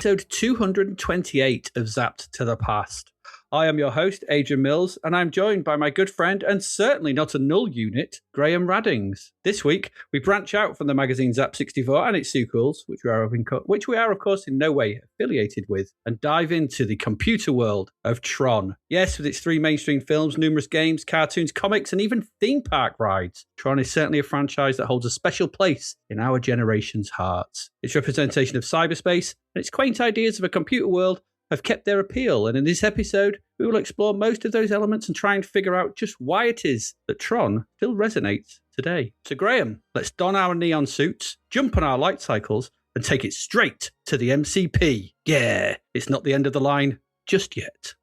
Episode 228 of Zapped to the Past. I am your host, Adrian Mills, and I'm joined by my good friend and certainly not a null unit, Graham Raddings. This week, we branch out from the magazine Zap 64 and its sequels, which we are, of course, in no way affiliated with, and dive into the computer world of Tron. Yes, with its 3 mainstream films, numerous games, cartoons, comics, and even theme park rides, Tron is certainly a franchise that holds a special place in our generation's hearts. Its representation of cyberspace and its quaint ideas of a computer world have kept their appeal, and in this episode, we will explore most of those elements and try and figure out just why it is that Tron still resonates today. So Graham, let's don our neon suits, jump on our light cycles, and take it straight to the MCP. Yeah, it's not the end of the line just yet.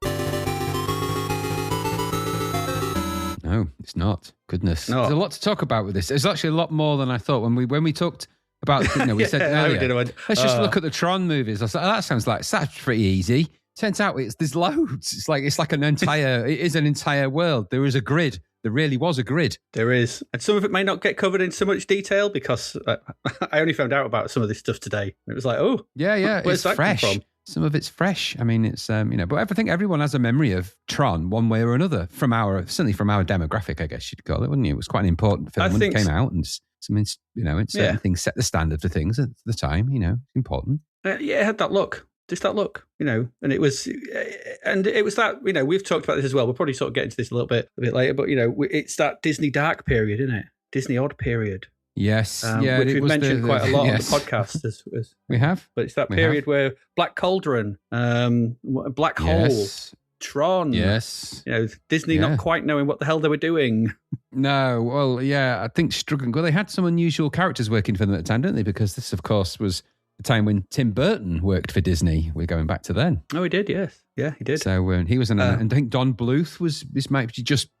No, it's not. Goodness. No. There's a lot to talk about with this. There's actually a lot more than I thought. When we talked about, we said earlier, let's just look at the Tron movies. I was like, that sounds like that's pretty easy. Turns out there's loads. It's like an entire world. There is a grid. There really was a grid. There is. And some of it may not get covered in so much detail because I only found out about some of this stuff today. It was like, oh, yeah, where's that fresh. come from? Some of it's fresh. I mean, it's but I think everyone has a memory of Tron one way or another certainly from our demographic, I guess you'd call it, wouldn't you? It was quite an important film when it came out, and certain things set the standard for things at the time. Important. It had that look, just that look, and it was that, we've talked about this as well. We'll probably sort of get into this a bit later, but it's that Disney dark period, isn't it? Disney odd period. Yes, which we've mentioned quite a lot on the podcast. As we have. But it's that period where Black Cauldron, Black Hole, Tron. Yes. Disney not quite knowing what the hell they were doing. No, well, yeah, I think struggling. Well, they had some unusual characters working for them at the time, didn't they? Because this, of course, was the time when Tim Burton worked for Disney. We're going back to then. Oh, he did, yes. Yeah, he did. So he was and I think Don Bluth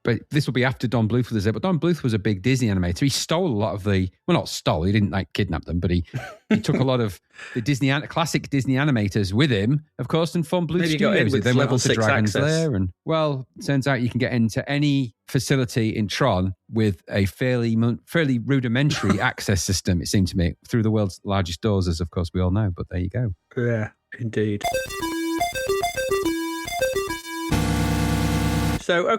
but this will be after Don Bluth was there, but Don Bluth was a big Disney animator. He stole a lot of he didn't kidnap them, but he took a lot of the classic Disney animators with him, of course, and formed Bluth Studios. With they level leveled the 6 dragons access there. And well, it turns out you can get into any facility in Tron with a fairly rudimentary access system, it seemed to me, through the world's largest doors, as of course we all know, but there you go. Yeah, indeed. So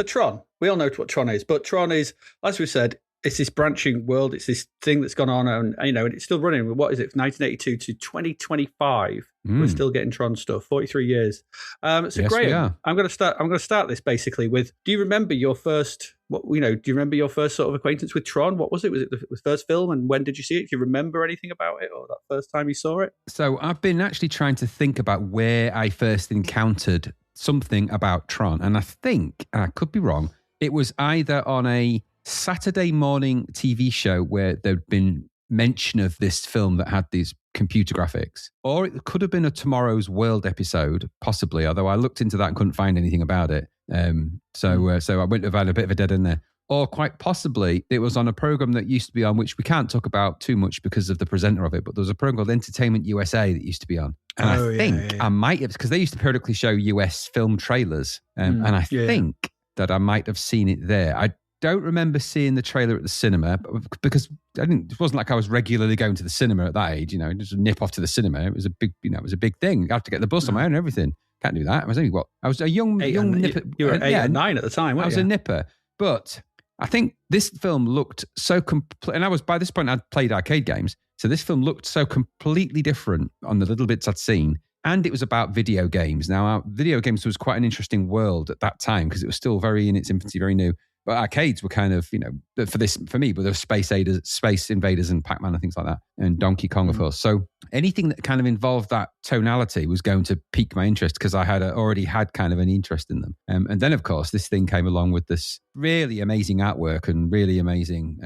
Tron, we all know what Tron is, but Tron is, as we said, it's this branching world. It's this thing that's gone on, and it's still running. What is it? 1982 to 2025. We're still getting Tron stuff. 43 years. Yes, Graham, I'm going to start this basically with. Do you remember your first? Do you remember your first sort of acquaintance with Tron? What was it? Was it the first film? And when did you see it? Do you remember anything about it, or that first time you saw it? So I've been actually trying to think about where I first encountered something about Tron, and I think, and I could be wrong, it was either on a Saturday morning TV show where there'd been mention of this film that had these computer graphics, or it could have been a Tomorrow's World episode, possibly, although I looked into that and couldn't find anything about it. So I wouldn't have had a bit of a dead end there. Or quite possibly it was on a program that used to be on, which we can't talk about too much because of the presenter of it, but there was a program called Entertainment USA that used to be on. And I think I might have, because they used to periodically show US film trailers. And I think that I might have seen it there. I don't remember seeing the trailer at the cinema because it wasn't like I was regularly going to the cinema at that age, just nip off to the cinema. It was a big, I had to get the bus on my own and everything. Can't do that. I was a young nipper. You were 8 or 9 at the time, weren't you? I was a nipper. But I think this film looked so complete, and by this point I'd played arcade games, so this film looked so completely different on the little bits I'd seen, and it was about video games. Now, video games was quite an interesting world at that time because it was still very in its infancy, very new. But arcades were kind of, for me, but there were Space Invaders and Pac-Man and things like that, and Donkey Kong, of course. So anything that kind of involved that tonality was going to pique my interest because I had already had kind of an interest in them. And then, of course, this thing came along with this really amazing artwork and really amazing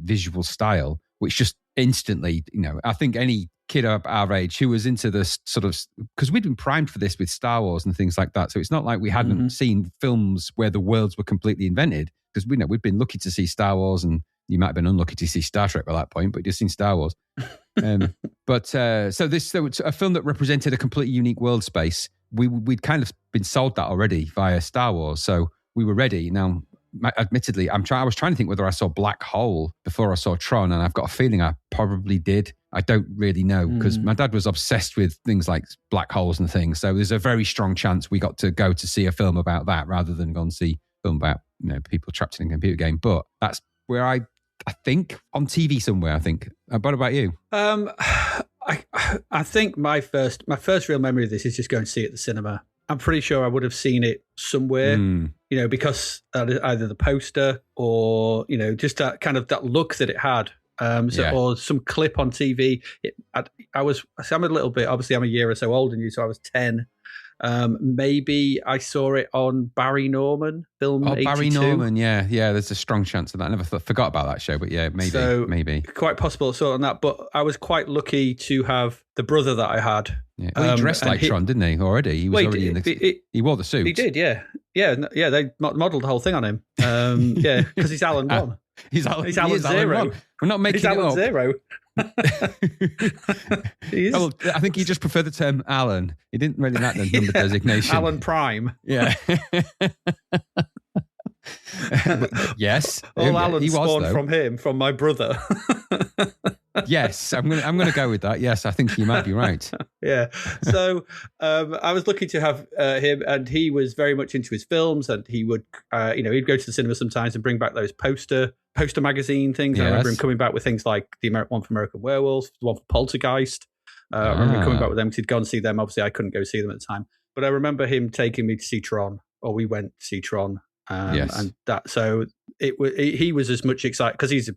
visual style, which just instantly, I think any kid of our age who was into this sort of, because we'd been primed for this with Star Wars and things like that. So it's not like we hadn't seen films where the worlds were completely invented, because we'd been lucky to see Star Wars, and you might have been unlucky to see Star Trek by that point, but you'd just seen Star Wars. So it's a film that represented a completely unique world space. We'd kind of been sold that already via Star Wars, so we were ready. Now, admittedly, I was trying to think whether I saw Black Hole before I saw Tron, and I've got a feeling I probably did. I don't really know because my dad was obsessed with things like black holes and things. So there's a very strong chance we got to go to see a film about that rather than go and see a film about people trapped in a computer game. But that's where I think on TV somewhere. I think. What about you? I think my first real memory of this is just going to see it at the cinema. I'm pretty sure I would have seen it somewhere, because either the poster or, just that kind of that look that it had, or some clip on TV. I'm a little bit, obviously I'm a year or so older than you, so I was 10. Maybe I saw it on Barry Norman, film 82. Barry Norman, yeah. There's a strong chance of that. I never forgot about that show, but yeah, maybe. Quite possible I saw it on that, but I was quite lucky to have the brother that I had. Yeah. Well, he dressed like Tron, didn't he? Already, he was he wore the suit. He did, yeah. They modelled the whole thing on him. Because he's Alan 1. He's Alan Zero. We're not making he's Alan it up. Zero. Well, I think he just preferred the term Alan. He didn't really like the number designation. Alan Prime. Yeah. Yes. All Alan spawned from him, from my brother. Yes, I'm gonna go with that. Yes, I think you might be right. Yeah. So I was lucky to have him, and he was very much into his films, and he would, he'd go to the cinema sometimes and bring back those poster magazine things. Yes. I remember him coming back with things like the one for American Werewolf, the one for Poltergeist. I remember him coming back with them because he'd go and see them. Obviously, I couldn't go see them at the time, but I remember him taking me to see Tron, or we went to see Tron. And that, so he was as much excited because he's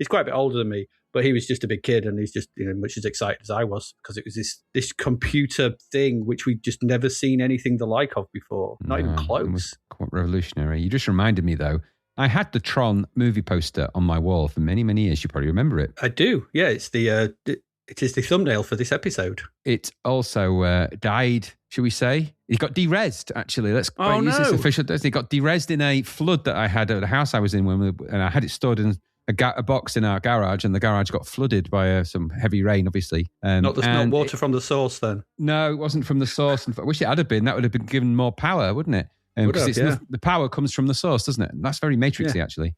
quite a bit older than me, but he was just a big kid, and he's just much as excited as I was because it was this computer thing which we'd just never seen anything the like of before, not even close. It was quite revolutionary. You just reminded me though. I had the Tron movie poster on my wall for many, many years. You probably remember it. I do. Yeah, it's it is the thumbnail for this episode. It also died, should we say? It got derezzed, actually. Let's use this official. It got derezzed in a flood that I had at the house I was in and I had it stored in a box in our garage, and the garage got flooded by some heavy rain, obviously. Not water from the source, then? No, it wasn't from the source. I wish it had been. That would have been given more power, wouldn't it? Because the power comes from the source, doesn't it? And that's very Matrixy, actually.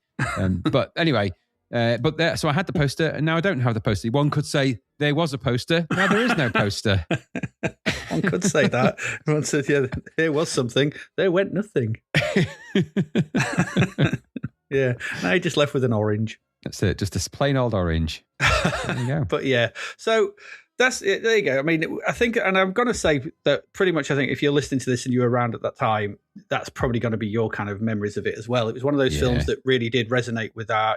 But anyway, so I had the poster, and now I don't have the poster. One could say there was a poster. Now there is no poster. One could say that. One said, there was something. There went nothing. Yeah, now you're just left with an orange. That's it, just a plain old orange. There you go. But yeah, so that's it. There you go. I mean, I think, and I'm going to say that pretty much, I think if you're listening to this and you were around at that time, that's probably going to be your kind of memories of it as well. It was one of those films that really did resonate with our,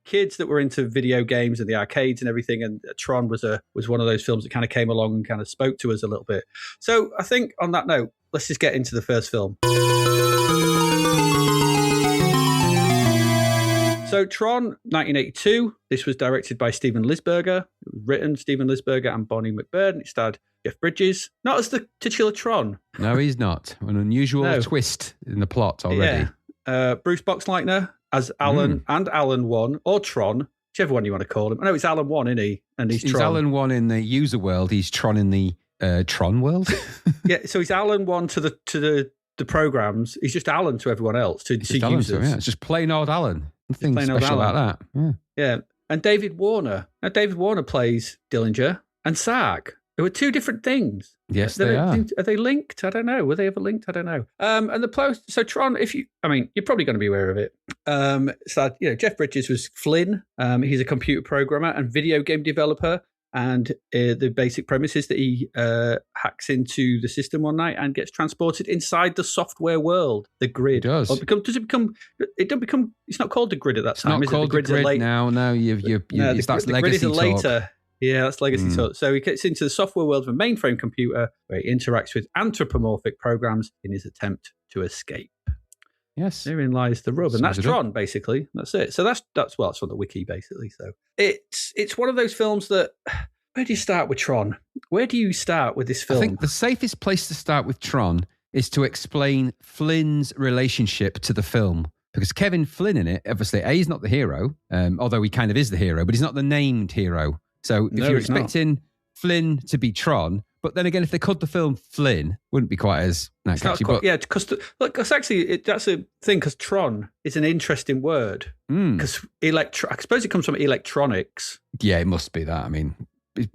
kids that were into video games and the arcades and everything. And Tron was one of those films that kind of came along and kind of spoke to us a little bit. So I think on that note, let's just get into the first film. So Tron, 1982. This was directed by Steven Lisberger. It was written Steven Lisberger and Bonnie McBurn. It starred Jeff Bridges, not as the titular Tron. No, he's not. An unusual twist in the plot already. Yeah. Bruce Boxleitner as Alan and Alan 1, or Tron, whichever one you want to call him. I know it's Alan 1, isn't he? And he's Tron. He's Alan 1 in the user world. He's Tron in the Tron world. Yeah, so he's Alan 1 to the programs. He's just Alan to everyone else, to users. It's just plain old Alan. Nothing special about that. Yeah. And David Warner. Now, David Warner plays Dillinger and Sark. There were two different things. Yes, they are. Are they linked? I don't know. Were they ever linked? I don't know. And the post. So Tron, you're probably going to be aware of it. So Jeff Bridges was Flynn. He's a computer programmer and video game developer. And the basic premise is that he hacks into the system one night and gets transported inside the software world, the grid. It does. Or does it become? It don't become. It's not called the grid at that time. It's not called the grid now. No, that's the legacy grid is later. Talk. Yeah, that's legacy talk. So he gets into the software world of a mainframe computer where he interacts with anthropomorphic programs in his attempt to escape. Yes, therein lies the rub, and that's Tron. Basically, that's it. So that's from the wiki, basically. So it's one of those films that. Where do you start with Tron? Where do you start with this film? I think the safest place to start with Tron is to explain Flynn's relationship to the film. Because Kevin Flynn in it, obviously, he's not the hero, although he kind of is the hero, but he's not the named hero. So if you're expecting Flynn to be Tron, But then again, if they called the film Flynn, wouldn't be quite as catchy. Because actually, that's a thing, because Tron is an interesting word. Because I suppose it comes from electronics. Yeah, it must be that. I mean,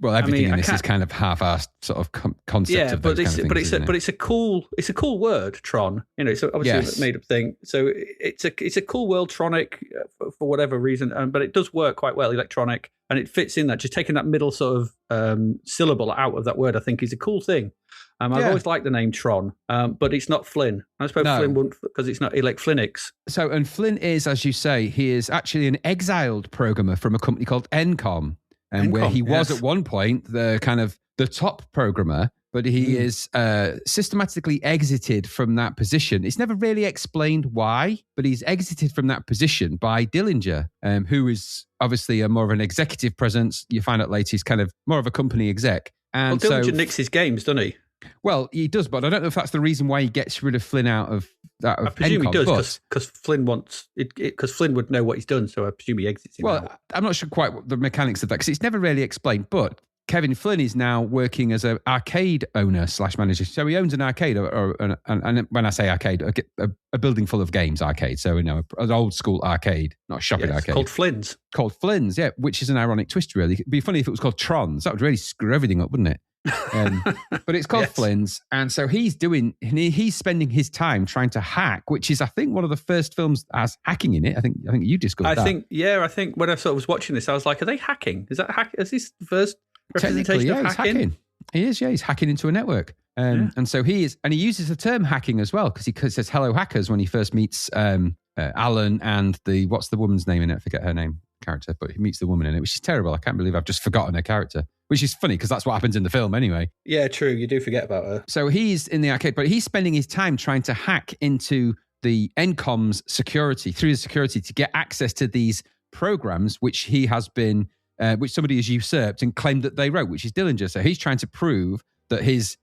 everything in this is kind of half-assed sort of concept. Yeah, of those but it's a cool word, Tron. It's obviously a made up thing. So it's a cool word, Tronic, for whatever reason. But it does work quite well, electronic, and it fits in that. Just taking that middle sort of syllable out of that word, I think, is a cool thing. I've always liked the name Tron, but it's not Flynn. I suppose Flynn wouldn't, because it's not Flynix. So, and Flynn is, as you say, he is actually an exiled programmer from a company called Encom. And where he was at one point the top programmer, but he is systematically exited from that position. It's never really explained why, but he's exited from that position by Dillinger, who is obviously more of an executive presence. You find out later he's kind of more of a company exec. And Dillinger nicks his games, doesn't he? Well, he does, but I don't know if that's the reason why he gets rid of Flynn out of that. I presume Encom, he does, because Flynn wants it, because Flynn would know what he's done, so I presume he exits him. Well, I'm not sure quite what the mechanics of that, because it's never really explained, but Kevin Flynn is now working as an arcade owner / manager. So he owns an arcade, and when I say arcade, a building full of games arcade. So, an old school arcade, not a shopping arcade. Called Flynn's. Yeah, which is an ironic twist, really. It'd be funny if it was called Tron's. That would really screw everything up, wouldn't it? But it's called Flynn's, and so he's spending his time trying to hack, which is, I think, one of the first films has hacking in it. I think you discovered that. I think when I sort of was watching this, I was like, are they hacking? Is that hack? Is this the first representation of hacking? He is, he's hacking into a network. And so he is, and he uses the term hacking as well, because he says hello hackers when he first meets Alan and what's the woman's name in it? I forget her name, character, but he meets the woman in it, which is terrible. I can't believe I've just forgotten her character, which is funny because that's what happens in the film anyway. Yeah, true. You do forget about her. So he's in the arcade, but he's spending his time trying to hack into the Encom's security, through the security, to get access to these programs, which he has been, which somebody has usurped and claimed that they wrote, which is Dillinger. So he's trying to prove that his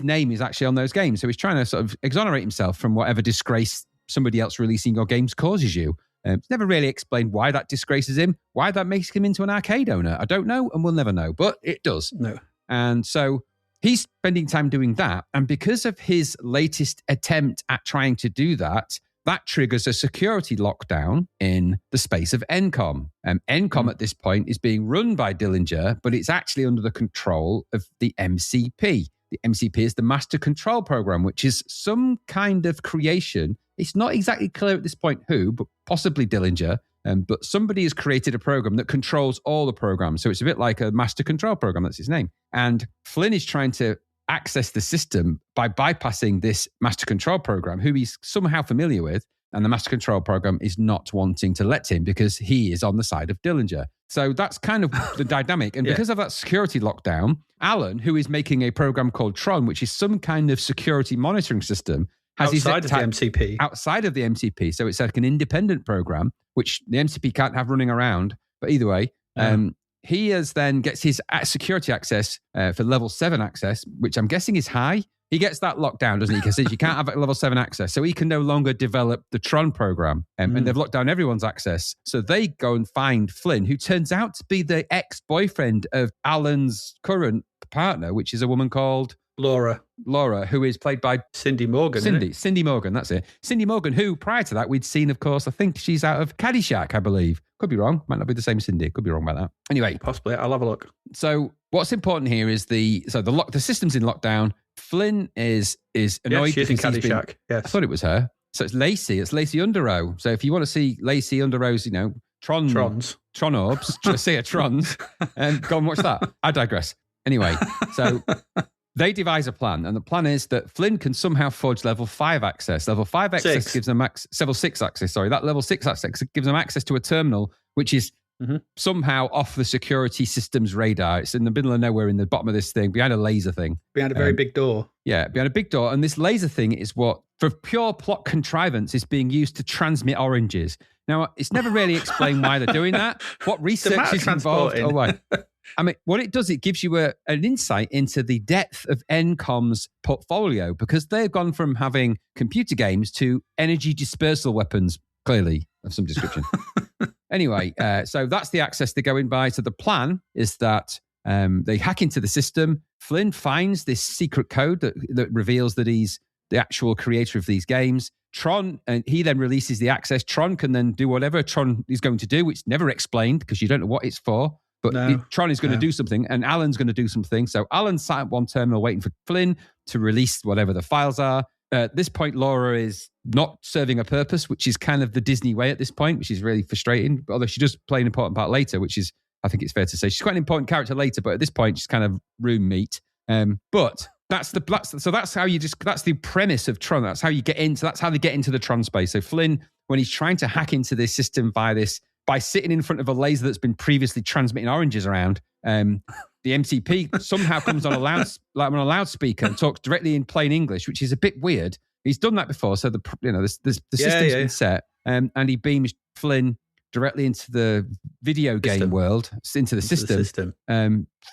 name is actually on those games. So he's trying to sort of exonerate himself from whatever disgrace somebody else releasing your games causes you. It's never really explained why that disgraces him, why that makes him into an arcade owner. I don't know, and we'll never know, but it does. No. And so he's spending time doing that. And because of his latest attempt at trying to do that, that triggers a security lockdown in the space of Encom. Encom at this point is being run by Dillinger, but it's actually under the control of the MCP. The MCP is the Master Control Program, which is some kind of creation. It's not exactly clear at this point who, but possibly Dillinger. But somebody has created a program that controls all the programs. So it's a bit like a Master Control Program. That's his name. And Flynn is trying to access the system by bypassing this Master Control Program, who he's somehow familiar with. And the Master Control Program is not wanting to let him because he is on the side of Dillinger. So that's kind of the dynamic. And because of that security lockdown, Alan, who is making a program called Tron, which is some kind of security monitoring system, has outside of the MCP. Outside of the MCP. So it's like an independent program, which the MCP can't have running around. But either way, he gets his security access for level 7 access, which I'm guessing is high. He gets that locked down, doesn't he? Because you can't have level 7 access. So he can no longer develop the Tron program. And they've locked down everyone's access. So they go and find Flynn, who turns out to be the ex-boyfriend of Alan's current partner, which is a woman called Laura, who is played by Cindy Morgan. Cindy Morgan, that's it. Cindy Morgan, who prior to that we'd seen, of course, I think she's out of Caddyshack, I believe. Could be wrong. Might not be the same Cindy. Could be wrong about that. Anyway, possibly. I'll have a look. So what's important here is the system's in lockdown. Flynn is annoyed. She's in Caddyshack. Yes, I thought it was her. So it's Lacey. It's Lacey Underow. So if you want to see Lacey Underow's, Tron orbs, just see her Trons, and go and watch that. I digress. Anyway, so they devise a plan, and the plan is that Flynn can somehow forge level 5 access. Level 5 access gives them level 6 access. Sorry, that level 6 access gives them access to a terminal, which is somehow off the security system's radar. It's in the middle of nowhere, in the bottom of this thing, behind a laser thing. Behind a very big door. Yeah, behind a big door. And this laser thing is what, for pure plot contrivance, is being used to transmit oranges. Now, it's never really explained why they're doing that. What research is involved? Oh, why? I mean, what it does, it gives you an insight into the depth of Encom's portfolio, because they've gone from having computer games to energy dispersal weapons, clearly, of some description. Anyway, so that's the access they're going by. So the plan is that They hack into the system. Flynn finds this secret code that reveals that he's the actual creator of these games. Tron, and he then releases the access. Tron can then do whatever Tron is going to do. It's never explained because you don't know what it's for. But Tron is going to do something, and Alan's going to do something. So Alan's sat at one terminal waiting for Flynn to release whatever the files are. At this point, Laura is not serving a purpose, which is kind of the Disney way at this point, which is really frustrating. Although she does play an important part later, which is, I think it's fair to say, she's quite an important character later. But at this point, she's kind of room meat. But that's the premise of Tron. That's how they get into the Tron space. So Flynn, when he's trying to hack into this system by sitting in front of a laser that's been previously transmitting oranges around, the MCP somehow comes on a loudspeaker and talks directly in plain English, which is a bit weird. He's done that before, so the system's been set, and he beams Flynn directly into the video game world, into the system.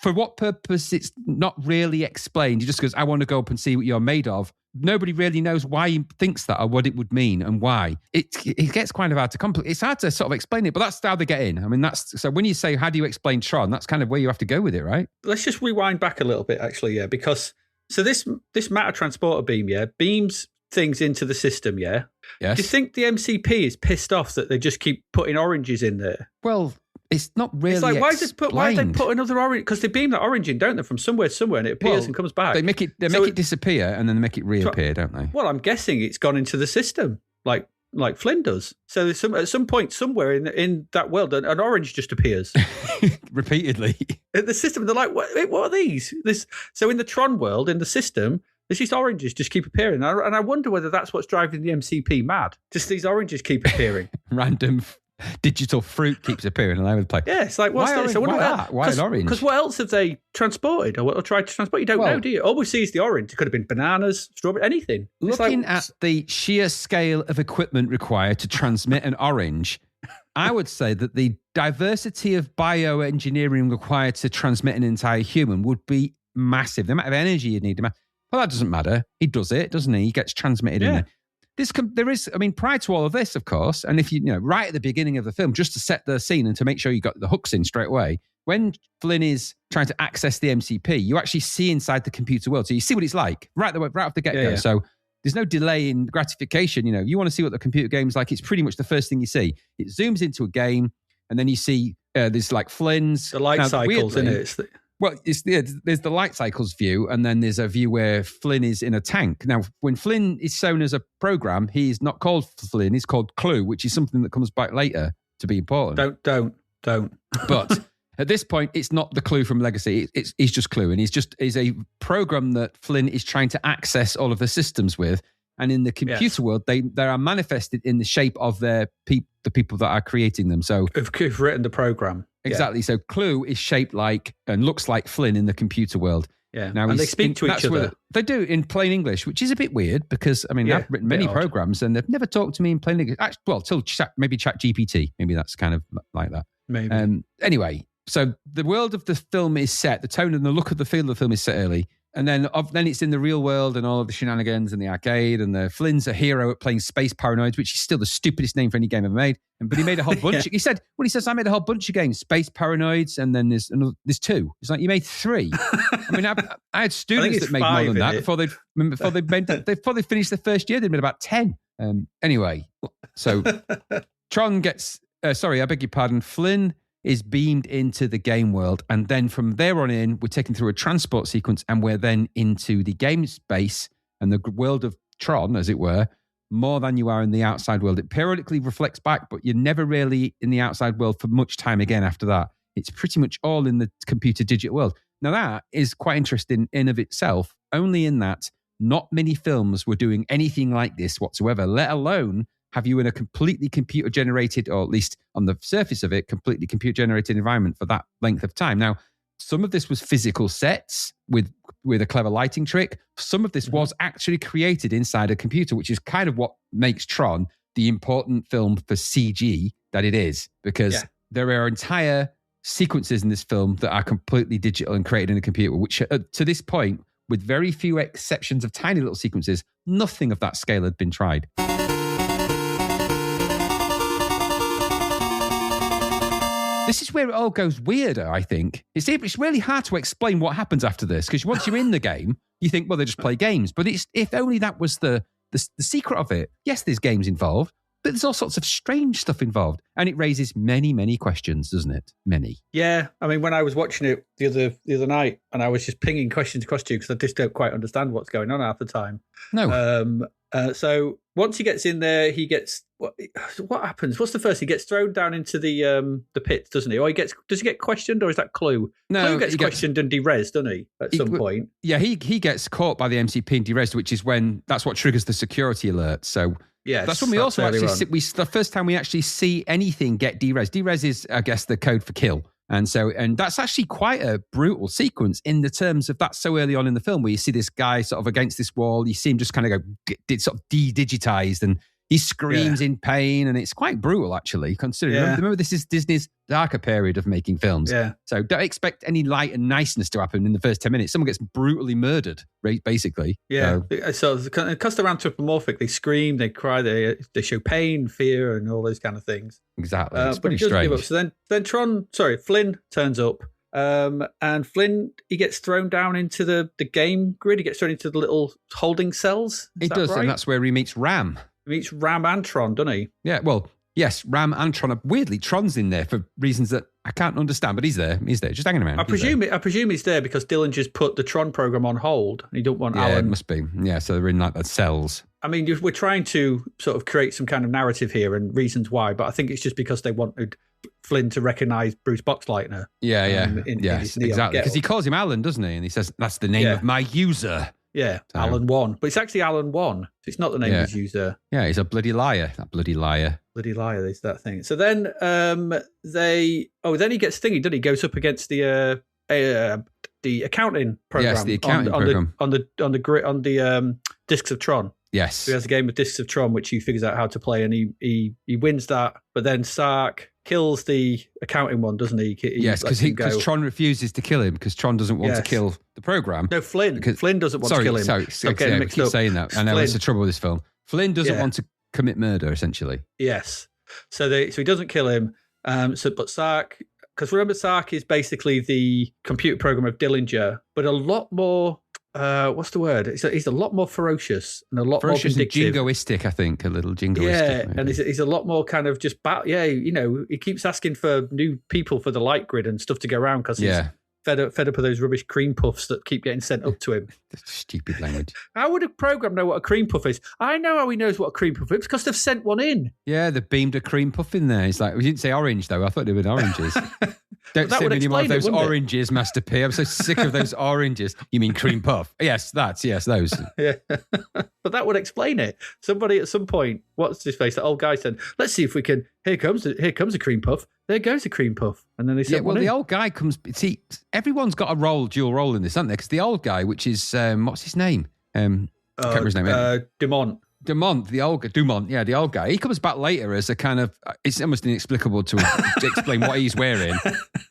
For what purpose, it's not really explained. He just goes, I want to go up and see what you're made of. Nobody really knows why he thinks that or what it would mean and why. It gets kind of hard to it's hard to sort of explain it, but that's how they get in. I mean, so when you say, how do you explain Tron? That's kind of where you have to go with it, right? Let's just rewind back a little bit, actually, because so this matter transporter beam, beams things into the system, Yes. Do you think the MCP is pissed off that they just keep putting oranges in there? Well, it's not really. It's like, why they put another orange? Because they beam that orange in, don't they, from somewhere, and it appears and comes back. They make it disappear and then they make it reappear, don't they? Well, I'm guessing it's gone into the system, like Flynn does. So at some point, somewhere in that world, an orange just appears repeatedly in the system. They're like, what are these? So in the Tron world, in the system, there's these oranges just keep appearing, and I wonder whether that's what's driving the MCP mad. Just these oranges keep appearing. Random digital fruit keeps appearing all over the place. Yeah, it's like, what's this? Why an orange? Because what else have they transported or tried to transport? You don't know, do you? All we see is the orange. It could have been bananas, strawberry, anything. Looking at the sheer scale of equipment required to transmit an orange, I would say that the diversity of bioengineering required to transmit an entire human would be massive. The amount of energy you'd need. Well, that doesn't matter. He does it, doesn't he? He gets transmitted in there. There is, prior to all of this, of course, and if you right at the beginning of the film, just to set the scene and to make sure you got the hooks in straight away, when Flynn is trying to access the MCP, you actually see inside the computer world. So you see what it's like right off the get-go. Yeah. So there's no delay in gratification. You want to see what the computer game's like. It's pretty much the first thing you see. It zooms into a game, and then you see there's like Flynn's... The light cycles, isn't it? Well, there's the light cycles view, and then there's a view where Flynn is in a tank. Now, when Flynn is shown as a program, he's not called Flynn, he's called Clue, which is something that comes back later to be important. Don't. But at this point, it's not the Clue from Legacy. He's just Clue, and he's a program that Flynn is trying to access all of the systems with. And in the computer world, they are manifested in the shape of the people that are creating them. So who've written the program. Exactly. Yeah. So Clue is shaped like and looks like Flynn in the computer world. Yeah. Now and they speak to each other. They do in plain English, which is a bit weird because, I've written many programs and they've never talked to me in plain English. Well, till maybe ChatGPT. Maybe that's kind of like that. Maybe. Anyway, so the world of the film is set. The tone and the look of the feel of the film is set early. And then it's in the real world and all of the shenanigans and the arcade and the Flynn's a hero at playing Space Paranoids, which is still the stupidest name for any game ever made. But he made a whole bunch. He said, I made a whole bunch of games, Space Paranoids, and then there's two. It's like, you made three. I had students that made more than that before they finished the first year. They'd made about 10. Anyway, so Tron gets, I beg your pardon, Flynn is beamed into the game world. And then from there on in, we're taken through a transport sequence and we're then into the game space and the world of Tron, as it were, more than you are in the outside world. It periodically reflects back, but you're never really in the outside world for much time again after that. It's pretty much all in the computer digital world. Now that is quite interesting in of itself, only in that not many films were doing anything like this whatsoever, let alone have you in a completely computer-generated, or at least on the surface of it, completely computer-generated environment for that length of time. Now, some of this was physical sets with a clever lighting trick. Some of this was actually created inside a computer, which is kind of what makes Tron the important film for CG that it is, because there are entire sequences in this film that are completely digital and created in a computer, which to this point, with very few exceptions of tiny little sequences, nothing of that scale had been tried. this is where it all goes weirder, I think. It's really hard to explain what happens after this, because once you're in the game, you think, well, they just play games. But if only that was the secret of it. Yes, there's games involved, but there's all sorts of strange stuff involved. And it raises many, many questions, doesn't it? Many. Yeah. I mean, when I was watching it the other night, and I was just pinging questions across to you because I just don't quite understand what's going on half the time. No. So once he gets in there, he gets what happens? What's the first? He gets thrown down into the pit, doesn't he? Or does he get questioned, or is that Clue? No, Clue gets questioned and derezzed, doesn't he? At some point. Yeah, he gets caught by the MCP and derezzed, which is that's what triggers the security alert. So yes, that's when we also actually the first time we actually see anything get derezzed. Derez is, I guess, the code for kill. And that's actually quite a brutal sequence in the terms of that's so early on in the film, where you see this guy sort of against this wall. You see him just kind of go sort of de-digitized, and he screams in pain, and it's quite brutal, actually, considering. Remember, this is Disney's darker period of making films. Yeah. So don't expect any light and niceness to happen in the first 10 minutes. Someone gets brutally murdered, basically. Yeah. So because they're anthropomorphic, they scream, they cry, they show pain, fear, and all those kind of things. Exactly. It's but he pretty doesn't strange. give up. So then Flynn turns up. And Flynn, he gets thrown down into the game grid. He gets thrown into the little holding cells. He does, right? And that's where he meets Ram. He meets Ram and Tron, doesn't he? Yeah, well, yes, Ram and Tron. Weirdly, Tron's in there for reasons that I can't understand, but he's there. He's there, just hanging around. I presume he's there because Dillinger's put the Tron program on hold. And he don't want Alan. Yeah, it must be. Yeah, so they're in like the cells. I mean, we're trying to sort of create some kind of narrative here and reasons why, but I think it's just because they wanted Flynn to recognise Bruce Boxleitner. Yes, exactly. Because he calls him Alan, doesn't he? And he says, that's the name of my user. Yeah, so, Alan 1. But it's actually Alan 1. It's not the name of his user. Yeah, he's a bloody liar. That bloody liar. Bloody liar is that thing. So then then he gets thingy, doesn't he? Goes up against the accounting program. Yes, the accounting program. On the Discs of Tron. Yes. So he has a game of Discs of Tron, which he figures out how to play, and he wins that. But then Sark kills the accounting one, doesn't he? Yes, because Tron refuses to kill him because Tron doesn't want to kill the program. No, Flynn doesn't want to kill him. Sorry, I keep saying that. I know that's the trouble with this film. Flynn doesn't want to commit murder, essentially. Yes. So he doesn't kill him. But Sark, because remember, Sark is basically the computer program of Dillinger, but a lot more. What's the word? He's a lot more ferocious and a lot more vindictive. Jingoistic, I think, a little jingoistic. Yeah, maybe. And he's a lot more kind of just he keeps asking for new people for the light grid and stuff to go around because he's fed up of those rubbish cream puffs that keep getting sent up to him. Stupid language. How would a program know what a cream puff is? I know how he knows what a cream puff is because they've sent one in. Yeah, they beamed a cream puff in there. He's like, we didn't say orange though. I thought they were oranges. Don't send me any more of those oranges, Master P. I'm so sick of those oranges. You mean cream puff? Yes, those. Yeah, but that would explain it. Somebody at some point, what's his face? The old guy said, "Let's see if we can." Here comes a cream puff. There goes a cream puff, and then they said, the old guy comes. See, everyone's got a dual role in this, haven't they? Because the old guy, which is what's his name? I can't remember his name. Dumont, the old guy. He comes back later as a kind of, it's almost inexplicable to explain what he's wearing,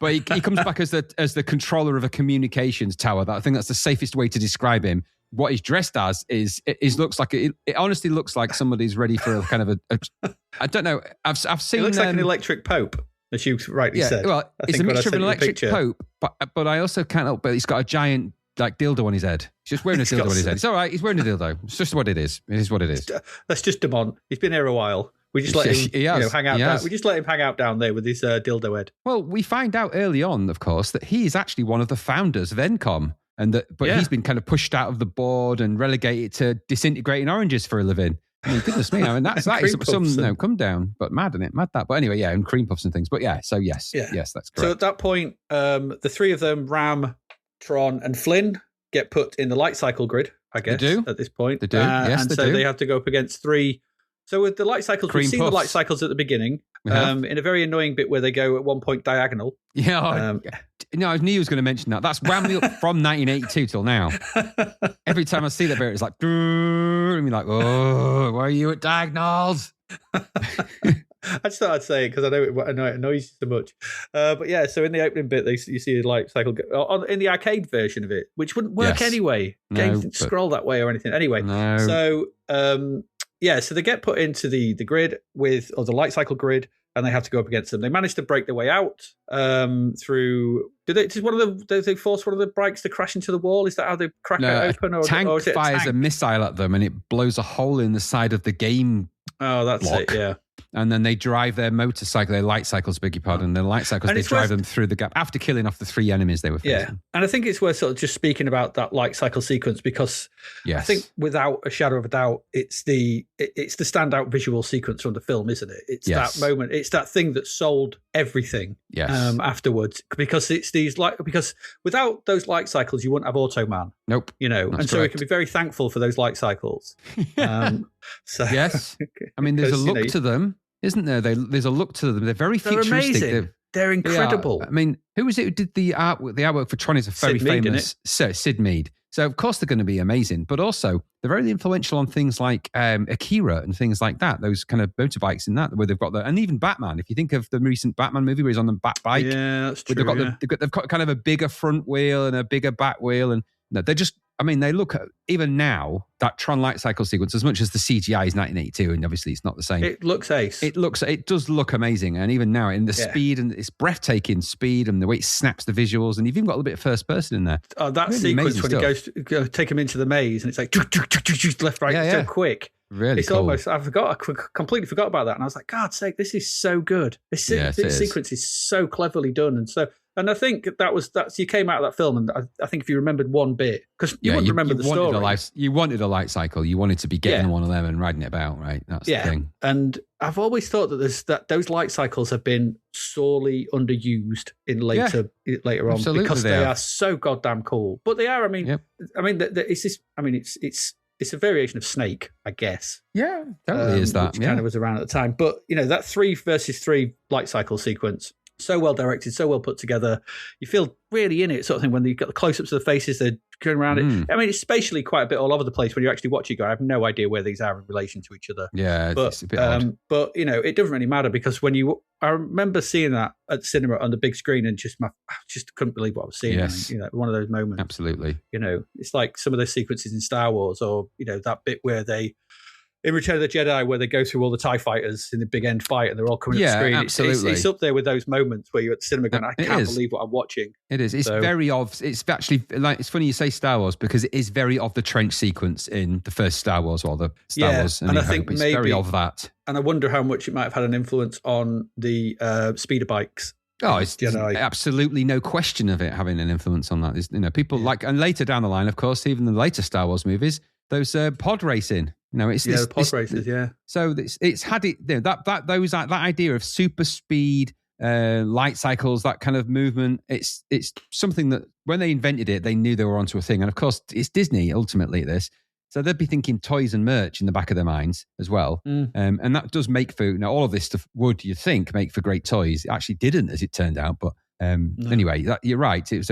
but he comes back as the controller of a communications tower. I think that's the safest way to describe him. What he's dressed as is looks like it honestly looks like somebody's ready for a kind of a I don't know. I've seen. It looks like an electric pope, as you rightly said. Well, it's a mixture of an electric pope, but I also can't help but he's got a giant dildo on his head. He's just wearing a dildo on his head. It's all right. He's wearing a dildo. It's just what it is. It is what it is. That's just Dumont. He's been here a while. We just let him hang out. We just let him hang out down there with his dildo head. Well, we find out early on, of course, that he is actually one of the founders of Encom, he's been kind of pushed out of the board and relegated to disintegrating oranges for a living. I mean, goodness me, that is some come down, but mad, isn't it? Mad that. But anyway, and cream puffs and things. But yes, that's correct. So at that point, the three of them, Ram, Tron, and Flynn, get put in the light cycle grid, I guess, they do. At this point. They do, yes, and they have to go up against three. So with the light cycles, we've seen the light cycles at the beginning, in a very annoying bit where they go at one point diagonal. Yeah, I knew you was going to mention that. That's wound me up from 1982 till now. Every time I see that bit, it's like, and you're like, oh, why are you at diagonals? I just thought I'd say it because I know it annoys you so much. But yeah, so in the opening bit, you see the light cycle in the arcade version of it, which wouldn't work anyway. Games didn't scroll that way or anything. Anyway, so so they get put into the grid the light cycle grid, and they have to go up against them. They manage to break their way out through. Did they force one of the bikes to crash into the wall? Is that how they crack it open? Or tank is it fires a missile at them and it blows a hole in the side of the game. Oh, that's block. it. Yeah. And then they drive their light cycles, beg your pardon, their light cycles, they drive them through the gap after killing off the 3 enemies they were facing. Yeah, and I think it's worth sort of just speaking about that light cycle sequence because I think without a shadow of a doubt, it's the standout visual sequence from the film, isn't it? It's that moment, it's that thing that sold everything afterwards because it's because without those light cycles, you wouldn't have Automan. Nope. So we can be very thankful for those light cycles. So yes, I mean, there's a look to them, isn't there? There's a look to them. They're very futuristic. Amazing. They're incredible. I mean, who was it who did the artwork? The artwork for Tron is a very famous Sid Mead. So of course they're going to be amazing, but also they're very influential on things like Akira and things like that. Those kind of motorbikes in that where they've got and even Batman. If you think of the recent Batman movie where he's on the bat bike, yeah, that's true. They've got kind of a bigger front wheel and a bigger back wheel, and they're just. I mean, they look at, even now, that Tron light cycle sequence, as much as the CGI is 1982, and obviously it's not the same. It looks ace. It does look amazing. And even now, in the speed, and it's breathtaking speed, and the way it snaps the visuals, and you've even got a little bit of first person in there. Oh, that really sequence when he goes to take him into the maze, and it's like, left, right, so quick. Really it's cool. Almost, I completely forgot about that. And I was like, God's sake, this is so good. This sequence is so cleverly done. And I think that's you came out of that film, and I think if you remembered one bit, because you wouldn't remember the story. You wanted a light cycle. You wanted to be getting one of them and riding it about, right? That's the thing. And I've always thought that those light cycles have been sorely underused in later on because they are so goddamn cool. But they are. I mean, it's this. I mean, it's a variation of Snake, I guess. Yeah, totally is that. Which kind of was around at the time. But that 3 versus 3 light cycle sequence. So well directed, so well put together. You feel really in it, sort of thing, when you got the close-ups of the faces, they're going around it. I mean, it's spatially quite a bit all over the place when you actually watch it go. I have no idea where these are in relation to each other. Yeah, it's a bit odd. But, it doesn't really matter because I remember seeing that at the cinema on the big screen and I just couldn't believe what I was seeing. Yes. One of those moments. Absolutely. It's like some of those sequences in Star Wars or, that bit where in Return of the Jedi, where they go through all the TIE fighters in the big end fight and they're all coming up the screen. Absolutely. It's up there with those moments where you're at the cinema going, I can't believe what I'm watching. It is. It's very of, it's actually, like, it's funny you say Star Wars because it is very of the trench sequence in the first Star Wars or the Star Wars. And I think it's maybe, very of that. And I wonder how much it might have had an influence on the speeder bikes. Oh, it's absolutely no question of it having an influence on that. There's, people like, and later down the line, of course, even the later Star Wars movies, those pod racing. The pod races. Yeah. So it's had it. That idea of super speed, light cycles, that kind of movement. It's something that when they invented it, they knew they were onto a thing. And of course, it's Disney ultimately at this. So they'd be thinking toys and merch in the back of their minds as well. And that does make for, all of this stuff would, you think, make for great toys. It actually didn't, as it turned out. But anyway, you're right. It's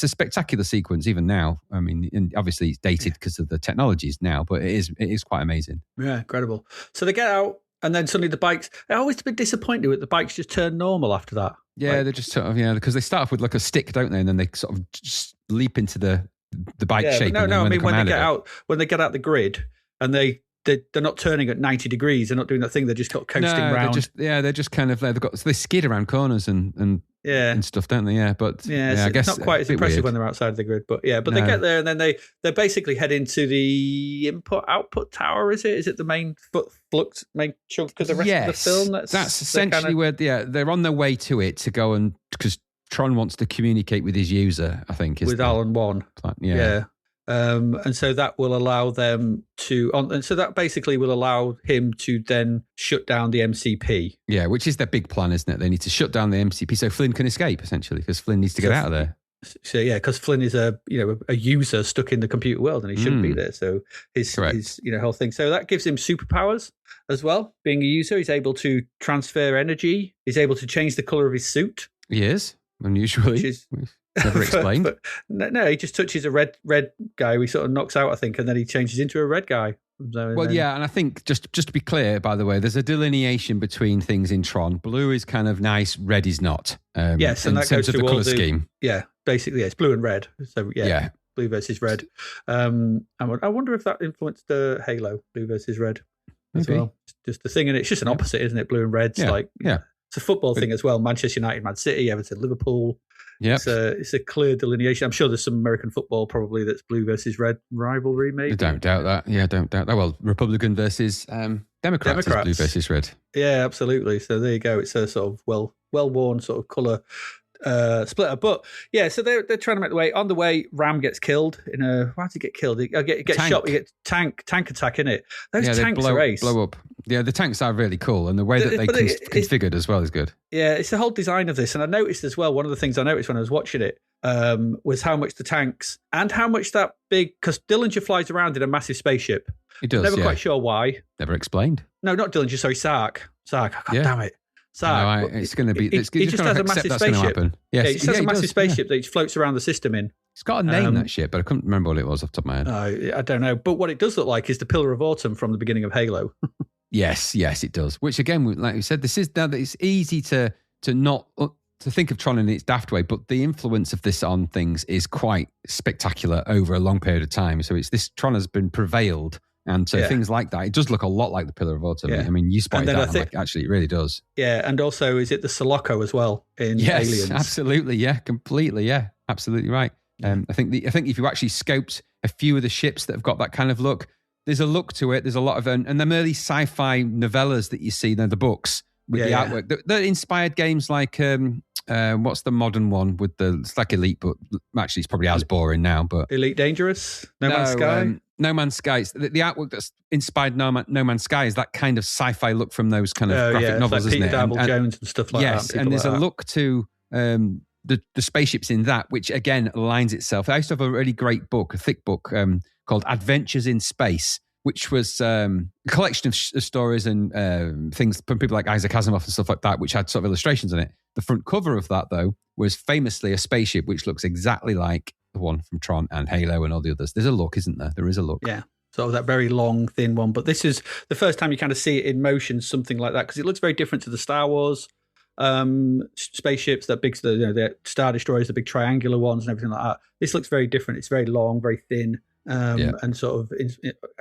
a spectacular sequence even now. I mean, and obviously it's dated because of the technologies now, but it is quite amazing. Yeah, incredible. So they get out and then suddenly the bikes, I always a bit disappointed with the bikes just turn normal after that. Yeah, they're just sort of, because they start off with like a stick, don't they? And then they sort of just leap into the bike shape. No, I mean, when they get out the grid and they're not turning at 90 degrees. They're not doing that thing. They're just got coasting round. They're just kind of they skid around corners and stuff, don't they? Yeah, but I guess it's not quite as impressive weird when they're outside of the grid. But they get there and then they basically head into the input-output tower. Is it the main main chunk of the rest of the film? That's essentially where they're on their way to it to go and because Tron wants to communicate with his user. I think with Alan One. Yeah. And so that will allow them to, and so that basically will allow him to then shut down the MCP. Yeah, which is their big plan, isn't it? They need to shut down the MCP so Flynn can escape, essentially, because Flynn needs to get out of there. So because Flynn is a user stuck in the computer world, and he shouldn't be there. So his whole thing. So that gives him superpowers as well. Being a user, he's able to transfer energy. He's able to change the color of his suit. He is unusually. Which is, never explained. but no, he just touches a red guy. He sort of knocks out, I think, and then he changes into a red guy. And I think just to be clear, by the way, there's a delineation between things in Tron. Blue is kind of nice, red is not. Yes, and that goes to the colour scheme. Yeah, basically, it's blue and red. So blue versus red. I wonder if that influenced Halo, blue versus red. as well. Just the thing, and it's just an opposite, isn't it? Blue and red's it's a football thing as well. Manchester United, Man City, Everton, Liverpool. Yeah, it's a clear delineation. I'm sure there's some American football probably that's blue versus red rivalry, maybe. I don't doubt that. Yeah, don't doubt that. Well, Republican versus Democrats. Is blue versus red. Yeah, absolutely. So there you go. It's a sort of well-worn sort of colour splitter. But yeah, so they're trying to make the way. On the way, Ram gets killed in a. Why does he get killed? He gets shot. He gets tank attack in it. Those tanks are ace. Blow up. Yeah, the tanks are really cool, and the way that they configured as well is good. Yeah, it's the whole design of this, and I noticed as well. One of the things I noticed when I was watching it was how much the tanks and how much that big, because Dillinger flies around in a massive spaceship. He does. Never quite sure why. Never explained. No, not Dillinger. Sorry, Sark. God damn it. No, it's going to be. He just has a massive spaceship. Yeah, he just has a massive spaceship that he floats around the system in. It's got a name, that ship, but I couldn't remember what it was off the top of my head. I don't know. But what it does look like is the Pillar of Autumn from the beginning of Halo. Yes, it does. Which again, like you said, it's easy to not to think of Tron in its daft way, but the influence of this on things is quite spectacular over a long period of time. So it's this Tron has been prevailed. And so things like that, it does look a lot like the Pillar of Autumn. Yeah. I mean, you spotted that, and actually, it really does. Yeah, and also, is it the Sulaco as well in Aliens? Absolutely, yeah, completely, yeah, absolutely right. I think if you actually scoped a few of the ships that have got that kind of look, there's a look to it. There's a lot of, and the early sci-fi novellas that you see, the books with the artwork, that inspired games like, what's the modern one with it's like Elite, but actually it's probably as boring now. But Elite Dangerous, No Man's Sky. No Man's Sky. The artwork that's inspired No Man's Sky is that kind of sci-fi look from those kind of graphic novels, like isn't Peter it? Dabble Jones and stuff like that. Yes, and there's a look to the spaceships in that, which again aligns itself. I used to have a really great book, a thick book called Adventures in Space, which was a collection of stories and things from people like Isaac Asimov and stuff like that, which had sort of illustrations in it. The front cover of that, though, was famously a spaceship which looks exactly like the one from Tron and Halo and all the others. There's a look, isn't there? There is a look. Yeah. So that very long, thin one. But this is the first time you kind of see it in motion, something like that, because it looks very different to the Star Wars spaceships, that big, the Star Destroyers, the big triangular ones and everything like that. This looks very different. It's very long, very thin. And sort of,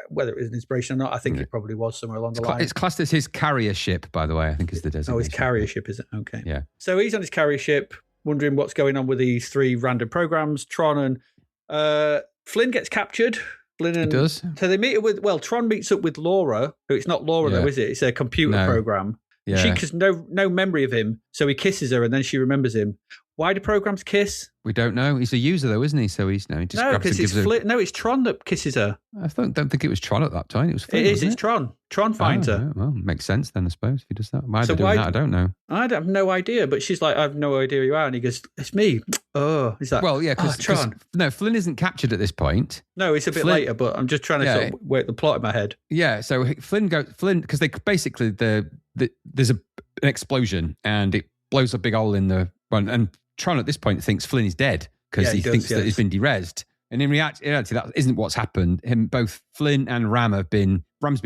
whether it was an inspiration or not, I think it probably was somewhere along the line. It's classed as his carrier ship, by the way, I think is the designation. Oh, his carrier ship, is it? Okay. Yeah. So he's on his carrier ship, wondering what's going on with these three random programs. Tron and Flynn gets captured. Flynn and, he does. So they meet with, Tron meets up with Laura, who it's not Laura though, is it? It's a computer program. Yeah. She has no memory of him, so he kisses her and then she remembers him. Why do programs kiss? We don't know. He's a user though, isn't he? So he just because it's Tron that kisses her. I don't think it was Tron at that time. It was Flynn, it's Tron. Tron finds her. Well, makes sense then, I suppose, if he does that. Why are they doing that? I don't know. I have no idea, but she's like, I have no idea who you are. And he goes, it's me. Oh, he's like, well, yeah, because Tron. No, Flynn isn't captured at this point. No, it's a bit later, but I'm just trying to sort of work the plot in my head. Yeah, so Flynn, because they basically, there's an explosion and it blows a big hole in the one. And Tron at this point thinks Flynn is dead because he thinks that he's been derezzed. And in reality, that isn't what's happened. Both Flynn and Ram's been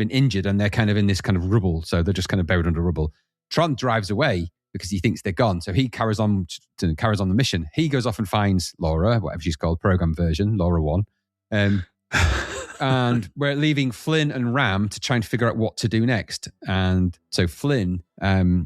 injured and they're kind of in this kind of rubble. So they're just kind of buried under rubble. Tron drives away because he thinks they're gone. So he carries on the mission. He goes off and finds Laura, whatever she's called, program version, Laura 1. And we're leaving Flynn and Ram to try and figure out what to do next. And so Flynn, they're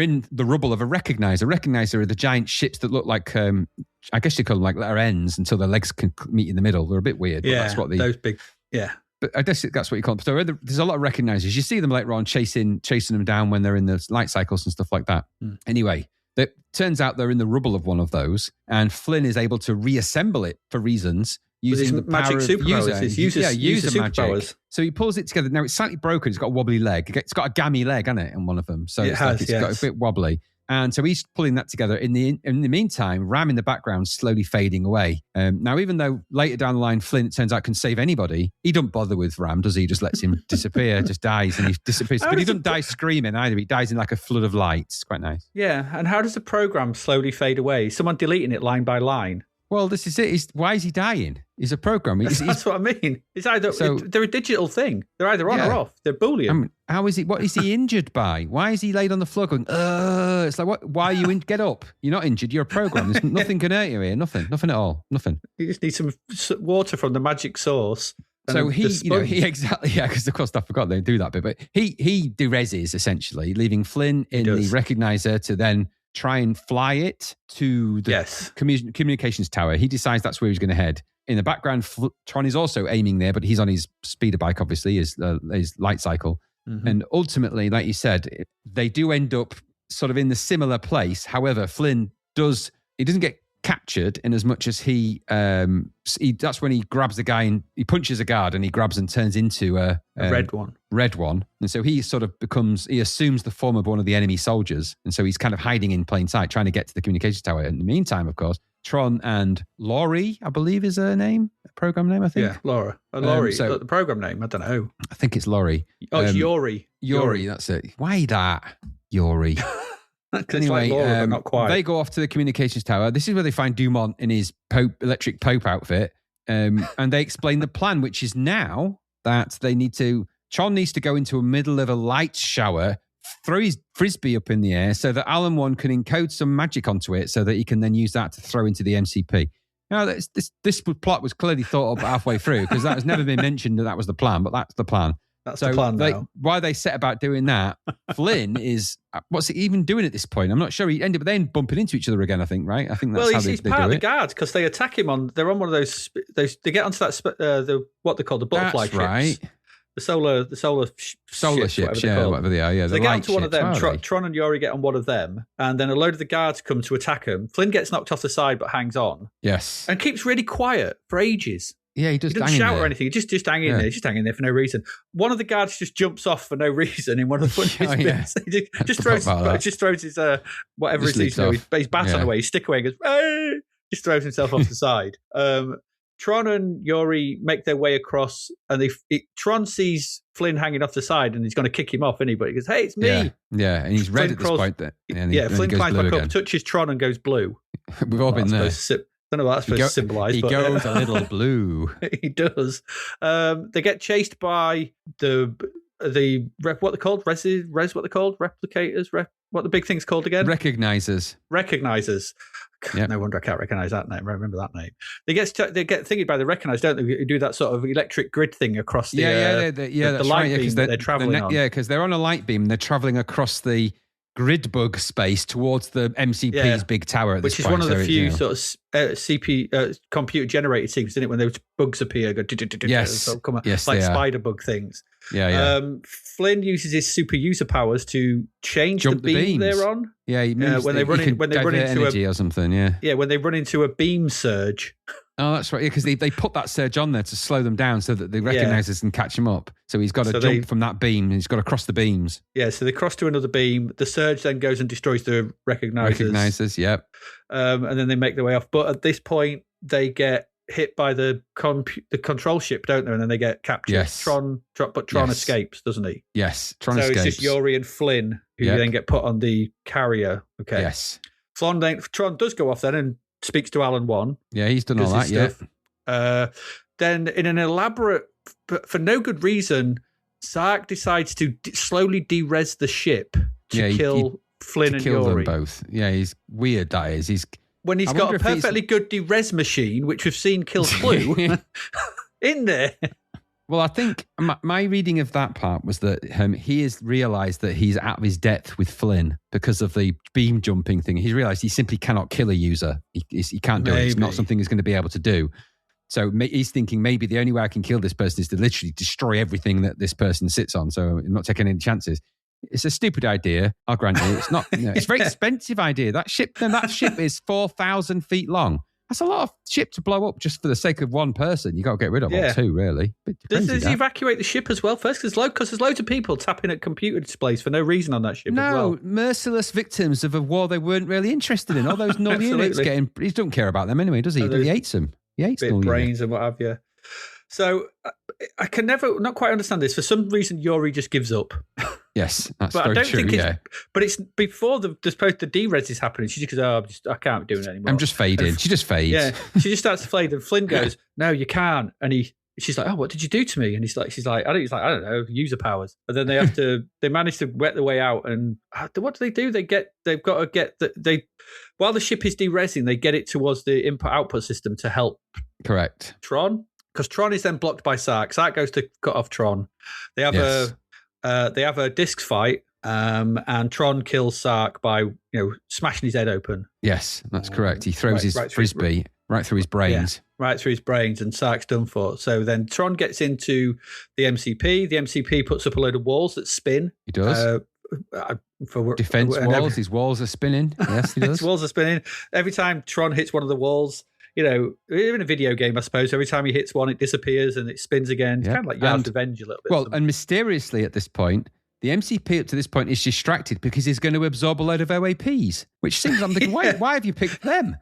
in the rubble of a recognizer. Recognizer are the giant ships that look like, I guess you call them like letter N's until their legs can meet in the middle. They're a bit weird. Yeah, but that's what those big, yeah. But I guess that's what you call them. So there's a lot of recognizers. You see them later on chasing them down when they're in the light cycles and stuff like that. Anyway, it turns out they're in the rubble of one of those, and Flynn is able to reassemble it for reasons using the magic superpowers. User magic. Superpowers. So he pulls it together. Now it's slightly broken. It's got a wobbly leg. It's got a gammy leg, hasn't it, on one of them? So it's got a bit wobbly. And so he's pulling that together. In the meantime, Ram in the background slowly fading away. Now, even though later down the line, Flynn, it turns out, can save anybody, he doesn't bother with Ram, does he? He just lets him disappear, just dies, and he disappears. But he doesn't die screaming either. He dies in like a flood of light. It's quite nice. Yeah, and how does the program slowly fade away? Someone deleting it line by line? Well, this is it. Why is he dying? He's a program. That's what I mean. It's either they're a digital thing. They're either on or off. They're Boolean. I mean, how is he? What is he injured by? Why is he laid on the floor going? It's like what? Why are you in? Get up! You're not injured. You're a program. There's nothing can hurt you here. Nothing at all. Nothing. You just need some water from the magic source, So he exactly, because of course I forgot they do that bit, but he dereses essentially, leaving Flynn in the recognizer to then try and fly it to the communications tower. He decides that's where he's going to head. In the background, Tron is also aiming there, but he's on his speeder bike, obviously, his light cycle. Mm-hmm. And ultimately, like you said, they do end up sort of in the similar place. However, Flynn doesn't get captured in as much as he that's when he grabs the guy and he punches a guard and he grabs and turns into a red one. And so he sort of assumes the form of one of the enemy soldiers. And so he's kind of hiding in plain sight, trying to get to the communications tower. In the meantime, of course, Tron and Laurie, I believe is her name, program name, I think. Yeah, Laura. Laurie, the program name, I don't know. I think it's Laurie. Oh, it's Yori. Yori, that's it. Why that? Yori. Anyway, like Laura, but not quite. They go off to the communications tower. This is where they find Dumont in his electric Pope outfit. And they explain the plan, which is now that Tron needs to go into the middle of a light shower, throw his frisbee up in the air so that Alan 1 can encode some magic onto it so that he can then use that to throw into the MCP. Now, this plot was clearly thought up halfway through because that has never been mentioned that was the plan, but that's the plan. That's the plan now. Why they set about doing that, Flynn is, what's he even doing at this point? I'm not sure. He ended up then bumping into each other again, I think, right? I think that's how they do it. Well, he's part of the guards because they attack him they're on one of those, they get onto that, what they call the butterfly ships. Right. The solar ships, whatever they are. Yeah, so they get onto one of them. Tron and Yori get on one of them, and then a load of the guards come to attack him. Flynn gets knocked off the side but hangs on. Yes. And keeps really quiet for ages. Yeah, he doesn't shout or anything. He just hanging there. He's just hanging there for no reason. One of the guards just jumps off for no reason in one of the funniest bits. He just throws his whatever it is, his baton away, his stick away, and goes, "Hey!" Just throws himself off the side. Tron and Yori make their way across, and Tron sees Flynn hanging off the side, and he's going to kick him off, anybody. He goes, "Hey, it's me!" Yeah, and he's red at this point. Flynn climbs back up, touches Tron, and goes blue. We've all been there. I don't know what that's supposed to symbolise. He goes a little blue. He does. They get chased by the what they're called? What they're called? Replicators? What the big thing's called again? Recognizers. Yep. No wonder I can't recognise that name. I remember that name. They get thinking by the recognise, don't they? They do that sort of electric grid thing across the the light beam that they're travelling on. Yeah, because they're on a light beam. They're travelling across the grid bug space towards the MCP's big tower at this point. Which is one of the few sort of computer generated sequences, isn't it? When those bugs appear, come out, like spider bug things. Flynn uses his super user powers to change the beam they're on. Yeah, he moves when they run into energy or something. Yeah, when they run into a beam surge. Oh, that's right. Yeah, because they put that surge on there to slow them down so that the recognizers can catch him up. So he's got to jump from that beam and he's got to cross the beams. Yeah, so they cross to another beam. The surge then goes and destroys the recognizers. Yep. And then they make their way off. But at this point, they get hit by the control ship, don't they? And then they get captured. Yes. Tron escapes, doesn't he? Yes, Tron escapes. So it's just Yori and Flynn who then get put on the carrier. Okay. Yes. Tron does go off then and speaks to Alan 1. Yeah, he's done all that, Then in an elaborate, for no good reason, Zark decides to slowly de-res the ship to kill Flynn and Yori. Them both. Yeah, he's weird, that is. When he's got a perfectly good de-res machine, which we've seen kill Blue, in there. Well, I think my reading of that part was that he has realised that he's out of his depth with Flynn because of the beam jumping thing. He's realised he simply cannot kill a user. He can't do it. It's not something he's going to be able to do. So he's thinking maybe the only way I can kill this person is to literally destroy everything that this person sits on. So I'm not taking any chances. It's a stupid idea. I'll grant you. It's not. It's a very expensive idea. That ship is 4,000 feet long. That's a lot of ship to blow up just for the sake of one person. You got to get rid of or two, really. Does he evacuate the ship as well first? Because there's loads of people tapping at computer displays for no reason on that ship as well. Merciless victims of a war they weren't really interested in. All those null units getting... He doesn't care about them anyway, does he? He hates them. He hates null brains and what have you. So I can not quite understand this. For some reason, Yori just gives up. Yes, that's very true. But it's before the de-res is happening. She just goes, I can't do it anymore. I'm just fading. She just fades. Yeah, she just starts to fade. And Flynn goes, "No, you can't." And she's like, "Oh, what did you do to me?" And she's like, I don't know, user powers. And then they manage to wet their way out. And what do? They've got to get while the ship is de-resing, they get it towards the input-output system to help. Correct. Tron. because Tron is then blocked by Sark. Sark goes to cut off Tron. They have a disc fight, and Tron kills Sark by smashing his head open. Yes, that's correct. He throws his frisbee right through his brains. Yeah, right through his brains, and Sark's done for. So then Tron gets into the MCP. The MCP puts up a load of walls that spin. He does. For defense walls. His walls are spinning. Yes, he does. His walls are spinning. Every time Tron hits one of the walls, even in a video game, I suppose, every time he hits one, it disappears and it spins again. It's kind of like Yard's Revenge a little bit. Well, and mysteriously at this point, the MCP up to this point is distracted because he's going to absorb a load of OAPs, which seems, I'm thinking, why have you picked them?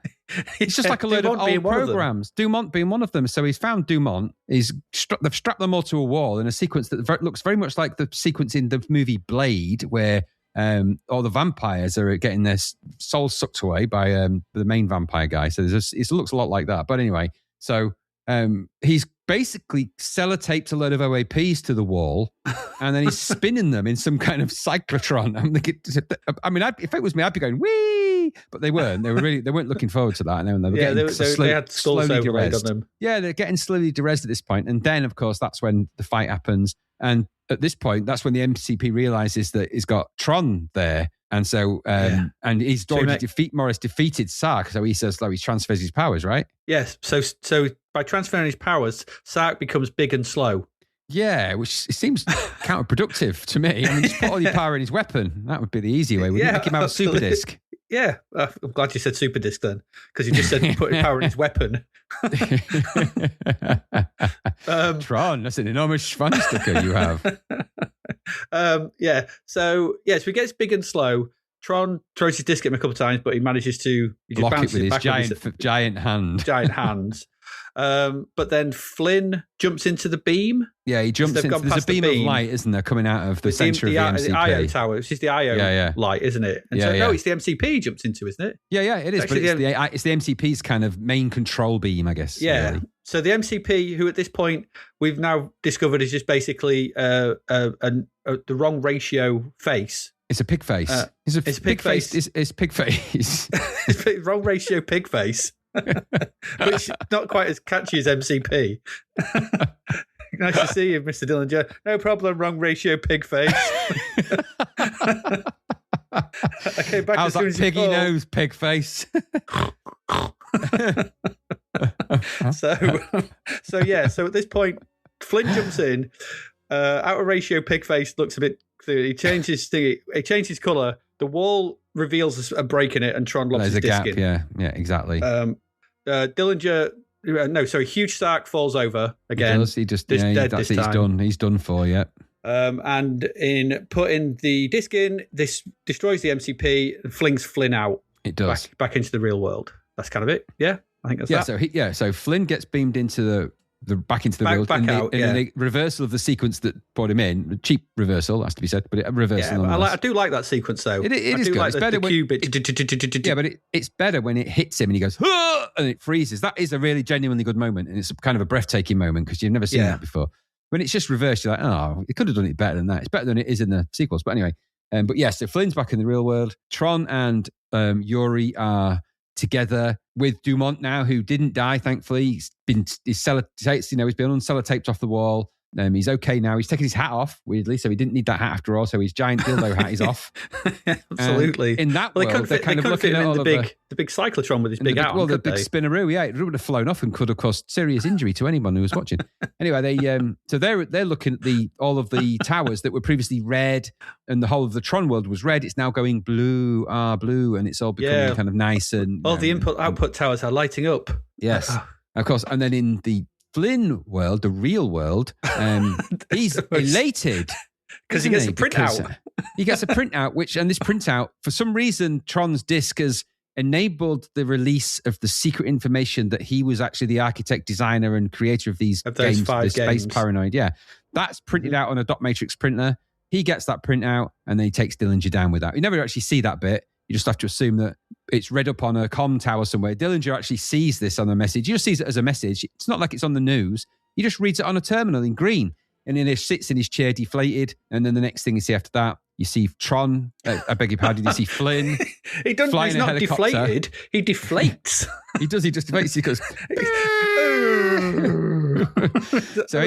It's just like a load Dumont of old programs. Dumont being one of them. So he's found Dumont. They've strapped them all to a wall in a sequence that looks very much like the sequence in the movie Blade, where all the vampires are getting their souls sucked away by the main vampire guy. So it looks a lot like that. But anyway, so he's basically sellotaped a load of OAPs to the wall, and then he's spinning them in some kind of cyclotron. If it was me, I'd be going wee, but they weren't. They weren't looking forward to that. And they had skulls overlaid on them. Yeah, they're getting slowly derezed at this point, and then of course that's when the fight happens. And at this point, that's when the MCP realizes that he's got Tron there. And so, and he's already Morris defeated Sark. So he says, he transfers his powers, right? Yes. So by transferring his powers, Sark becomes big and slow. Yeah, which seems counterproductive to me. I mean, just put all your power in his weapon. That would be the easy way. Wouldn't it? Make him have a super disc. Yeah, I'm glad you said super disc then, because you just said put power in his weapon. Tron, that's an enormous fun sticker you have. So he gets big and slow. Tron throws his disc at him a couple of times, but he manages to block it with his giant hand. Giant hands. But then Flynn jumps into the beam. Yeah, he jumps into. There's a beam of light, isn't there, coming out of the centre of the MCP. The IO tower, which is the IO light, isn't it? And no, it's the MCP he jumps into, isn't it? Yeah, it is. But it's the MCP's kind of main control beam, I guess. Yeah. Really. So the MCP, who at this point we've now discovered is just basically the wrong ratio face. It's a pig face. It's a pig face. It's pig face. It's wrong ratio pig face. Which is not quite as catchy as MCP. Nice to see you, Mr. Dillinger. No problem, wrong ratio pig face. Okay, back how's as soon that as piggy nose, pig face? So at this point, Flynn jumps in. Outer ratio pig face looks a bit. He changes colour. The wall reveals a break in it, and Tron lobs his disc in. Yeah, exactly. Dillinger, huge Sark falls over again. He does. Dead this time. He's done for. Yeah. And in putting the disc in, this destroys the MCP and flings Flynn out. It does back into the real world. That's kind of it. Yeah, I think that's that. So Flynn gets beamed into the back into the real world in the reversal of the sequence that brought him in. Cheap reversal, has to be said, but a reversal. Yeah, I do like that sequence though. It is good. Like it's better when it's better when it hits him and he goes and it freezes. That is a really genuinely good moment, and it's kind of a breathtaking moment because you've never seen that before. When it's just reversed, you're like, oh, it could have done it better than that. It's better than it is in the sequels. But anyway, so Flynn's back in the real world. Tron and Yuri are together with Dumont now, who didn't die, thankfully. He's been unselotaped off the wall. He's okay now. He's taken his hat off, weirdly, so he didn't need that hat after all. So his giant dildo hat is off. Absolutely. In that world, they're kind of looking at the big cyclotron with his big hat. Well, the big spinneroo, it would have flown off and could have caused serious injury to anyone who was watching. Anyway, they're looking at all of the towers that were previously red, and the whole of the Tron world was red. It's now going blue, and it's all becoming kind of nice and all the input-output towers are lighting up. Yes, of course. And then in the Flynn world, the real world, he's elated because he gets a printout. He gets a printout, and this printout, for some reason, Tron's disc has enabled the release of the secret information that he was actually the architect, designer, and creator of these games, the Space Paranoid. Yeah, that's printed out on a dot matrix printer. He gets that printout, and then he takes Dillinger down with that. You never actually see that bit. You just have to assume that it's read up on a comm tower somewhere. Dillinger actually sees this on a message. He just sees it as a message. It's not like it's on the news. He just reads it on a terminal in green. And then he sits in his chair deflated. And then the next thing you see after that, you see Tron. I beg your pardon. You see Flynn. He's not deflated. He deflates. He does. He just deflates. He goes... So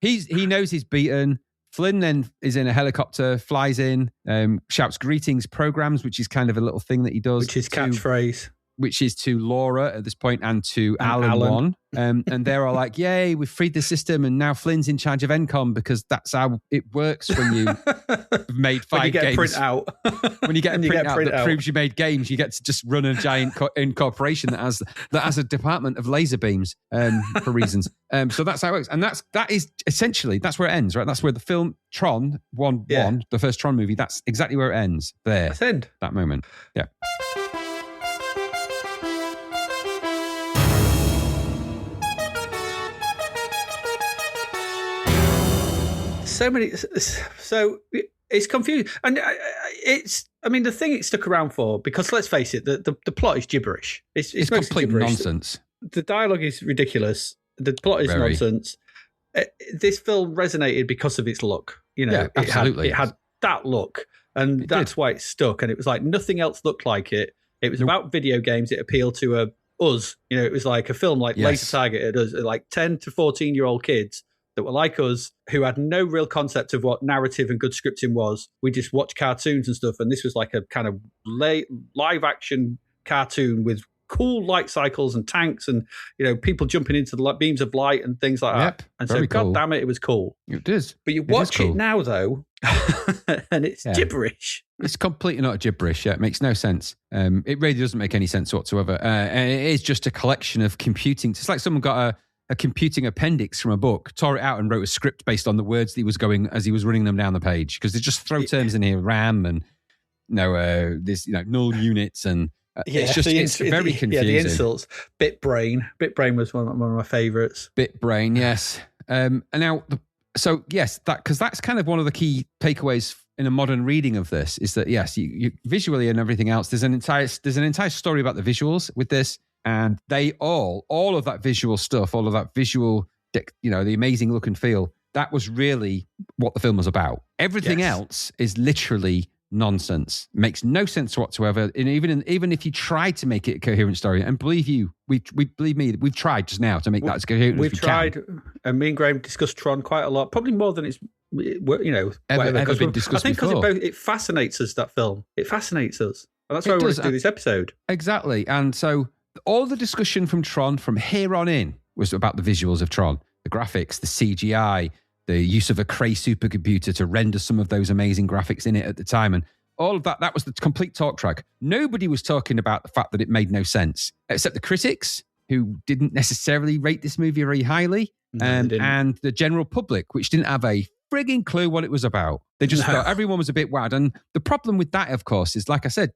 he knows he's beaten. Flynn then is in a helicopter, flies in, shouts greetings programs, which is kind of a little thing that he does. Which is catchphrase. Which is to Laura at this point and to Alan. One. And they're all like, yay, we've freed the system and now Flynn's in charge of NCOM because that's how it works when you have made 5 games. Print out. When you get a printout that proves you made games, you get to just run a giant incorporation that has a department of laser beams for reasons. So that's how it works. And that is essentially, that's where it ends, right? That's where the film Tron 1, the first Tron movie, that's exactly where it ends. There. That's end. That moment. Yeah. So it's confusing, and the thing it stuck around for, because let's face it, the plot is gibberish. It's complete gibberish. Nonsense. The dialogue is ridiculous. The plot is nonsense. This film resonated because of its look. Absolutely. It had that look, and that's why it stuck. And it was like nothing else looked like it. It was about video games. It appealed to us. It was like a film like laser targeted us, like 10 to 14-year-old kids that were like us, who had no real concept of what narrative and good scripting was. We just watched cartoons and stuff, and this was like a kind of live action cartoon with cool light cycles and tanks and people jumping into the beams of light and things like that. And so, God damn it was cool. It is. But you watch it now, though, and it's gibberish. It's completely not gibberish. Yeah, it makes no sense. It really doesn't make any sense whatsoever. And it is just a collection of computing. It's like someone got a computing appendix from a book, tore it out and wrote a script based on the words that he was going as he was running them down the page. Because they just throw terms in here, RAM and null units, and it's very confusing. Yeah, the insults. Bitbrain was one of my favourites. Bitbrain, yes. And now, because that's kind of one of the key takeaways in a modern reading of this is that you visually and everything else. There's an entire story about the visuals with this. And they all of that visual stuff, all of that visual, the amazing look and feel, that was really what the film was about. Everything else is literally nonsense. Makes no sense whatsoever. And even if you tried to make it a coherent story, and believe me, we've tried just now to make that as coherent as we tried, and me and Graham discussed Tron quite a lot, probably more than it's ever been discussed. I think because it fascinates us, that film. It fascinates us. And that's why we wanted to do this episode. Exactly. And so all the discussion from Tron from here on in was about the visuals of Tron, the graphics, the CGI, the use of a Cray supercomputer to render some of those amazing graphics in it at the time. And all of that was the complete talk track. Nobody was talking about the fact that it made no sense, except the critics, who didn't necessarily rate this movie very highly, and the general public, which didn't have a frigging clue what it was about. They just thought everyone was a bit wild. And the problem with that, of course, is, like I said,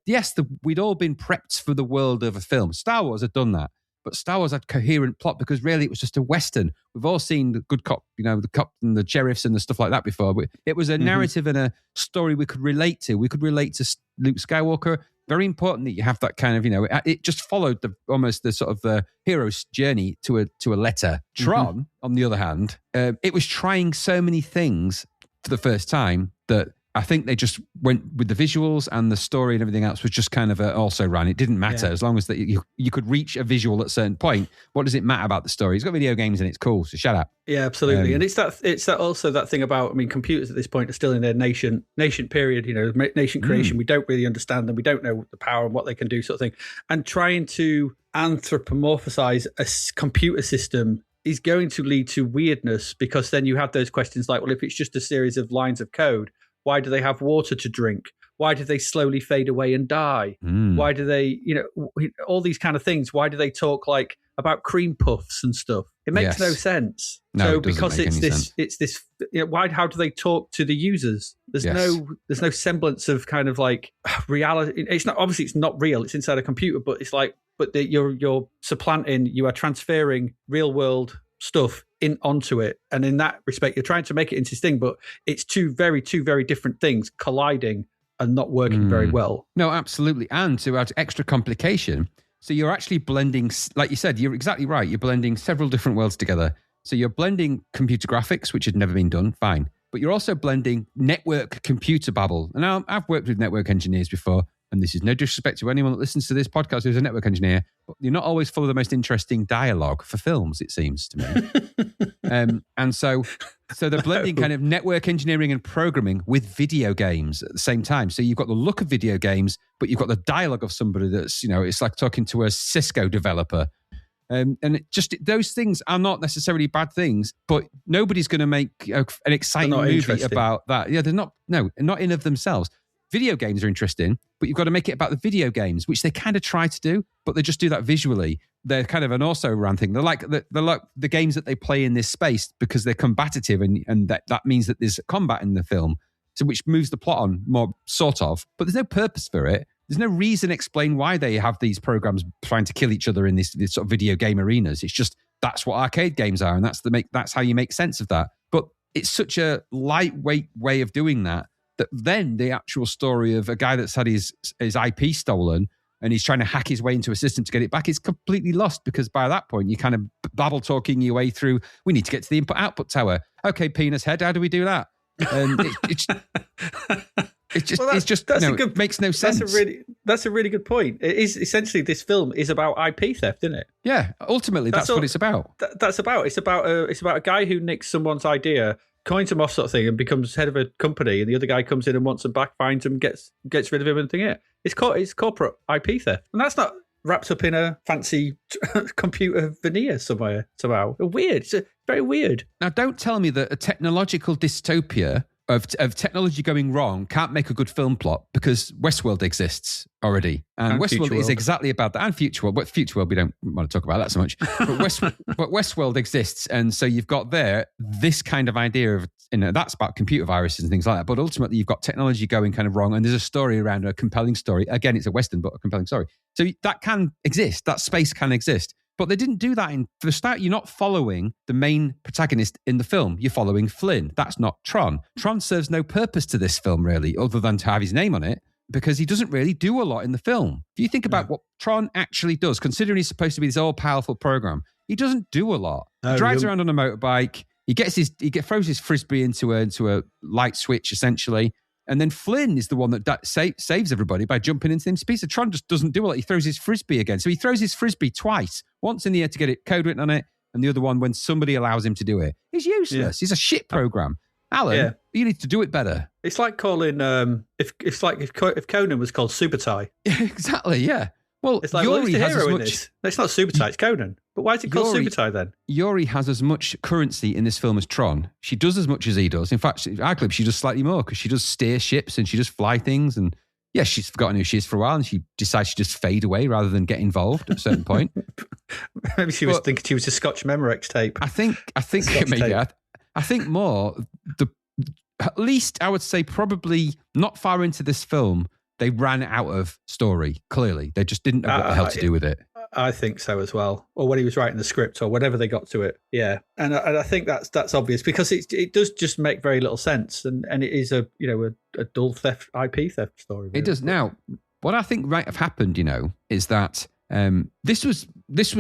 we'd all been prepped for the world of a film. Star Wars had done that. But Star Wars had coherent plot because really it was just a Western. We've all seen the good cop, the cop and the sheriffs and the stuff like that before. But it was a narrative and a story we could relate to. We could relate to Luke Skywalker. Very important that you have that kind of, it just followed almost the sort of the hero's journey to a letter. Tron, on the other hand, it was trying so many things for the first time that I think they just went with the visuals, and the story and everything else was just kind of also ran. It didn't matter as long as that you could reach a visual at a certain point. What does it matter about the story? It's got video games and it's cool, so shut up. Yeah, absolutely. And it's that also that thing about, computers at this point are still in their nascent period, nascent creation. We don't really understand them. We don't know the power and what they can do, sort of thing. And trying to anthropomorphize a computer system is going to lead to weirdness, because then you have those questions like, well, if it's just a series of lines of code, why do they have water to drink? Why do they slowly fade away and die? Why do they, all these kind of things? Why do they talk like about cream puffs and stuff? It makes no sense. No, so it doesn't because make any it's sense. this, how do they talk to the users? There's no semblance of kind of like reality. It's not real. It's inside a computer, but it's like, you're supplanting, you are transferring real world stuff onto it, and in that respect you're trying to make it into this thing, but it's two very different things colliding and not working very well. No, absolutely. And to add extra complication, so you're actually blending, like you said, you're exactly right, you're blending several different worlds together. So you're blending computer graphics, which had never been done, fine, but you're also blending network computer babble. And I've worked with network engineers before, and this is no disrespect to anyone that listens to this podcast who's a network engineer, but you're not always full of the most interesting dialogue for films, it seems to me. And so they're blending kind of network engineering and programming with video games at the same time. So you've got the look of video games, but you've got the dialogue of somebody that's, it's like talking to a Cisco developer. And those things are not necessarily bad things, but nobody's going to make an exciting movie about that. Yeah, they're not in of themselves. Video games are interesting, but you've got to make it about the video games, which they kind of try to do, but they just do that visually. They're kind of an also-ran thing. They're like the games that they play in this space because they're combative, and that means that there's combat in the film, so which moves the plot on more, sort of. But there's no purpose for it. There's no reason to explain why they have these programs trying to kill each other in these sort of video game arenas. It's just that's what arcade games are, and that's how you make sense of that. But it's such a lightweight way of doing that then the actual story of a guy that's had his IP stolen and he's trying to hack his way into a system to get it back is completely lost, because by that point you kind of babble talking your way through, we need to get to the input-output tower. Okay, penis head, how do we do that? It makes no sense. That's a really good point. It is essentially, this film is about IP theft, isn't it? Yeah, ultimately that's what it's about. It's about a guy who nicks someone's idea, coins him off, sort of thing, and becomes head of a company, and the other guy comes in and wants him back, finds him, gets rid of him, and it's corporate IP theft, and that's not wrapped up in a fancy computer veneer somehow. Weird. It's very weird. Now, don't tell me that a technological dystopia of technology going wrong can't make a good film plot, because Westworld exists already. And Westworld is exactly about that. And Future World. But Future World, we don't want to talk about that so much. But Westworld exists. And so you've got there this kind of idea of, that's about computer viruses and things like that. But ultimately, you've got technology going kind of wrong. And there's a story around a compelling story. Again, it's a Western, but a compelling story. So that can exist. That space can exist. But they didn't do that. For the start, you're not following the main protagonist in the film. You're following Flynn. That's not Tron. Tron serves no purpose to this film, really, other than to have his name on it, because he doesn't really do a lot in the film. If you think about what Tron actually does, considering he's supposed to be this all-powerful program, he doesn't do a lot. He drives around on a motorbike. He throws his frisbee into a light switch, essentially. And then Flynn is the one that saves everybody by jumping into them speeds. So Tron just doesn't do a lot. He throws his frisbee again. So he throws his frisbee twice. Once in the air to get it code written on it, and the other one when somebody allows him to do it. He's useless. Yeah. He's a shit program. Alan, you need to do it better. It's like calling if Conan was called Super Tie. Exactly. Yeah. Well, it's like, who's the hero in this? It's not Super Tie, it's Conan. But why is it called Super Tie then? Yuri has as much currency in this film as Tron. She does as much as he does. In fact, arguably, she does slightly more, because she does steer ships and she does fly things. And yeah, she's forgotten who she is for a while, and she decides to just fade away rather than get involved at a certain point. Maybe she was thinking she was a Scotch Memorex tape. I think maybe. I think more, at least I would say probably not far into this film, they ran out of story, clearly. They just didn't know what the hell to do with it. I think so as well. Or when he was writing the script or whenever they got to it. Yeah. And I think that's obvious, because it does just make very little sense. And it is a dull IP theft story. Really. It does. Now, what I think might have happened, is that this was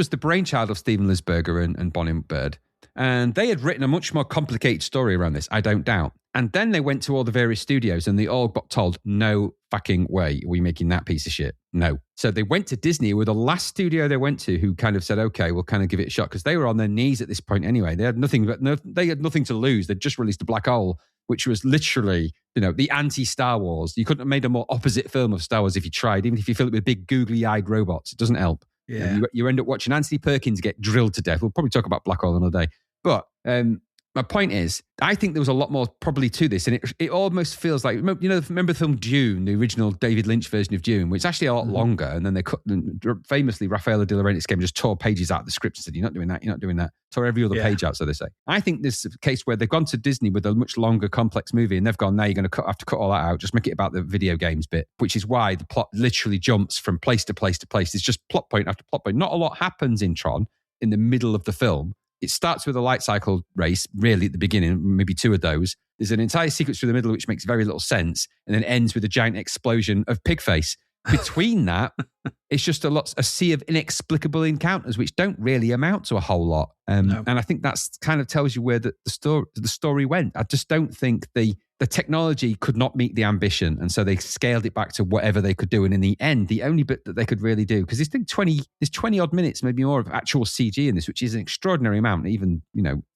the brainchild of Steven Lisberger and Bonnie Bird. And they had written a much more complicated story around this, I don't doubt. And then they went to all the various studios and they all got told, no fucking way are we making that piece of shit. No. So they went to Disney, were the last studio they went to, who kind of said, okay, we'll kind of give it a shot, because they were on their knees at this point anyway. They had nothing to lose. They'd just released The Black Hole, which was literally, the anti-Star Wars. You couldn't have made a more opposite film of Star Wars if you tried, even if you fill it with big googly-eyed robots. It doesn't help. Yeah. You end up watching Anthony Perkins get drilled to death. We'll probably talk about Black Hole another day. But my point is, I think there was a lot more probably to this, and it almost feels like, remember the film Dune, the original David Lynch version of Dune, which is actually a lot longer, and then they cut, famously, Raffaele De Laurentiis came and just tore pages out of the script and said, you're not doing that, tore every other page out, so they say. I think this is a case where they've gone to Disney with a much longer, complex movie, and they've gone, now you're going to have to cut all that out, just make it about the video games bit, which is why the plot literally jumps from place to place to place. It's just plot point after plot point. Not a lot happens in Tron in the middle of the film. It starts with a light cycle race, really, at the beginning, maybe two of those. There's an entire sequence through the middle, which makes very little sense, and then ends with a giant explosion of pig face. Between that, it's just a sea of inexplicable encounters, which don't really amount to a whole lot. No. And I think that's kind of tells you where the story went. I just don't think they the technology could not meet the ambition, and so they scaled it back to whatever they could do. And in the end, the only bit that they could really do, because there's 20 odd minutes, maybe more, of actual CG in this, which is an extraordinary amount, even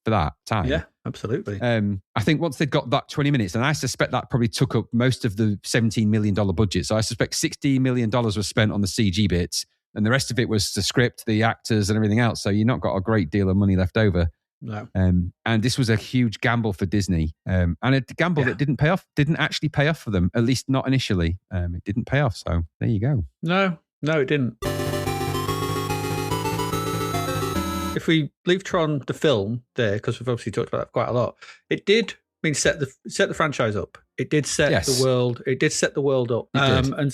for that time. Yeah, absolutely. I think once they'd got that 20 minutes, and I suspect that probably took up most of the $17 million budget. So I suspect $60 million was spent on the CG bits, and the rest of it was the script, the actors, and everything else. So you've not got a great deal of money left over. No. And this was a huge gamble for Disney, and a gamble that didn't pay off. Didn't actually pay off for them, at least not initially. It didn't pay off. So there you go. No, it didn't. If we leave Tron the film there, because we've obviously talked about that quite a lot, it did set the franchise up. It did set the world. It did set the world up. And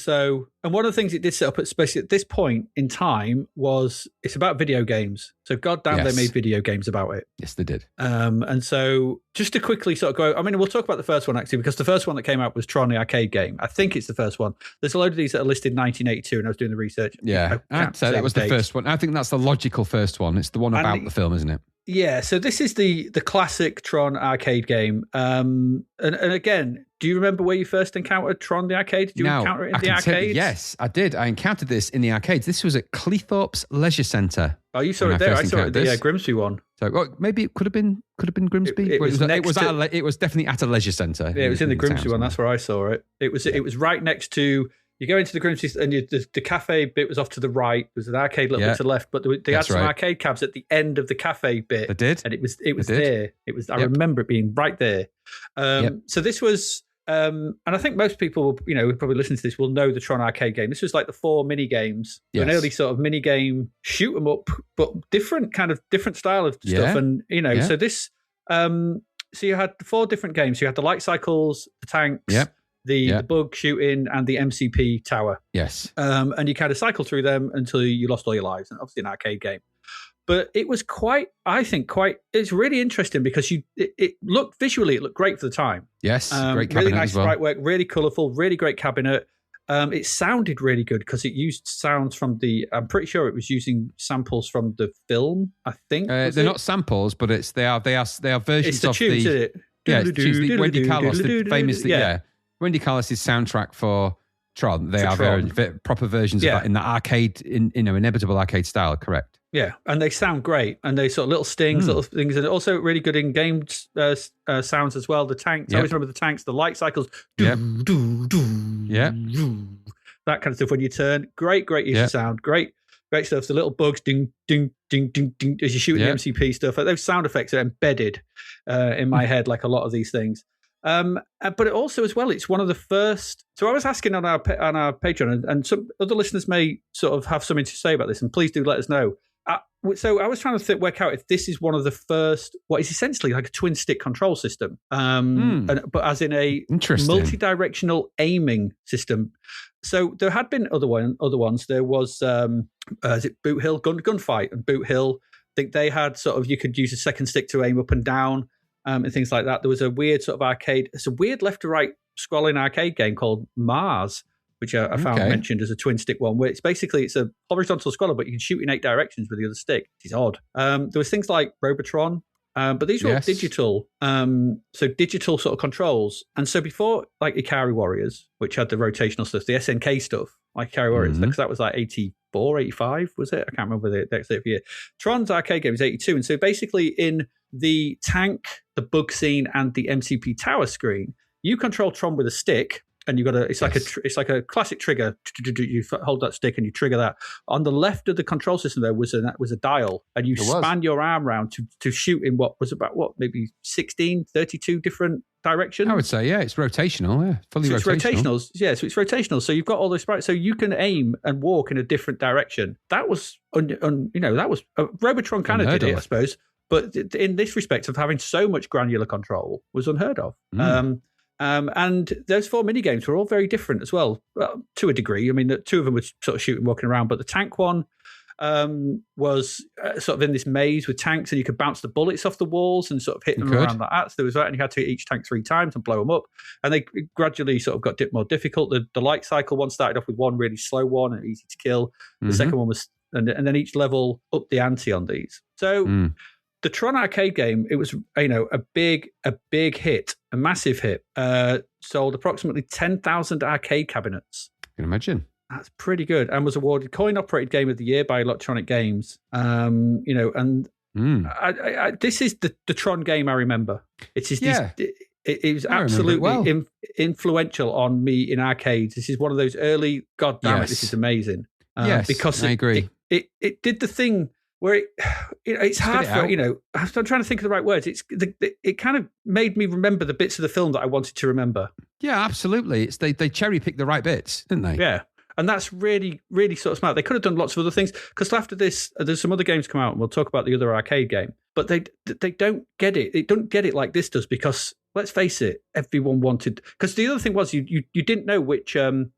one of the things it did set up, especially at this point in time, was it's about video games. So goddamn, they made video games about it. Yes, they did. And so just to quickly sort of go, I mean, we'll talk about the first one actually, because the first one that came out was Tron the arcade game. I think it's the first one. There's a load of these that are listed in 1982, and I was doing the research. Yeah, I'd say that was the first one. I think that's the logical first one. It's the one about the film, isn't it? Yeah, so this is the classic Tron arcade game. And again, do you remember where you first encountered Tron the arcade? Did you encounter it in the arcades? Yes, I did. I encountered this in the arcades. This was at Cleethorpes Leisure Centre. Oh, you saw it there? I saw it at the Grimsby one. So maybe it could have been Grimsby. It was definitely at a leisure centre. Yeah, it was in the Grimsby one. That's where I saw it. It was right next to. You go into the Grimsby, and the cafe bit was off to the right. There was an arcade little bit to the left, but they had some arcade cabs at the end of the cafe bit. They did, and it was there. It was. I remember it being right there. So this was, and I think most people, who probably listen to this, will know the Tron arcade game. This was like the 4 mini games, an early sort of mini game shoot 'em up, but different style of stuff. And so this, so you had 4 different games. You had the light cycles, the tanks. The bug shooting and the MCP tower. Yes. And you kind of cycle through them until you lost all your lives, and obviously an arcade game. But it was it's really interesting because it looked great for the time. Yes, great cabinet really nice as well. sprite work, really colourful, really great cabinet. It sounded really good because it used sounds from I'm pretty sure it was using samples from the film, I think. They're not samples, but they are versions of tunes, the... Is it? Yeah, it's Wendy Carlos, famously, Wendy Carlos' soundtrack for Tron. They are very proper versions of that in the arcade, inevitable arcade style, correct? Yeah, and they sound great, and they sort of little stings, little things, and also really good in game sounds as well. The tanks, I always remember the tanks, the light cycles, that kind of stuff when you turn. Great use of sound, great stuff. The little bugs, ding, ding, ding, ding, ding, as you shoot the MCP stuff. Those sound effects are embedded in my head, like a lot of these things. But it also, as well, it's one of the first. So I was asking on our Patreon, and some other listeners may sort of have something to say about this, and please do let us know. So I was trying to work out if this is one of the first, what is essentially like a twin stick control system, but as in a multi-directional aiming system. So there had been other ones. There was is it Boot Hill Gunfight and Boot Hill. I think they had sort of, you could use a second stick to aim up and down. And things like that. There was a weird sort of arcade. It's a weird left to right scrolling arcade game called Mars, which I found mentioned as a twin stick one, where it's a horizontal scroller, but you can shoot in 8 directions with the other stick. It's odd. There was things like Robotron, but these were all digital. So digital sort of controls. And so before like Ikari Warriors, which had the rotational stuff, the SNK stuff, like Ikari Warriors, because that was like 84, 85, was it? I can't remember the exact year. Tron's arcade game was 82. And so basically in the tank, the bug scene, and the MCP tower screen, you control Tron with a stick, and you've got it's like a classic trigger. You hold that stick and you trigger that. On the left of the control system, there was a dial, and you span your arm around to shoot in what was about maybe 32 different directions. I would say, it's rotational, fully so rotational. So it's rotational. So you've got all those sprites, so you can aim and walk in a different direction. That was, that was Robotron kind of did it, I suppose. But in this respect of having so much granular control was unheard of. And those 4 mini games were all very different as well, to a degree. I mean, the 2 of them were sort of shooting, walking around, but the tank one was sort of in this maze with tanks, and you could bounce the bullets off the walls and sort of hit them around like that. So there was that, and you had to hit each tank 3 times and blow them up. And they gradually sort of got more difficult. The light cycle one started off with one really slow one and easy to kill. The second one was, and then each level upped the ante on these. So the Tron arcade game, it was a big hit, a massive hit. Sold approximately 10,000 arcade cabinets. I can imagine. That's pretty good, and was awarded Coin Operated Game of the Year by Electronic Games. And this is the Tron game I remember. It was absolutely influential on me in arcades. This is one of those early. God damn it! This is amazing. Because I agree. It did the thing where it's hard for I'm trying to think of the right words. It kind of made me remember the bits of the film that I wanted to remember. Yeah, absolutely. It's they cherry picked the right bits, didn't they? Yeah. And that's really, really sort of smart. They could have done lots of other things, because after this, there's some other games come out, and we'll talk about the other arcade game. But they don't get it. They don't get it like this does, because let's face it, everyone wanted. Because the other thing was you didn't know which the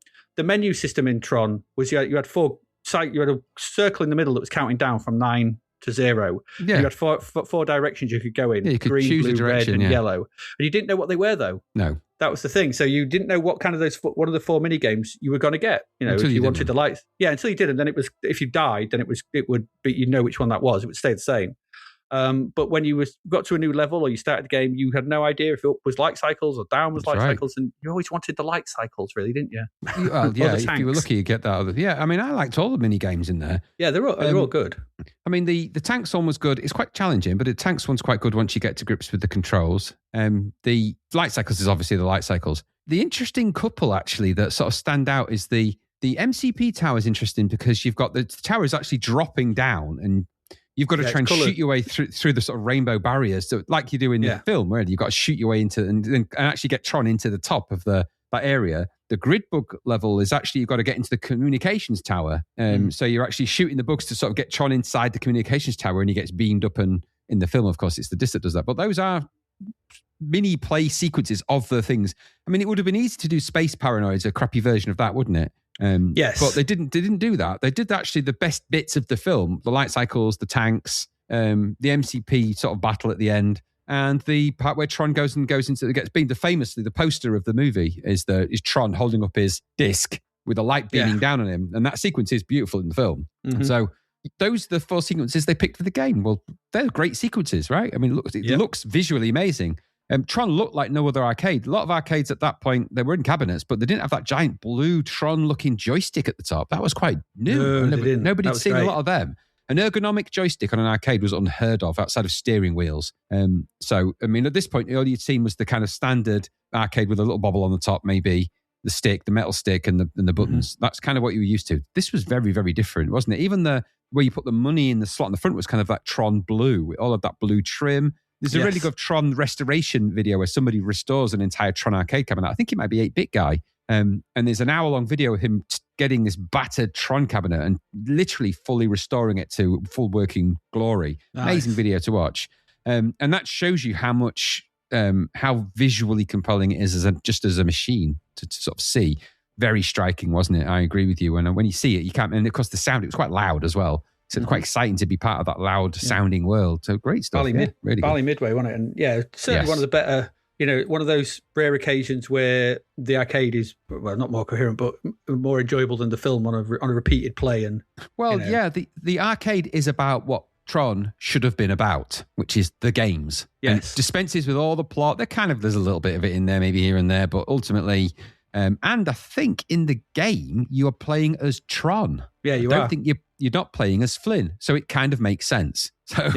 menu system in Tron was. You had you had a circle in the middle that was counting down from 9 to 0. Yeah. You had four directions you could go in: you could green, choose blue, a direction, red, and yellow. And you didn't know what they were, though. No. That was the thing. So you didn't know what kind of one of the 4 mini games you were going to get. If you wanted the lights, until you did, and then it was, if you died, then it would be, which one that was. It would stay the same. But when you got to a new level or you started the game, you had no idea if it was light cycles or down was light cycles, and you always wanted the light cycles, really, didn't you? Well, yeah, if you were lucky, you get that. I mean, I liked all the mini games in there. Yeah, they're all good. I mean, the tanks one was good. It's quite challenging, but the tanks one's quite good once you get to grips with the controls. The light cycles is obviously the light cycles. The interesting couple, actually, that sort of stand out is the MCP tower is interesting, because you've got the tower is actually dropping down, and you've got to try and shoot your way through the sort of rainbow barriers, so like you do in the film, where you've got to shoot your way into and actually get Tron into the top of that area. The grid bug level is actually, you've got to get into the communications tower. So you're actually shooting the bugs to sort of get Tron inside the communications tower, and he gets beamed up. And in the film, of course, it's the disc that does that. But those are mini play sequences of the things. I mean, it would have been easy to do Space Paranoids, a crappy version of that, wouldn't it? Yes, but they didn't do that. They did actually the best bits of the film: the light cycles, the tanks, the MCP sort of battle at the end, and the part where Tron gets beamed. Famously, the poster of the movie is Tron holding up his disc with a light beaming down on him, and that sequence is beautiful in the film. Mm-hmm. So those are the 4 sequences they picked for the game. Well, they're great sequences, right? I mean, it looks visually amazing. Tron looked like no other arcade. A lot of arcades at that point, they were in cabinets, but they didn't have that giant blue Tron-looking joystick at the top. That was quite new. Nobody'd seen a lot of them. An ergonomic joystick on an arcade was unheard of outside of steering wheels. So, I mean, at this point, all you'd seen was the kind of standard arcade with a little bobble on the top, maybe the stick, the metal stick, and the buttons. Mm-hmm. That's kind of what you were used to. This was very, very different, wasn't it? Even where you put the money in the slot in the front was kind of that Tron blue, with all of that blue trim. There's a really good Tron restoration video where somebody restores an entire Tron arcade cabinet. I think it might be 8-Bit Guy. And there's an hour-long video of him getting this battered Tron cabinet and literally fully restoring it to full working glory. Nice. Amazing video to watch. And that shows you how much, how visually compelling it is just as a machine to sort of see. Very striking, wasn't it? I agree with you. And when you see it, you can't... And of course, the sound, it was quite loud as well. So it's quite exciting to be part of that loud-sounding world. So great stuff. Bally Midway, wasn't it? And certainly one of the better, one of those rare occasions where the arcade is, well, not more coherent, but more enjoyable than the film on a repeated play. And the arcade is about what Tron should have been about, which is the games. Yes. And dispenses with all the plot. There's a little bit of it in there, maybe here and there, but ultimately... and I think in the game, you are playing as Tron. Yeah, I don't think you're not playing as Flynn, so it kind of makes sense. So,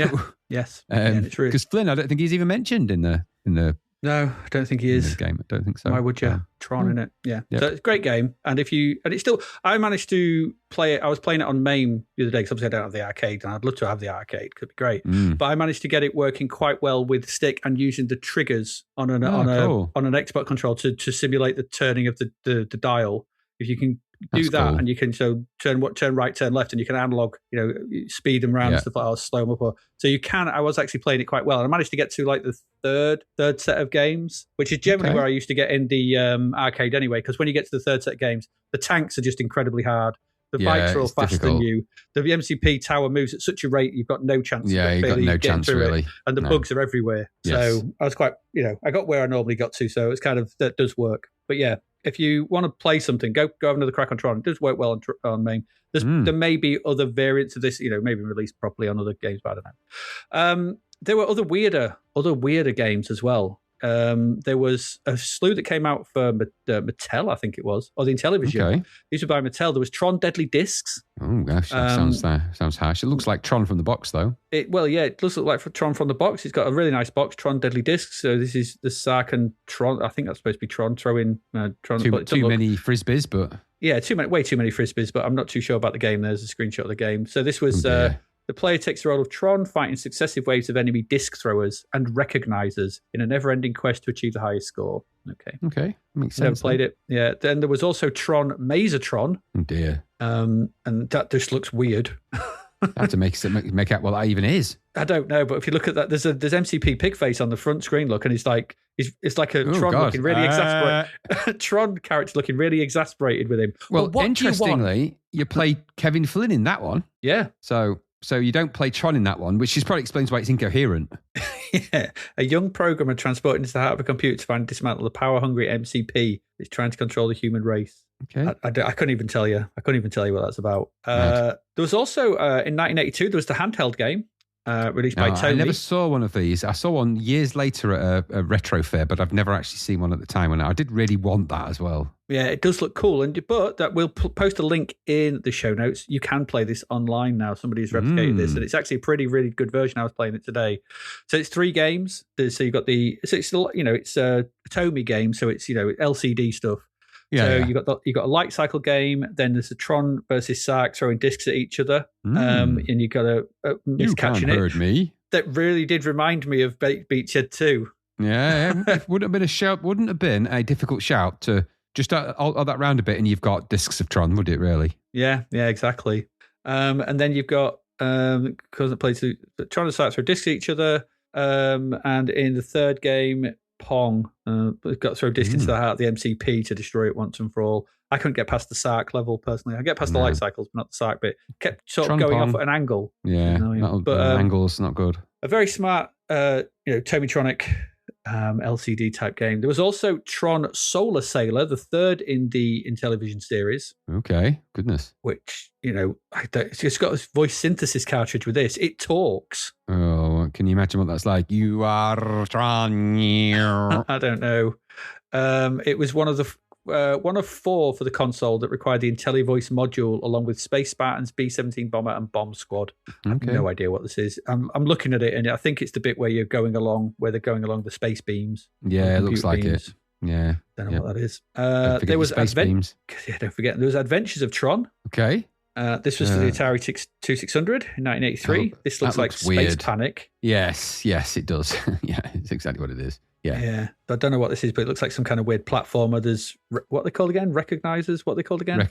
yes, true. Because Flynn, I don't think he's even mentioned in the. No, I don't think he is. In the game, I don't think so. Why would you? Tron in it, yeah. Yep. So it's a great game, and it's still. I managed to play it. I was playing it on MAME the other day because obviously I don't have the arcade, and I'd love to have the arcade. Could be great, but I managed to get it working quite well with stick and using the triggers on an Xbox control to simulate the turning of the dial. If you can do that, cool. And you can turn right, turn left, and you can analog, speed them around and stuff like that, or slow them up. So you can. I was actually playing it quite well, and I managed to get to like the third set of games, which is generally where I used to get in the arcade anyway. Because when you get to the third set of games, the tanks are just incredibly hard. The bikes are all faster than you. The MCP tower moves at such a rate you've got no chance. Yeah, you've got no chance really. And the bugs are everywhere. Yes. So I was quite, I got where I normally got to. So it's kind of that does work. But yeah. If you want to play something, go have another crack on Tron. It does work well on MAME. There may be other variants of this, maybe released properly on other games, but I don't know. there were other weirder games as well. There was a slew that came out for Mattel, I think it was, or the Intellivision. Okay. These were by Mattel. There was Tron Deadly Discs. Oh gosh, that sounds harsh. It looks like Tron from the box, though. It does look like Tron from the box. It's got a really nice box, Tron Deadly Discs. So this is the Sark and Tron. I think that's supposed to be Tron throwing Tron. Too many frisbees, but yeah, way too many frisbees. But I'm not too sure about the game. There's a screenshot of the game. So this was. The player takes the role of Tron, fighting successive waves of enemy disc throwers and recognizers in a never-ending quest to achieve the highest score. Okay, makes sense. Never played it. Yeah. Then there was also Tron Mazeatron. Oh dear. And that just looks weird. I have to make out what that even is. I don't know, but if you look at that, there's MCP Pigface on the front screen. Look, and it's like a Tron looking really exasperated. Tron character looking really exasperated with him. Well, interestingly, you play Kevin Flynn in that one. Yeah. So you don't play Tron in that one, which probably explains why it's incoherent. Yeah. A young programmer transported into the heart of a computer to find and dismantle the power-hungry MCP that's trying to control the human race. Okay. I couldn't even tell you. I couldn't even tell you what that's about. There was also, in 1982, there was the handheld game released by Tony. I never saw one of these. I saw one years later at a retro fair, but I've never actually seen one at the time. And I did really want that as well. Yeah, it does look cool. But that we'll post a link in the show notes. You can play this online now. Somebody's replicated this, and it's actually a really good version. I was playing it today. So it's 3 games. So you've got it's a Tomy game, so it's LCD stuff. Yeah, so you got a light cycle game. Then there's a Tron versus Sark throwing discs at each other, and you got a miss catching it. You heard me. That really did remind me of Baked Beachhead 2. Yeah, it wouldn't have been a difficult shout to just all that round a bit, and you've got discs of Tron, would it really? Yeah, exactly. And then you've got because it plays Tron and Sark throw discs at each other, and in the third game. Pong. We've got to throw discs into the heart of the MCP to destroy it once and for all. I couldn't get past the Sark level personally. I get past the light cycles, but not the Sark bit. Kept sort of going off at an angle. Yeah, but angle's not good. A very smart, Tomitronic LCD type game. There was also Tron Solar Sailor, the third in the Intellivision series. Okay, goodness. Which it's got a voice synthesis cartridge with this. It talks. Oh, can you imagine what that's like? You are Tron. I don't know. It was one of 4 for the console that required the IntelliVoice module, along with Space Spartans, B-17 Bomber, and Bomb Squad. I have no idea what this is. I'm looking at it, and I think it's the bit where they're going along the space beams. Yeah, it looks like it. Yeah, don't know what that is. There was beams. Yeah, don't forget. There was Adventures of Tron. Okay. This was for the Atari 2600 in 1983. This looks like Space weird. Panic. Yes, it does. Yeah, it's exactly what it is. Yeah. So I don't know what this is, but it looks like some kind of weird platformer. There's what they called again? Recognizers. What they called again?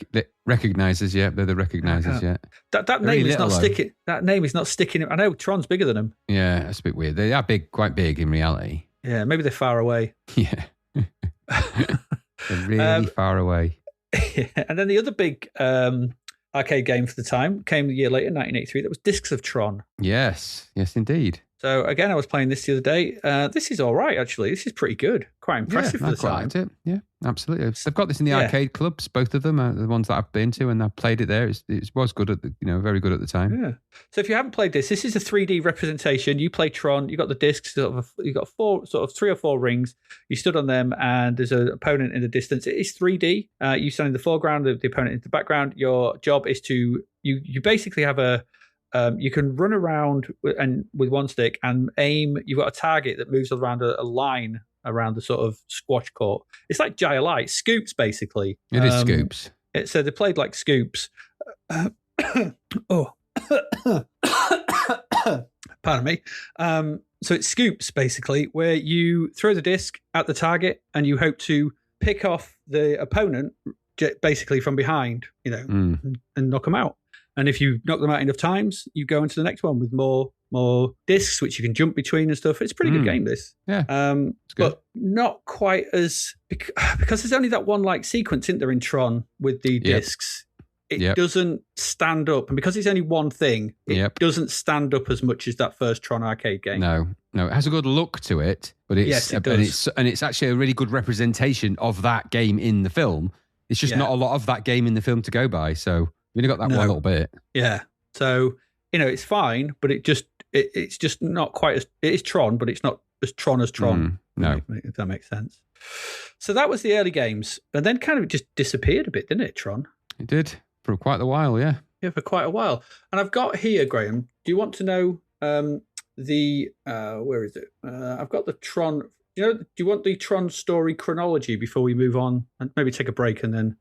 Recognizers. Yeah, they're the recognizers. Yeah. That name is not sticking. That name is not sticking. I know Tron's bigger than them. Yeah, that's a bit weird. They are quite big in reality. Yeah, maybe they're far away. Yeah. They're really far away. And then the other big arcade game for the time came a year later, 1983. That was Discs of Tron. Yes, indeed. So again, I was playing this the other day. This is all right, actually. This is pretty good. Quite impressive for the time. Liked it. Yeah, absolutely. They've got this in the arcade clubs. Both of them are the ones that I've been to, and I've played it there. It was good very good at the time. Yeah. So if you haven't played this is a 3D representation. You play Tron. You got the discs. You got 3 or 4 rings. You stood on them, and there's an opponent in the distance. It is 3D. You stand in the foreground, the opponent in the background. Your job is to you basically have a you can run around with one stick and aim. You've got a target that moves around a line around the sort of squash court. It's like Giant Light, scoops basically. It is scoops. So they played like scoops. Pardon me. So it's scoops basically, where you throw the disc at the target and you hope to pick off the opponent basically from behind, and knock them out. And if you knock them out enough times, you go into the next one with more discs, which you can jump between and stuff. It's a pretty good game, this. Yeah. It's good. But not quite as... Because there's only that one sequence, isn't there, in Tron with the discs. It doesn't stand up. And because it's only one thing, it doesn't stand up as much as that first Tron arcade game. No. It has a good look to it, but it does. And it's actually a really good representation of that game in the film. It's just not a lot of that game in the film to go by, so... You only got that one little bit. Yeah. So, it's fine, but it just it's just not quite as... It is Tron, but it's not as Tron as Tron. No. If that makes sense. So that was the early games. And then kind of just disappeared a bit, didn't it, Tron? It did for quite a while, yeah. Yeah, for quite a while. And I've got here, Graham, do you want to know where is it? I've got the Tron... do you want the Tron story chronology before we move on and maybe take a break and then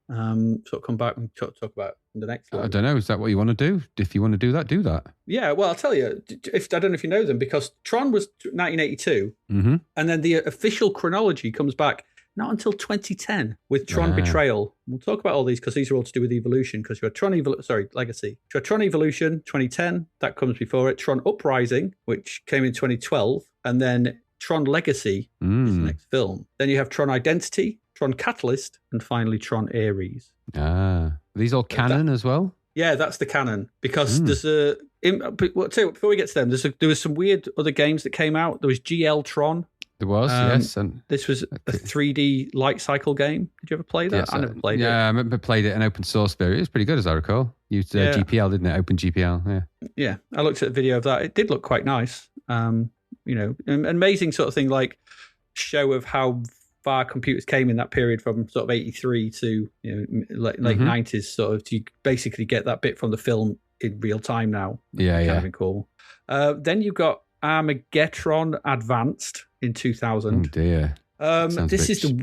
sort of come back and talk about the next one? I don't know. Is that what you want to do? If you want to do that, do that. Yeah, well, I'll tell you. I don't know if you know them, because Tron was 1982, and then the official chronology comes back not until 2010 with Tron Betrayal. We'll talk about all these because these are all to do with Evolution, because you had Legacy. You had Tron Evolution 2010, that comes before it. Tron Uprising, which came in 2012, and then Tron Legacy is the next film. Then you have Tron Identity, Tron Catalyst, and finally Tron Ares. Are these all canon as well? Yeah, that's the canon. Because there's a... before we get to them, there was some weird other games that came out. There was GL Tron. There was, yes. And this was a 3D light cycle game. Did you ever play that? Yes, I never played it. Yeah, I remember played it in open source variant. It was pretty good, as I recall. Used GPL, didn't it? Open GPL, yeah. Yeah, I looked at a video of that. It did look quite nice. An amazing sort of thing, like show of how far computers came in that period from sort of 83 to late 90s, sort of to basically get that bit from the film in real time now. Kind of cool. Then you've got Armageddon Advanced in 2000. Oh dear. This is a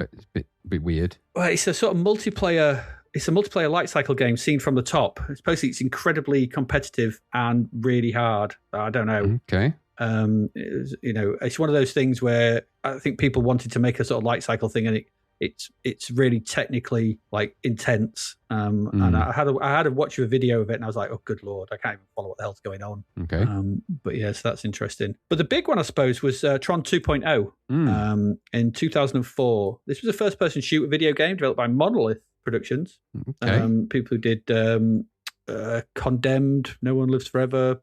bit weird. Well, it's a sort of multiplayer. It's a multiplayer light cycle game seen from the top. It's incredibly competitive and really hard. I don't know. Okay. It's one of those things where I think people wanted to make a sort of light cycle thing, and it's really technically like intense. And I had to watch a video of it, and I was like, oh, good Lord, I can't even follow what the hell's going on. Okay. But yes, that's interesting. But the big one, I suppose, was Tron 2.0 in 2004. This was a first-person shooter video game developed by Monolith Productions. Okay. People who did Condemned, No One Lives Forever,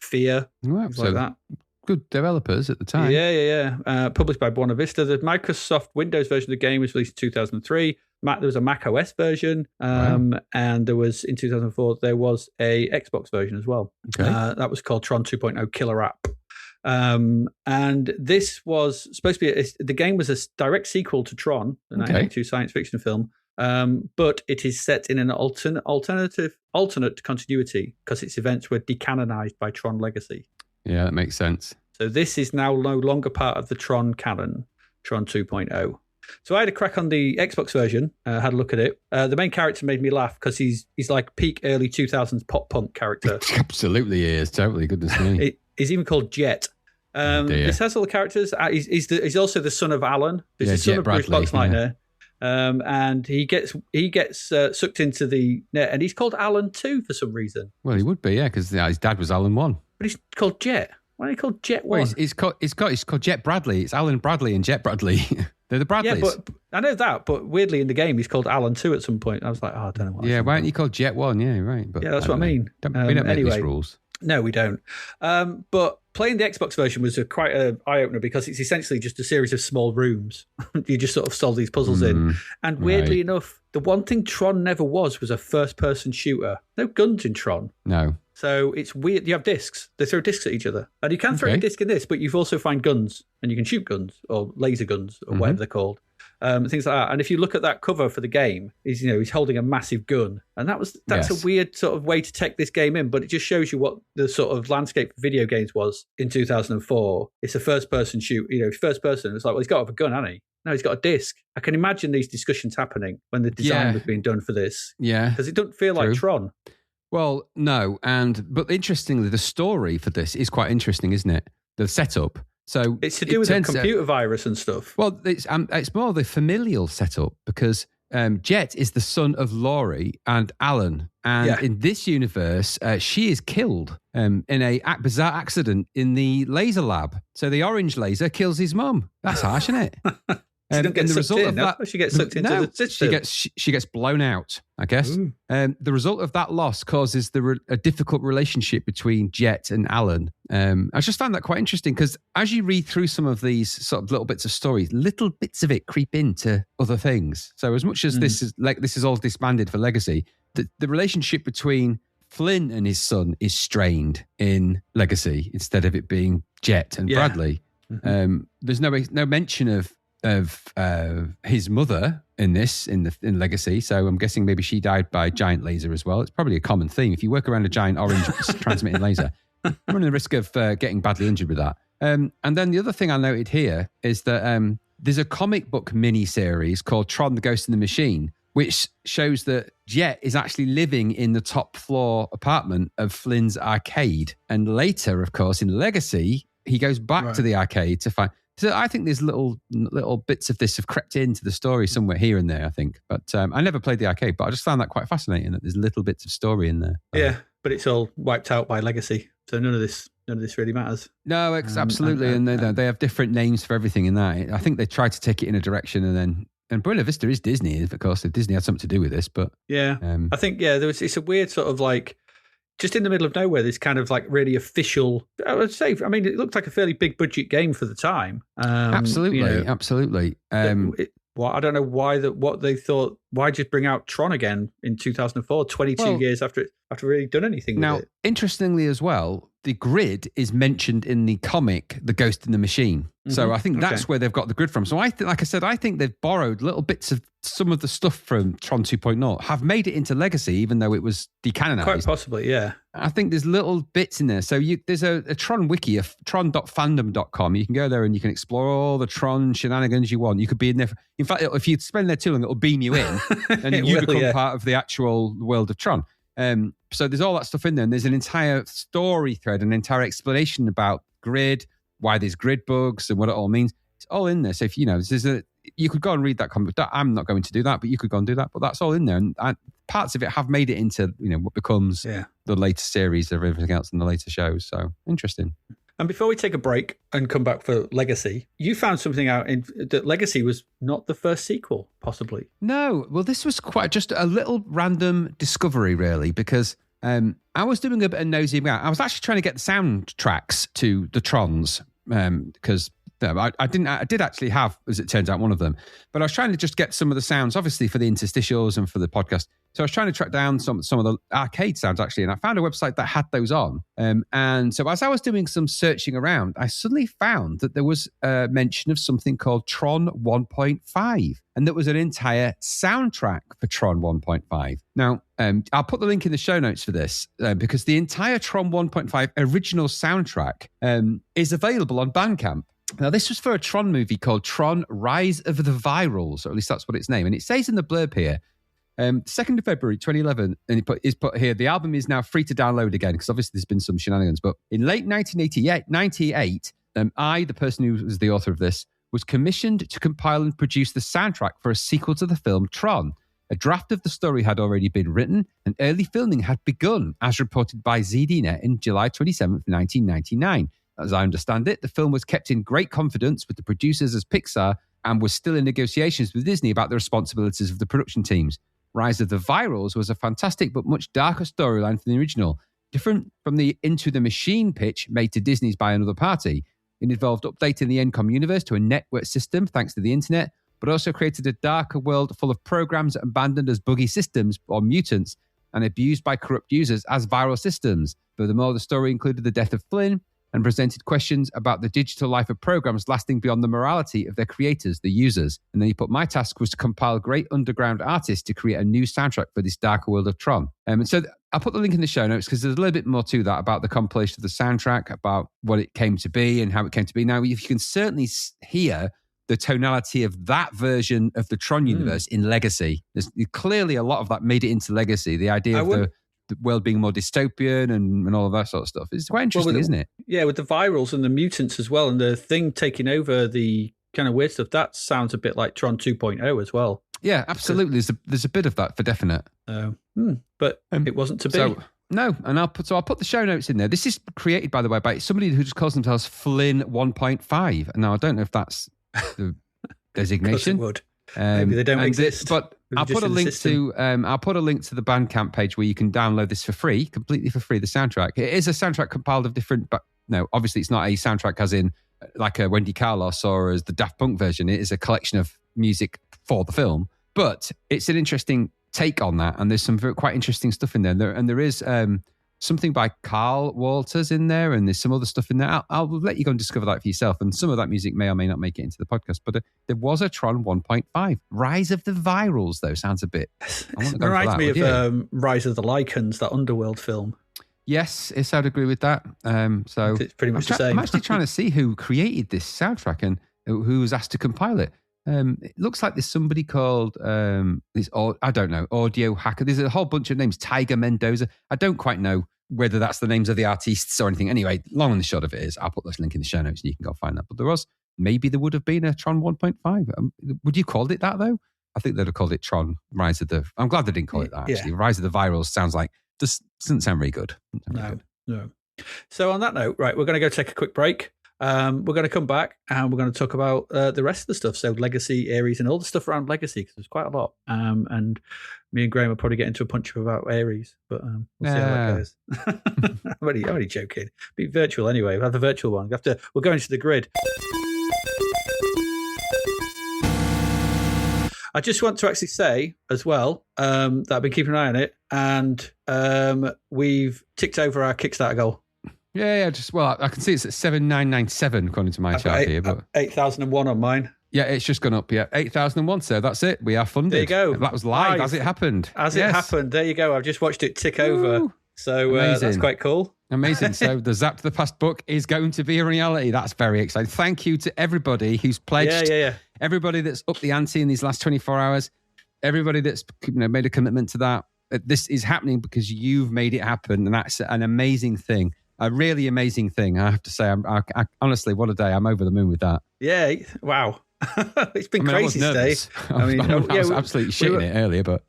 Fear, things like that. Good developers at the time. Yeah. Published by Buena Vista. The Microsoft Windows version of the game was released in 2003. There was a Mac OS version, and there was, in 2004, there was a Xbox version as well. Okay. That was called Tron 2.0 Killer App. And this was supposed to be, the game was a direct sequel to Tron, the 1982 science fiction film. But it is set in an alternate continuity because its events were decanonized by Tron Legacy. Yeah, that makes sense. So this is now no longer part of the Tron canon, Tron 2.0. So I had a crack on the Xbox version, had a look at it. The main character made me laugh because he's like peak early 2000s pop punk character. Absolutely, he is. Totally, goodness me. He's even called Jet. This has all the characters. He's also the son of Alan. He's the son of Bruce Boxleitner. And he gets sucked into the net, and he's called Alan 2 for some reason. Well, he would be, yeah, because his dad was Alan 1. But he's called Jet. Why are he called Jet 1? Well, he's called Jet Bradley. It's Alan Bradley and Jet Bradley. They're the Bradleys. Yeah, but I know that, but weirdly in the game he's called Alan 2 at some point. I was like, I don't know what. Yeah, why aren't you called Jet 1? Yeah, right. But yeah, that's what I mean. We don't make these rules. No, we don't. But playing the Xbox version was quite an eye-opener because it's essentially just a series of small rooms. You just sort of solve these puzzles in. And weirdly enough, the one thing Tron never was a first-person shooter. No guns in Tron. No. So it's weird. You have discs. They throw discs at each other. And you can throw a disc in this, but you've also find guns. And you can shoot guns or laser guns or whatever they're called. Things like that. And if you look at that cover for the game, he's holding a massive gun. And that's a weird sort of way to take this game in, but it just shows you what the sort of landscape for video games was in 2004. It's a first-person shoot. First person. It's like, well, he's got to have a gun, hasn't he? No, he's got a disc. I can imagine these discussions happening when the design was being done for this. Yeah. Because it doesn't feel like Tron. Well, no. But interestingly, the story for this is quite interesting, isn't it? The setup. So it's to do with the computer virus and stuff. Well, it's more the familial setup because Jet is the son of Laurie and Alan. And in this universe, she is killed in a bizarre accident in the laser lab. So the orange laser kills his mum. That's harsh, isn't it? She doesn't get sucked in. She gets sucked into the system. She gets blown out, I guess. The result of that loss causes a difficult relationship between Jet and Alan. I just found that quite interesting because as you read through some of these sort of little bits of stories, little bits of it creep into other things. So as much as this is all disbanded for Legacy, the relationship between Flynn and his son is strained in Legacy instead of it being Jet and Bradley. Mm-hmm. There's no mention of his mother in Legacy, so I'm guessing maybe she died by giant laser as well. It's probably a common theme. If you work around a giant orange transmitting laser, you're running the risk of getting badly injured with that. And then the other thing I noted here is that there's a comic book mini-series called Tron, the Ghost in the Machine, which shows that Jet is actually living in the top floor apartment of Flynn's arcade. And later, of course, in Legacy, he goes back to the arcade to find... So I think there's little bits of this have crept into the story somewhere here and there, I think. But I never played the arcade, but I just found that quite fascinating that there's little bits of story in there. Yeah, but it's all wiped out by Legacy. So none of this really matters. No, absolutely. And they have different names for everything in that. I think they tried to take it in a direction and Buena Vista is Disney, of course. Disney had something to do with this, but... Yeah, I think, it's a weird sort of like... Just in the middle of nowhere, this kind of like really official, I would say, I mean, it looked like a fairly big budget game for the time. Absolutely. I don't know what they thought, why just bring out Tron again in 2004, 22 years after really done anything with it. Interestingly as well, the grid is mentioned in the comic, The Ghost in the Machine. Mm-hmm. So I think that's where they've got the grid from. So I think they've borrowed little bits of some of the stuff from Tron 2.0, have made it into Legacy, even though it was decanonized. Quite possibly, yeah. I think there's little bits in there. So there's a Tron wiki, tron.fandom.com. You can go there and you can explore all the Tron shenanigans you want. You could be in there. In fact, if you spend there too long, it'll beam you in and you become part of the actual world of Tron. So there's all that stuff in there, and there's an entire story thread, an entire explanation about grid, why there's grid bugs, and what it all means. It's all in there. So if you could go and read that comic. I'm not going to do that, but you could go and do that. But that's all in there, and parts of it have made it into what becomes the later series of everything else in the later shows. So interesting. And before we take a break and come back for Legacy, you found something out that Legacy was not the first sequel, possibly. No. Well, this was quite just a little random discovery, really, because I was doing a bit of nosy about. I was actually trying to get the soundtracks to the Trons because I did actually have, as it turns out, one of them. But I was trying to just get some of the sounds, obviously, for the interstitials and for the podcast. So I was trying to track down some of the arcade sounds, actually, and I found a website that had those on. And so as I was doing some searching around, I suddenly found that there was a mention of something called Tron 1.5, and that was an entire soundtrack for Tron 1.5. Now, I'll put the link in the show notes for this, because the entire Tron 1.5 original soundtrack is available on Bandcamp. Now, this was for a Tron movie called Tron Rise of the Virals, or at least that's what its name. And it says in the blurb here, 2nd of February 2011, and it put here, the album is now free to download again, because obviously there's been some shenanigans. But in late 1998, I, the person who was the author of this, was commissioned to compile and produce the soundtrack for a sequel to the film Tron. A draft of the story had already been written, and early filming had begun, as reported by ZDNet in July 27th, 1999. As I understand it, the film was kept in great confidence with the producers as Pixar and was still in negotiations with Disney about the responsibilities of the production teams. Rise of the Virals was a fantastic but much darker storyline from the original, different from the Into the Machine pitch made to Disney's by another party. It involved updating the Encom universe to a network system thanks to the internet, but also created a darker world full of programs abandoned as buggy systems or mutants and abused by corrupt users as viral systems. Furthermore, the story included the death of Flynn and presented questions about the digital life of programs lasting beyond the morality of their creators, the users. And then he put, my task was to compile great underground artists to create a new soundtrack for this darker world of Tron. And so I'll put the link in the show notes because there's a little bit more to that about the compilation of the soundtrack, about what it came to be and how it came to be. Now, if you can certainly hear the tonality of that version of the Tron universe in Legacy. There's clearly a lot of that made it into Legacy. The idea of the world being more dystopian and all of that sort of stuff. It's quite interesting, isn't it? Yeah, with the virals and the mutants as well, and the thing taking over the kind of weird stuff, that sounds a bit like Tron 2.0 as well. Yeah, absolutely. There's a bit of that for definite. But it wasn't to be. No, and I'll put the show notes in there. This is created, by the way, by somebody who just calls themselves Flynn 1.5. And now I don't know if that's the designation. It would. Maybe they don't exist. But I'll put a link to the Bandcamp page where you can download this for free, completely for free. The soundtrack. It is a soundtrack compiled of different, but no, obviously it's not a soundtrack as in like a Wendy Carlos or as the Daft Punk version. It is a collection of music for the film. But it's an interesting take on that, and there's some quite interesting stuff in there. And there is something by Carl Walters in there, and there's some other stuff in there. I'll let you go and discover that for yourself. And some of that music may or may not make it into the podcast. But there was a Tron 1.5. Rise of the Virals, though, sounds a bit... It reminds me of Rise of the Lycans, that Underworld film. Yes, I'd agree with that. So it's pretty much the same. I'm actually trying to see who created this soundtrack and who was asked to compile it. It looks like there's somebody called I don't know, Audio Hacker. There's a whole bunch of names. Tiger Mendoza. I don't quite know whether that's the names of the artists or anything. Anyway, long and the short of it is, I'll put this link in the show notes and you can go find that. But there would have been a Tron 1.5. Would you called it that though? I think they'd have called it Tron Rise of the... I'm glad they didn't call it that actually. Yeah. Rise of the Virals sounds like, doesn't sound very good. No. So on that note, right, we're going to go take a quick break. We're going to come back and we're going to talk about the rest of the stuff. So Legacy, Ares, and all the stuff around Legacy, because there's quite a lot. And me and Graham will probably get into a punch about Ares, but we'll see how that goes. I'm only joking. Be virtual anyway. We'll have the virtual one. We'll go into the grid. I just want to actually say as well that I've been keeping an eye on it, and we've ticked over our Kickstarter goal. Yeah. I can see it's at 7,997 according to my chart here, but 8,001 on mine. Yeah, it's just gone up. Yeah, 8,001. So that's it. We are funded. There you go. That was live as it happened. It happened. There you go. I've just watched it tick over. So that's quite cool. Amazing. So the Zapped the Past book is going to be a reality. That's very exciting. Thank you to everybody who's pledged. Yeah. Everybody that's upped the ante in these last 24 hours. Everybody that's made a commitment to that. This is happening because you've made it happen, and that's an amazing thing. A really amazing thing, I have to say. I honestly, what a day. I'm over the moon with that. Yeah, wow. It's been crazy today. I was absolutely shitting it earlier, but...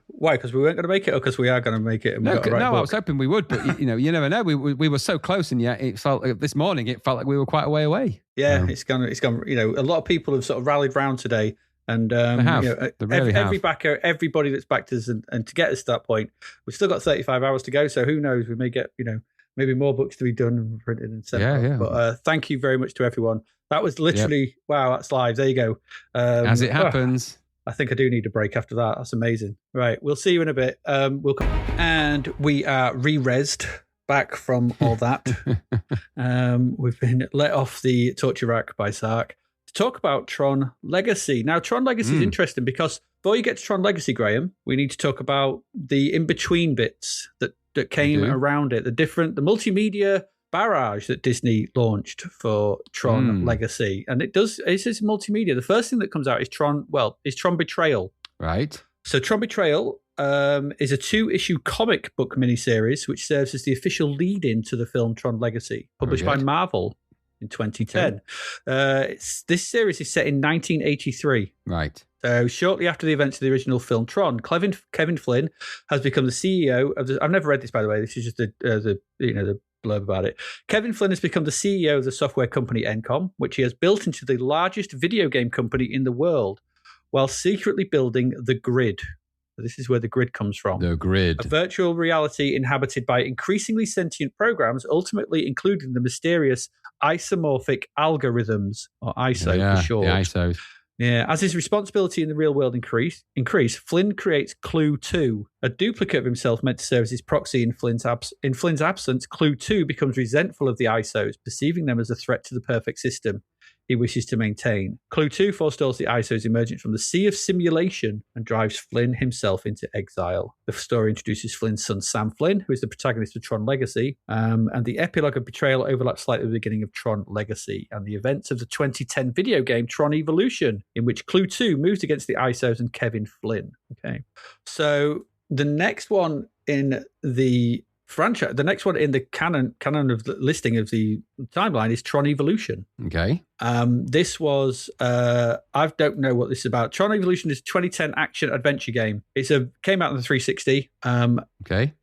why? Because we weren't going to make it, or because we are going to make it? And I was hoping we would, but you never know. We were so close, and yet this morning it felt like we were quite a way away. Yeah, it's gone. A lot of people have sort of rallied round today. And they have. They really every backer, everybody that's backed us, and to get us to that point, we've still got 35 hours to go. So who knows? We may get, maybe more books to be done and printed and sent out. But thank you very much to everyone. That was literally, wow, that's live. There you go. As it happens. I think I do need a break after that. That's amazing. Right. We'll see you in a bit. We'll come. And we are re-resed back from all that. We've been let off the torture rack by Sark to talk about Tron Legacy. Now, Tron Legacy is interesting because before you get to Tron Legacy, Graham, we need to talk about the in-between bits that came around it, the multimedia barrage that Disney launched for Tron Legacy. And it's multimedia. The first thing that comes out is Tron Betrayal. Right. So Tron Betrayal is a 2-issue comic book miniseries which serves as the official lead-in to the film Tron Legacy, published by Marvel in 2010. This series is set in 1983. Right. So shortly after the events of the original film Tron, Kevin Flynn has become the CEO of I've never read this, by the way. This is just the blurb about it. Kevin Flynn has become the CEO of the software company Encom, which he has built into the largest video game company in the world, while secretly building the Grid. So this is where the Grid comes from. The Grid. A virtual reality inhabited by increasingly sentient programs, ultimately including the mysterious isomorphic algorithms, or ISO for short. The ISOs. Yeah, as his responsibility in the real world increase, Flynn creates Clue 2, a duplicate of himself meant to serve as his proxy in Flynn's absence. Clue 2 becomes resentful of the ISOs, perceiving them as a threat to the perfect system he wishes to maintain. Clue 2 forestalls the ISOs emergent from the sea of simulation and drives Flynn himself into exile. The story introduces Flynn's son Sam Flynn, who is the protagonist of Tron Legacy, and the epilogue of Betrayal overlaps slightly with the beginning of Tron Legacy and the events of the 2010 video game Tron Evolution, in which Clue 2 moves against the ISOs and Kevin Flynn. Okay, so the next one in the franchise, the next one in the canon of the listing of the timeline is Tron Evolution. Okay. This was I don't know what this is about. Tron Evolution is a 2010 action adventure game. Came out on the 360. Okay.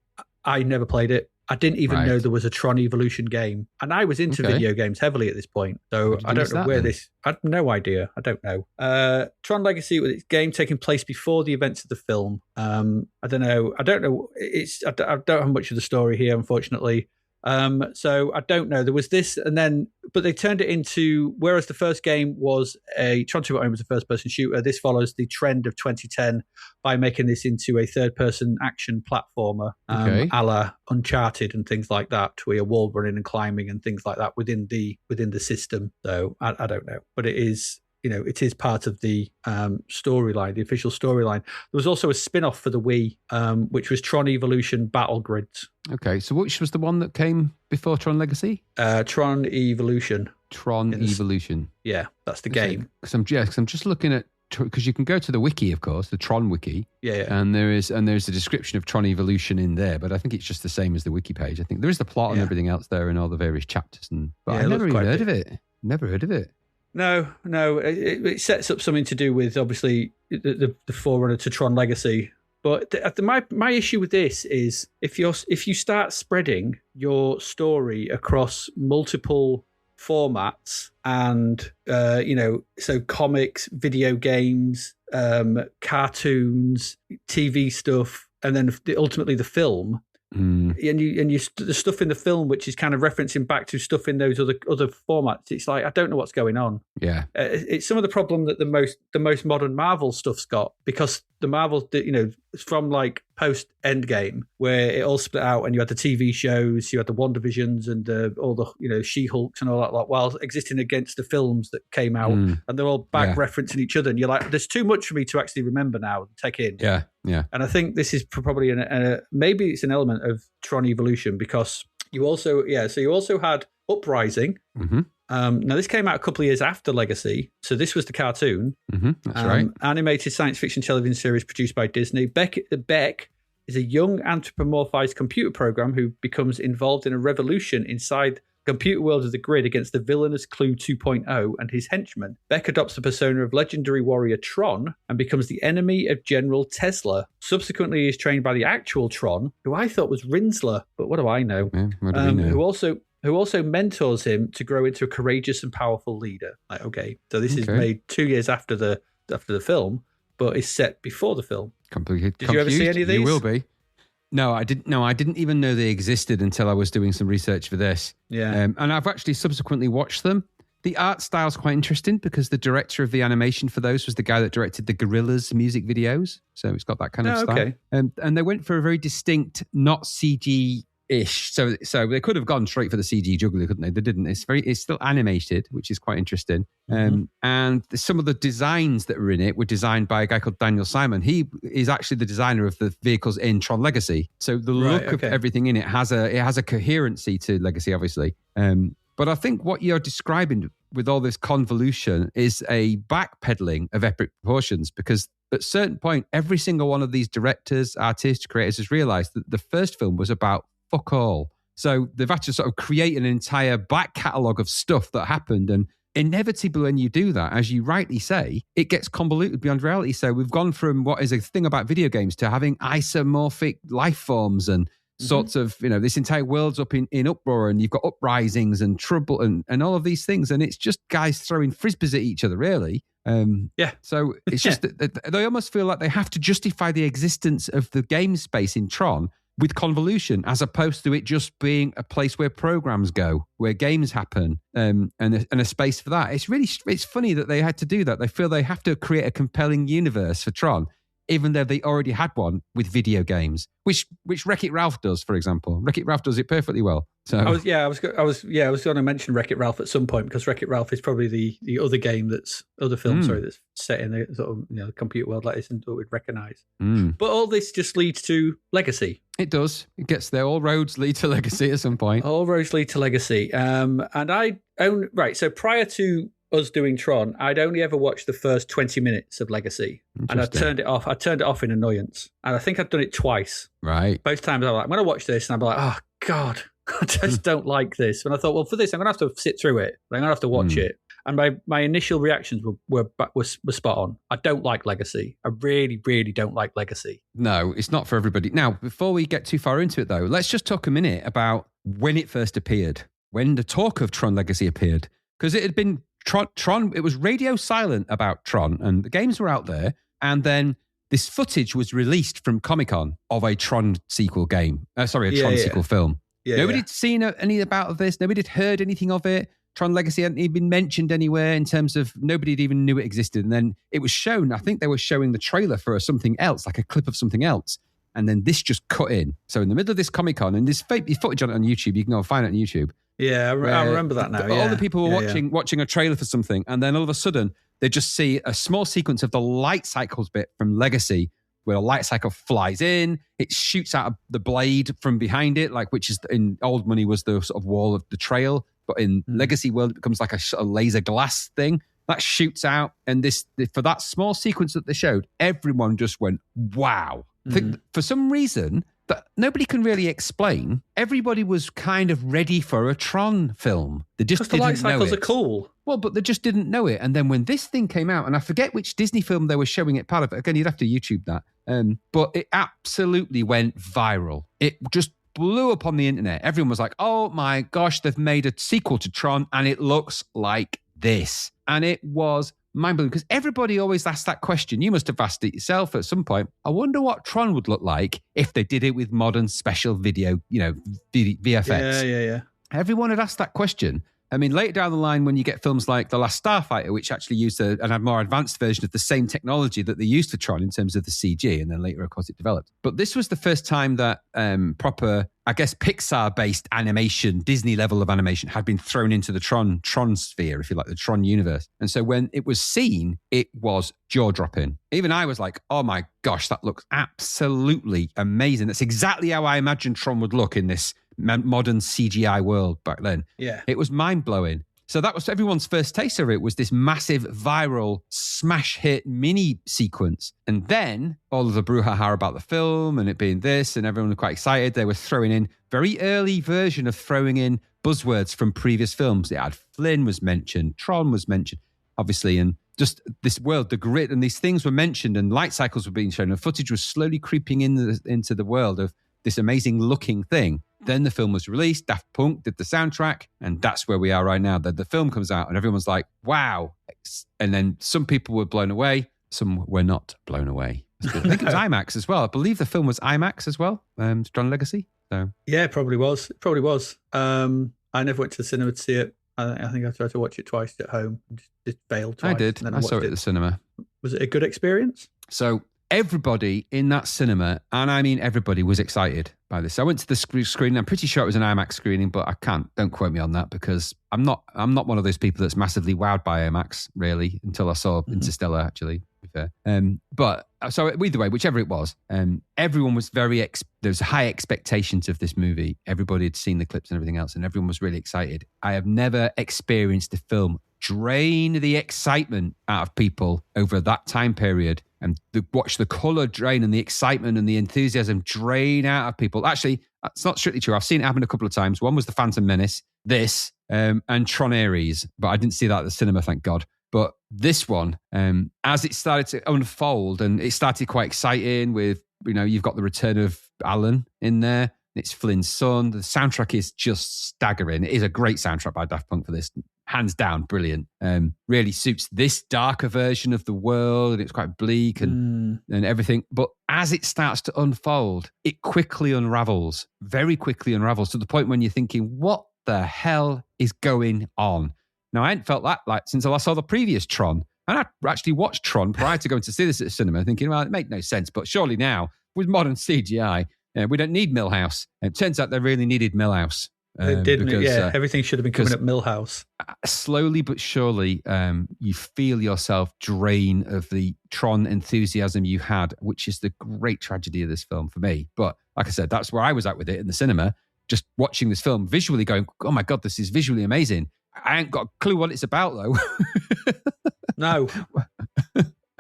I never played it. I didn't even know there was a Tron Evolution game, and I was into video games heavily at this point. So I don't know where this. I have no idea. I don't know. Tron Legacy, with its game taking place before the events of the film. I don't know. I don't know. I don't have much of the story here, unfortunately. So I don't know. There was this, but they turned it into, whereas the first game was Tron 2 was a first-person shooter, this follows the trend of 2010 by making this into a third-person action platformer, a la Uncharted and things like that, where you're wall running and climbing and things like that within the system. So I don't know, but it is. It is part of the storyline, the official storyline. There was also a spin-off for the Wii, which was Tron Evolution Battle Grids. Okay, so which was the one that came before Tron Legacy? Tron Evolution. Evolution. Yeah, that's the game. Because I'm just looking at, because you can go to the wiki, of course, the Tron wiki. Yeah. And there's a description of Tron Evolution in there, but I think it's just the same as the wiki page. I think there is the plot and everything else there and all the various chapters. But I've never even heard of it. Never heard of it. No, it sets up something to do with, obviously, the forerunner to Tron Legacy. But my issue with this is if you start spreading your story across multiple formats and so comics, video games, cartoons, TV stuff, and then ultimately the film. And the stuff in the film, which is kind of referencing back to stuff in those other formats, it's like I don't know what's going on. Yeah, it's some of the problem that the most modern Marvel stuff's got, because the Marvel, from like post Endgame, where it all split out and you had the TV shows, you had the WandaVisions and all the She-Hulks and all that, like, while existing against the films that came out, and they're all back referencing each other, and you're like, there's too much for me to actually remember now and take in. Yeah. And I think this is probably maybe it's an element of Tron Evolution, because you also had Uprising. Mm-hmm. Now, this came out a couple of years after Legacy, so this was the cartoon. Mm-hmm. That's right. Animated science fiction television series produced by Disney. Beck is a young anthropomorphized computer program who becomes involved in a revolution inside the computer world of the grid against the villainous Clue 2.0 and his henchmen. Beck adopts the persona of legendary warrior Tron and becomes the enemy of General Tesla. Subsequently, he is trained by the actual Tron, who I thought was Rinsler, but what do I know? Yeah, what do we know? Who also mentors him to grow into a courageous and powerful leader. Like, okay, so this is made 2 years after the film, but it's set before the film. Did you ever see any of these? You will be. No, I didn't. No, I didn't even know they existed until I was doing some research for this. Yeah, and I've actually subsequently watched them. The art style's quite interesting because the director of the animation for those was the guy that directed the Gorillaz music videos. So it's got that kind of style. Okay. And they went for a very distinct, not CG-ish. So they could have gone straight for the CG juggler, couldn't they? They didn't. It's still animated, which is quite interesting. And some of the designs that were in it were designed by a guy called Daniel Simon. He is actually the designer of the vehicles in Tron Legacy. So the look of everything in it has a coherency to Legacy, obviously. But I think what you're describing with all this convolution is a backpedaling of epic proportions, because at a certain point, every single one of these directors, artists, creators has realized that the first film was about fuck all. So they've had to sort of create an entire back catalogue of stuff that happened. And inevitably, when you do that, as you rightly say, it gets convoluted beyond reality. So we've gone from what is a thing about video games to having isomorphic life forms and sorts of, this entire world's up in uproar, and you've got uprisings and trouble and all of these things. And it's just guys throwing frisbees at each other, really. So it's just that they almost feel like they have to justify the existence of the game space in Tron with convolution, as opposed to it just being a place where programs go, where games happen, and a space for that. It's funny that they had to do that. They feel they have to create a compelling universe for Tron, even though they already had one with video games, which Wreck-It Ralph does, for example. Wreck-It Ralph does it perfectly well. So I was going to mention Wreck-It Ralph at some point, because Wreck-It Ralph is probably the other game that's set in the sort of computer world like this and that we'd recognise. But all this just leads to Legacy. It does. It gets there. All roads lead to Legacy at some point. All roads lead to Legacy. So prior to us doing Tron, I'd only ever watched the first 20 minutes of Legacy, and I turned it off. I turned it off in annoyance, and I think I'd done it twice. Right. Both times I was like, I'm going to watch this, and I'd be like, oh God, I just don't like this. And I thought, well, for this, I'm going to have to sit through it. I'm going to have to watch it. And my initial reactions were spot on. I don't like Legacy. I really, really don't like Legacy. No, it's not for everybody. Now, before we get too far into it, though, let's just talk a minute about when it first appeared, when the talk of Tron Legacy appeared, because it had been Tron, it was radio silent about Tron, and the games were out there, and then this footage was released from Comic-Con of a Tron sequel game. Tron sequel film. Nobody had seen any about this. Nobody had heard anything of it. Tron Legacy hadn't even been mentioned anywhere in terms of nobody even knew it existed. And then it was shown, I think they were showing the trailer for something else, like a clip of something else. And then this just cut in. So in the middle of this Comic-Con, and there's footage on YouTube, you can go and find it on YouTube. Yeah, I remember that now. All the people were watching a trailer for something, and then all of a sudden, they just see a small sequence of the light cycles bit from Legacy, where a light cycle flies in, it shoots out the blade from behind it, like which is in old money was the sort of wall of the trail, but in Legacy world, it becomes like a laser glass thing that shoots out. And for that small sequence that they showed, everyone just went, wow. For some reason that nobody can really explain, everybody was kind of ready for a Tron film. They just didn't know it. Because the light cycles are cool. Well, but they just didn't know it. And then when this thing came out, and I forget which Disney film they were showing it part of it. Again, you'd have to YouTube that. But it absolutely went viral. It just blew up on the internet. Everyone was like, oh my gosh, they've made a sequel to Tron and it looks like this. And it was mind-blowing because everybody always asks that question. You must have asked it yourself at some point. I wonder what Tron would look like if they did it with modern special video, VFX. Yeah. Everyone had asked that question. I mean, later down the line, when you get films like The Last Starfighter, which actually used a more advanced version of the same technology that they used for Tron in terms of the CG, and then later, of course, it developed. But this was the first time that proper, I guess, Pixar-based animation, Disney level of animation, had been thrown into the Tron sphere, if you like, the Tron universe. And so when it was seen, it was jaw-dropping. Even I was like, oh my gosh, that looks absolutely amazing. That's exactly how I imagined Tron would look in this modern CGI world back then. Yeah. It was mind-blowing. So that was everyone's first taste of it, was this massive viral smash hit mini sequence. And then all of the brouhaha about the film and it being this, and everyone was quite excited. They were throwing in very early version of throwing in buzzwords from previous films. It had Flynn was mentioned, Tron was mentioned, obviously, and just this world, the grit, and these things were mentioned, and light cycles were being shown, and footage was slowly creeping into the world of this amazing looking thing. Then the film was released, Daft Punk did the soundtrack, and that's where we are right now. The film comes out and everyone's like, wow. And then some people were blown away, some were not blown away. I think it was IMAX as well. I believe the film was IMAX as well, Tron Legacy. So yeah, it probably was. I never went to the cinema to see it. I think I tried to watch it twice at home. Just failed twice. I did. I saw it at the cinema. Was it a good experience? So everybody in that cinema, and I mean everybody, was excited by this. I went to the screening. I'm pretty sure it was an IMAX screening, but I don't quote me on that because I'm not one of those people that's massively wowed by IMAX, really, until I saw Interstellar, actually, to be fair. But so either way, whichever it was, everyone was there was high expectations of this movie. Everybody had seen the clips and everything else, and everyone was really excited. I have never experienced a film drain the excitement out of people over that time period, and watch the colour drain and the excitement and the enthusiasm drain out of people. Actually, that's not strictly true. I've seen it happen a couple of times. One was The Phantom Menace, this, and Tron Ares, but I didn't see that at the cinema, thank God. But this one, as it started to unfold, and it started quite exciting with, you've got the return of Alan in there. It's Flynn's son. The soundtrack is just staggering. It is a great soundtrack by Daft Punk for this. Hands down, brilliant. Really suits this darker version of the world, and it's quite bleak and everything. But as it starts to unfold, it quickly unravels, very quickly unravels, to the point when you're thinking, what the hell is going on? Now, I hadn't felt that like since I last saw the previous Tron. And I actually watched Tron prior to going to see this at the cinema, thinking, well, it made no sense. But surely now, with modern CGI, we don't need Milhouse. And it turns out they really needed Milhouse. They didn't, because, everything should have been coming at Milhouse. Slowly but surely, you feel yourself drain of the Tron enthusiasm you had, which is the great tragedy of this film for me. But like I said, that's where I was at with it in the cinema, just watching this film, visually going, oh my God, this is visually amazing. I ain't got a clue what it's about, though. No,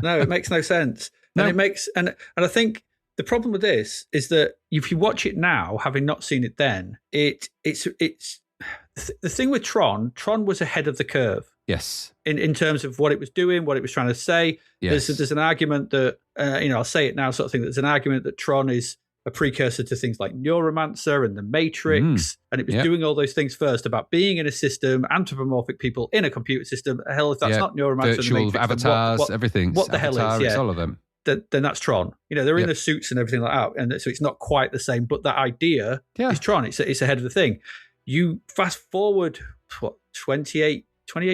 it makes no sense. No. And it makes, and I think the problem with this is that if you watch it now, having not seen it then, it's the thing with Tron was ahead of the curve. Yes. In terms of what it was doing, what it was trying to say. Yes. There's an argument that, I'll say it now sort of thing, there's an argument that Tron is a precursor to things like Neuromancer and The Matrix. And it was doing all those things first about being in a system, anthropomorphic people in a computer system. Hell, if that's not Neuromancer, virtual The Matrix, avatars, everything. What the hell is? All of them. then that's Tron. They're in the suits and everything like that, and so it's not quite the same. But that idea is Tron. It's ahead of the thing. You fast forward 28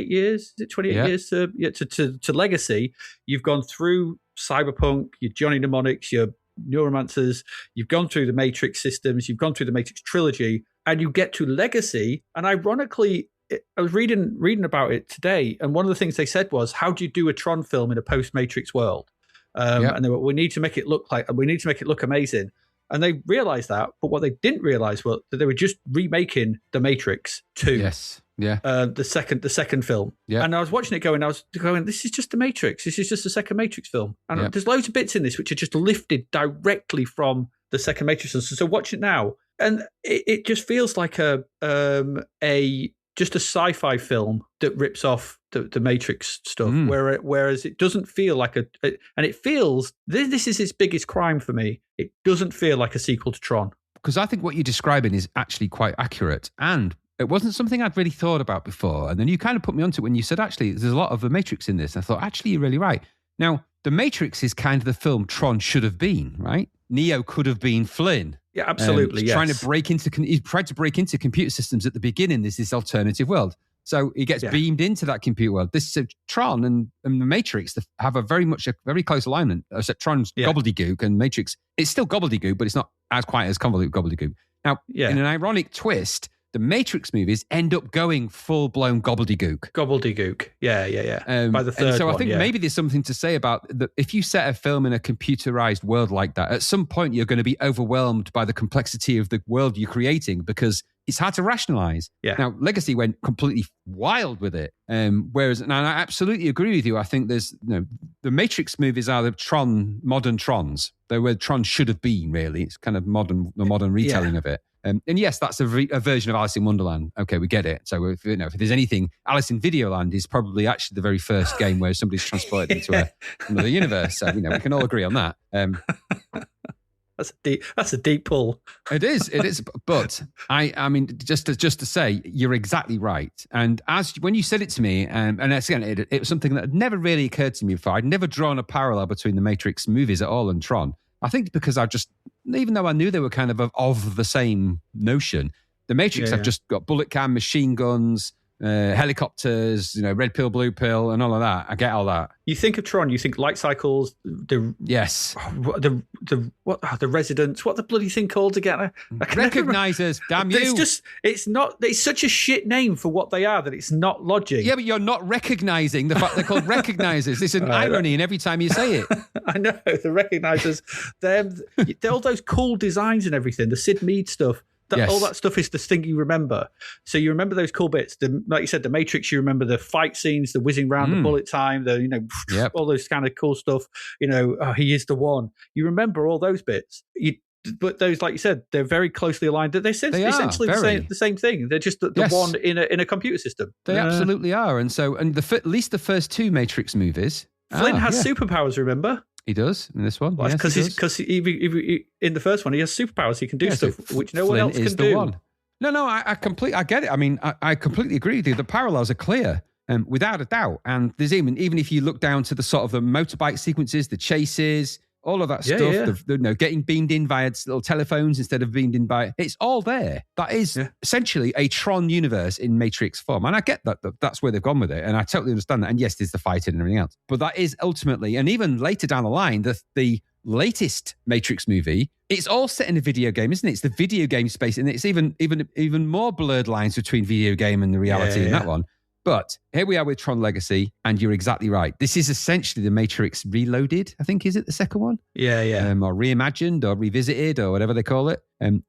years? Is it 28 years to Legacy? You've gone through Cyberpunk, your Johnny Mnemonics, your Neuromancers. You've gone through the Matrix systems. You've gone through the Matrix trilogy, and you get to Legacy. And ironically, I was reading about it today, and one of the things they said was, "How do you do a Tron film in a post-Matrix world?" And they were, "We need to make it look amazing." And they realized that, but what they didn't realize was that they were just remaking The Matrix 2. Yes. Yeah. The second film. Yeah. And I was watching it going, this is just The Matrix. This is just the second Matrix film. And there's loads of bits in this which are just lifted directly from the second Matrix. So watch it now. And it just feels like just a sci-fi film that rips off the Matrix stuff, whereas it doesn't feel like and it feels, this is its biggest crime for me, it doesn't feel like a sequel to Tron. Because I think what you're describing is actually quite accurate, and it wasn't something I'd really thought about before, and then you kind of put me onto it when you said, actually, there's a lot of the Matrix in this, and I thought, actually, you're really right. Now, The Matrix is kind of the film Tron should have been, right? Neo could have been Flynn. Yeah, absolutely. He tried to break into computer systems at the beginning. There's this alternative world. So he gets beamed into that computer world. This Tron and the Matrix have a very close alignment. Except Tron's gobbledygook and Matrix, it's still gobbledygook, but it's not as quite as convoluted gobbledygook. Now, in an ironic twist, the Matrix movies end up going full-blown gobbledygook. Gobbledygook. Yeah. By the third so one, I think maybe there's something to say about if you set a film in a computerized world like that, at some point you're going to be overwhelmed by the complexity of the world you're creating because it's hard to rationalize. Yeah. Now, Legacy went completely wild with it. Whereas, and I absolutely agree with you. I think there's, the Matrix movies are the modern Trons. They're where Tron should have been, really. It's kind of the modern retelling of it. And yes, that's a version of Alice in Wonderland. Okay, we get it. So if there's anything, Alice in Videoland is probably actually the very first game where somebody's transported into another universe. So we can all agree on that. That's a deep pull. It is. But I mean, just to say, you're exactly right. And when you said it to me, and again, it was something that had never really occurred to me before. I'd never drawn a parallel between the Matrix movies at all and Tron. I think because even though I knew they were kind of the same notion, the Matrix have just got bullet can, machine guns, helicopters, red pill, blue pill, and all of that. I get all that. You think of Tron, you think light cycles. The residents. What the bloody thing called again? Recognizers. Damn you! It's such a shit name for what they are that it's not lodging. Yeah, but you're not recognizing the fact they're called recognizers. There's an irony in every time you say it. I know the recognizers. They're all those cool designs and everything. The Sid Mead stuff. All that stuff is the thing you remember. So you remember those cool bits. Like you said, the Matrix, you remember the fight scenes, the whizzing round, the bullet time, all those kind of cool stuff. He is the one. You remember all those bits. But those, like you said, they're very closely aligned. They're essentially the same thing. They're just the one in a computer system. They absolutely are. And so, at least the first two Matrix movies. Flynn has superpowers, remember? He does in this one. Because in the first one, he has superpowers. He can do stuff which no one else can do. One. No, I get it. I mean, I completely agree with you. The parallels are clear, without a doubt. And there's even if you look down to the sort of the motorbike sequences, the chases, all of that stuff, getting beamed in via little telephones instead of beamed in by, it's all there. That is essentially a Tron universe in Matrix form. And I get that's where they've gone with it. And I totally understand that. And yes, there's the fighting and everything else. But that is ultimately, and even later down the line, the latest Matrix movie, it's all set in a video game, isn't it? It's the video game space. And it's even more blurred lines between video game and the reality in that one. But here we are with Tron Legacy, and you're exactly right. This is essentially the Matrix Reloaded, I think, is it the second one? Yeah. Or reimagined or revisited or whatever they call it. And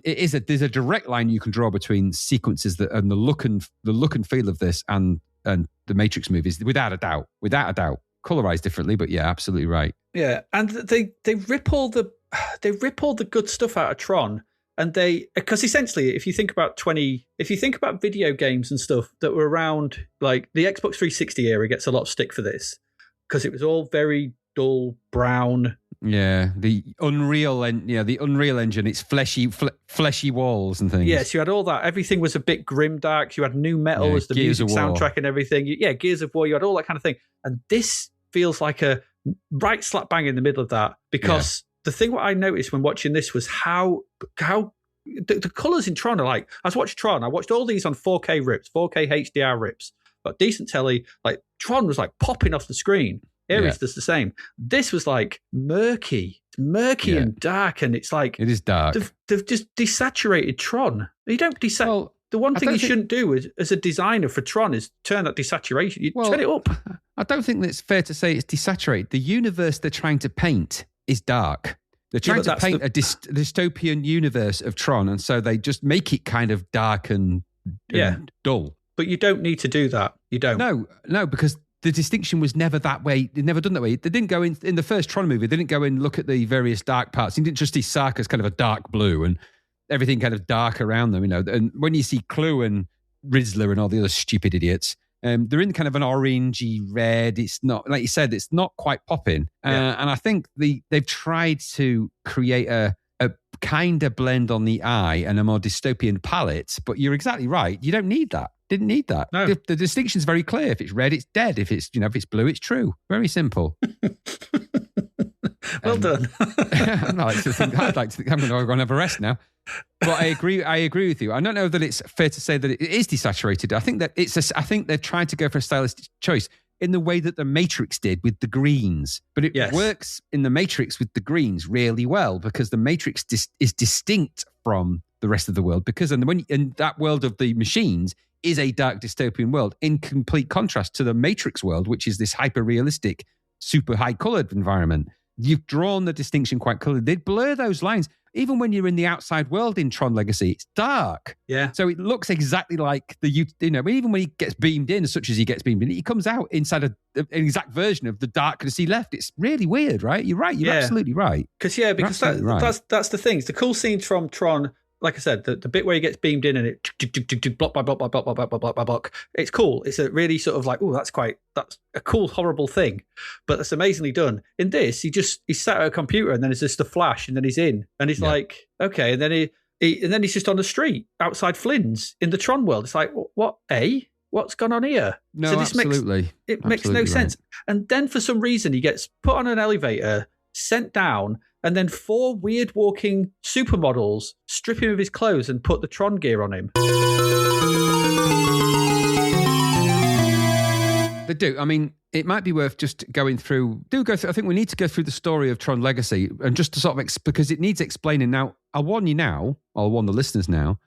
there's a direct line you can draw between sequences and the look and feel of this and the Matrix movies, without a doubt. Colorized differently, but yeah, absolutely right. Yeah, and they rip all the good stuff out of Tron. And because essentially, if you think about video games and stuff that were around, like the Xbox 360 era gets a lot of stick for this because it was all very dull brown. Yeah, the Unreal Engine, it's fleshy walls and things. Yes, you had all that. Everything was a bit grimdark. You had new metal as the music soundtrack and everything. Yeah, Gears of War. You had all that kind of thing. And this feels like a right slap bang in the middle of that. Because the thing what I noticed when watching this was how the colours in Tron are like. I was watching Tron. I watched all these on 4K rips, 4K HDR rips. Got decent telly. Like Tron was like popping off the screen. Ares does the same. This was like murky and dark, and it's like it is dark. They've just desaturated Tron. You don't desaturate. Well, the one thing you shouldn't do as a designer for Tron is turn that desaturation. You turn it up. I don't think that it's fair to say it's desaturated. The universe they're trying to paint is dark. They're trying to paint a dystopian universe of Tron, and so they just make it kind of dark and dull. But you don't need to do that. You don't. No, because the distinction was never that way. They'd never done that way. They didn't go in the first Tron movie. They didn't go and look at the various dark parts. You didn't just see Sark as kind of a dark blue and everything kind of dark around them, And when you see Clue and Rizzler and all the other stupid idiots, they're in kind of an orangey red. It's not, like you said, it's not quite popping. And I think they've tried to create a kind of blend on the eye and a more dystopian palette. But you're exactly right. You don't need that. Didn't need that. No. The distinction's very clear. If it's red, it's dead. If it's blue, it's true. Very simple. Well done. I'd like to think I'm going to go and have a rest now. But I agree with you. I don't know that it's fair to say that it is desaturated. I think that I think they're trying to go for a stylistic choice in the way that the Matrix did with the greens. But it works in the Matrix with the greens really well because the Matrix is distinct from the rest of the world because in that world of the machines is a dark dystopian world in complete contrast to the Matrix world, which is this hyper-realistic, super high-coloured environment. You've drawn the distinction quite clearly. They blur those lines. Even when you're in the outside world in Tron Legacy, it's dark. Yeah. So it looks exactly like even when he gets beamed in, such as he gets beamed in, he comes out inside an exact version of the darkness he left. It's really weird, right? You're right. You're absolutely right. Because that's the thing. The cool scenes from Tron, like I said, the bit where he gets beamed in and it block by block by block by block by block by block. It's cool. It's a really sort of like, oh, that's a cool, horrible thing. But that's amazingly done. In this, he's sat at a computer and then there's just a flash and then he's in. And he's like, okay, and then he's just on the street outside Flynn's in the Tron world. It's like, what, what's gone on here? No, so this absolutely. Makes no sense. And then for some reason he gets put on an elevator, sent down, and then 4 weird walking supermodels strip him of his clothes and put the Tron gear on him. They do. I mean, it might be worth just going through. I think we need to go through the story of Tron Legacy and just to sort of because it needs explaining. Now, I'll warn the listeners now,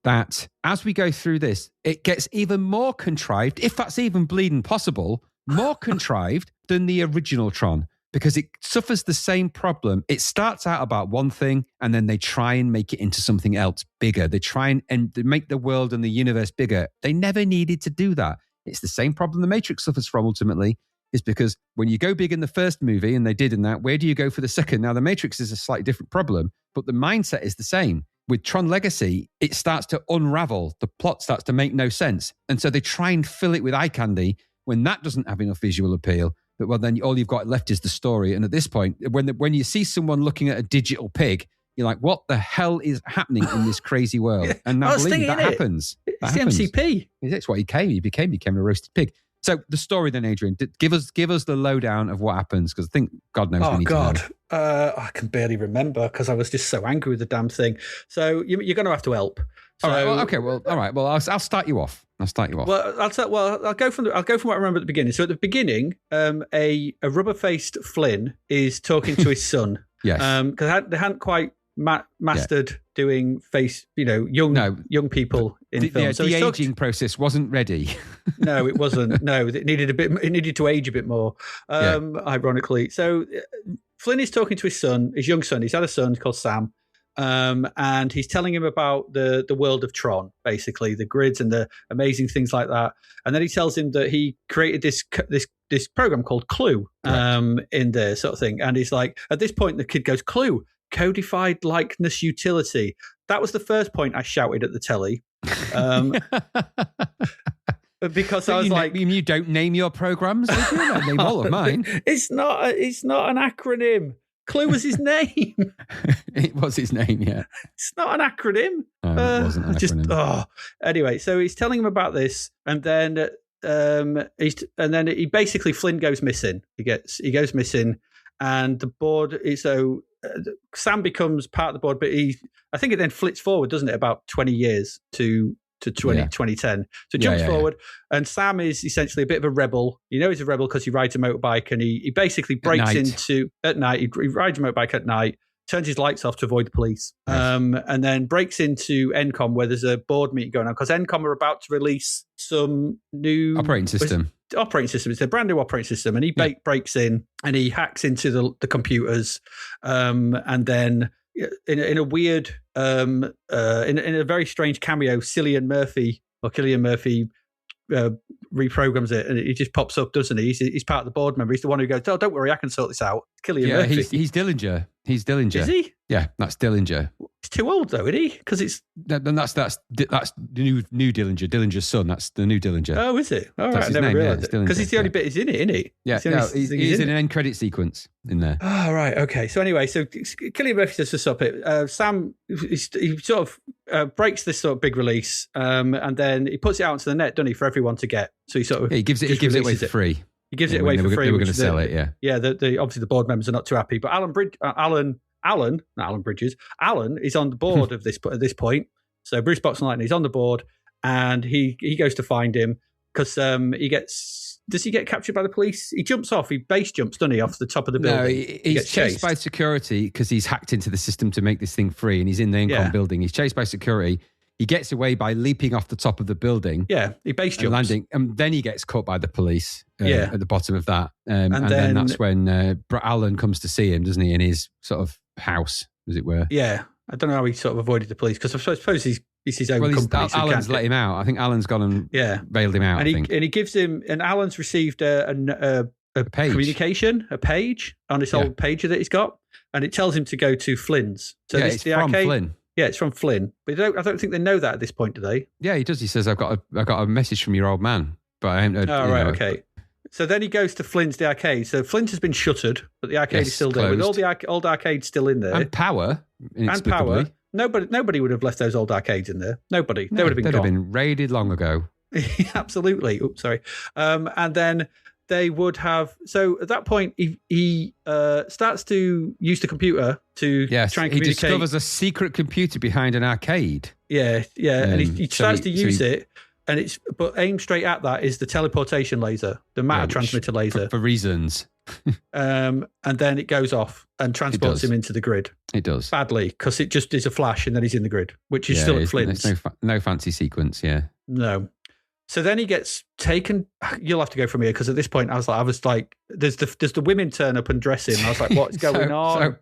that as we go through this, it gets even more contrived, if that's even bleeding possible, more contrived than the original Tron. Because it suffers the same problem. It starts out about one thing, and then they try and make it into something else bigger. They try and make the world and the universe bigger. They never needed to do that. It's the same problem the Matrix suffers from ultimately, is because when you go big in the first movie, and they did in that, where do you go for the second? Now, the Matrix is a slightly different problem, but the mindset is the same. With Tron Legacy, it starts to unravel. The plot starts to make no sense. And so they try and fill it with eye candy when that doesn't have enough visual appeal. But well, then all you've got left is the story. And at this point, when you see someone looking at a digital pig, you're like, what the hell is happening in this crazy world? And now believe me, that happens. It's the MCP. That's what he became a roasted pig. So the story then, Adrian, give us the lowdown of what happens, because I think God knows we need to know. I can barely remember because I was just so angry with the damn thing. So you're going to have to help. So, all right. Well, I'll start you off. Well, I'll go from what I remember at the beginning. So at the beginning, a rubber-faced Flynn is talking to his son. Yes. Because they hadn't quite mastered doing young people in film. So the aging process wasn't ready. No, it wasn't. No, it needed to age a bit more. Ironically, so Flynn is talking to his young son. He's had a son called Sam. And he's telling him about the world of Tron, basically the grids and the amazing things like that. And then he tells him that he created this program called Clue, in there sort of thing. And he's like, at this point, the kid goes, Clue, codified likeness utility. That was the first point I shouted at the telly. Because I was like, you don't name your programs? I name all of mine. It's not an acronym. Clue was his name. It was his name, yeah. It's not an acronym. It wasn't an acronym. Anyway, so he's telling him about this, and then and then he basically Flynn goes missing. He goes missing, and the board is Sam becomes part of the board, but I think it then flits forward, doesn't it, about 20 years to 2010. So it jumps forward, and Sam is essentially a bit of a rebel. You know he's a rebel because he rides a motorbike, and he basically breaks into at night. He rides a motorbike at night, turns his lights off to avoid the police, and then breaks into NCOM where there's a board meeting going on because NCOM are about to release some new operating system. It's a brand new operating system, and he breaks in and he hacks into the computers, and then in a weird, in a very strange cameo, Cillian Murphy reprograms it, and he just pops up, doesn't he? He's part of the board member. He's the one who goes, "Oh, don't worry, I can sort this out." Cillian Murphy. He's Dillinger. He's Dillinger. Is he? Yeah, that's Dillinger. He's too old though, isn't he? Because it's then that's the new Dillinger. Dillinger's son. That's the new Dillinger. Oh, is it? All right, I his never name, realised it because he's the only bit he's in it, isn't he? Yeah, he's in an end credit sequence in there. Oh, right, okay. So anyway, Cillian Murphy does to stop it. Sam he sort of breaks this sort of big release, and then he puts it out into the net, doesn't he, for everyone to get. So he sort of he gives it away for free. He gives it away for free. They were going to sell it, yeah. Yeah, obviously the board members are not too happy, but Alan is on the board of this at this point. So Bruce Boxing Lightning is on the board, and he goes to find him because does he get captured by the police? He jumps off. He base jumps, doesn't he, off the top of the building? No, he's chased by security because he's hacked into the system to make this thing free, and he's in the income building. He's chased by security. He gets away by leaping off the top of the building. Yeah, he base jumps. Landing, and then he gets caught by the police at the bottom of that. And then that's when Alan comes to see him, doesn't he, in his sort of house, as it were. Yeah, I don't know how he sort of avoided the police because I suppose he's his own company. Alan's let him out. I think Alan's gone and bailed him out. And he gives him, and Alan's received a page. Communication, a page on this old pager that he's got, and it tells him to go to Flynn's. So it's the from arcade, Flynn. Yeah, it's from Flynn. But I don't think they know that at this point, do they? Yeah, he does. He says, I've got a message from your old man. But I haven't heard. Oh, right, okay. So then he goes to Flynn's, the arcade. So Flynn's has been shuttered, but the arcade is still there. With all the old arcades still in there. And power. And power. Nobody would have left those old arcades in there. Nobody. They would have been gone. They'd have been raided long ago. Absolutely. Oops, sorry. And then they would have. So at that point, he starts to use the computer to try and communicate. He discovers a secret computer behind an arcade. Yeah. And he starts to use it. And but aimed straight at that is the teleportation laser, the matter transmitter laser. For reasons. And then it goes off and transports him into the grid. It does. Badly, because it just is a flash and then he's in the grid, which is still at Flynn's. There's no fancy sequence, No. So then he gets taken. You'll have to go from here because at this point I was like, does the women turn up and dress him? I was like, what's going on?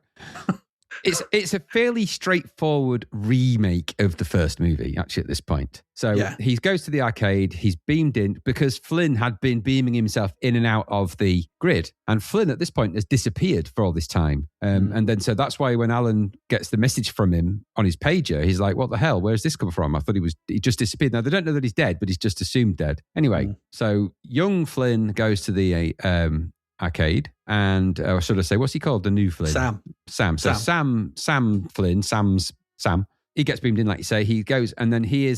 It's a fairly straightforward remake of the first movie, actually, at this point. So he goes to the arcade, he's beamed in because Flynn had been beaming himself in and out of the grid. And Flynn, at this point, has disappeared for all this time. And then so that's why when Alan gets the message from him on his pager, he's like, what the hell? Where's this come from? I thought he just disappeared. Now, they don't know that he's dead, but he's just assumed dead. Anyway, so young Flynn goes to the arcade, and or should I say, what's he called? The new Flynn, Sam. So Sam Flynn, Sam. He gets beamed in, like you say. He goes, and then he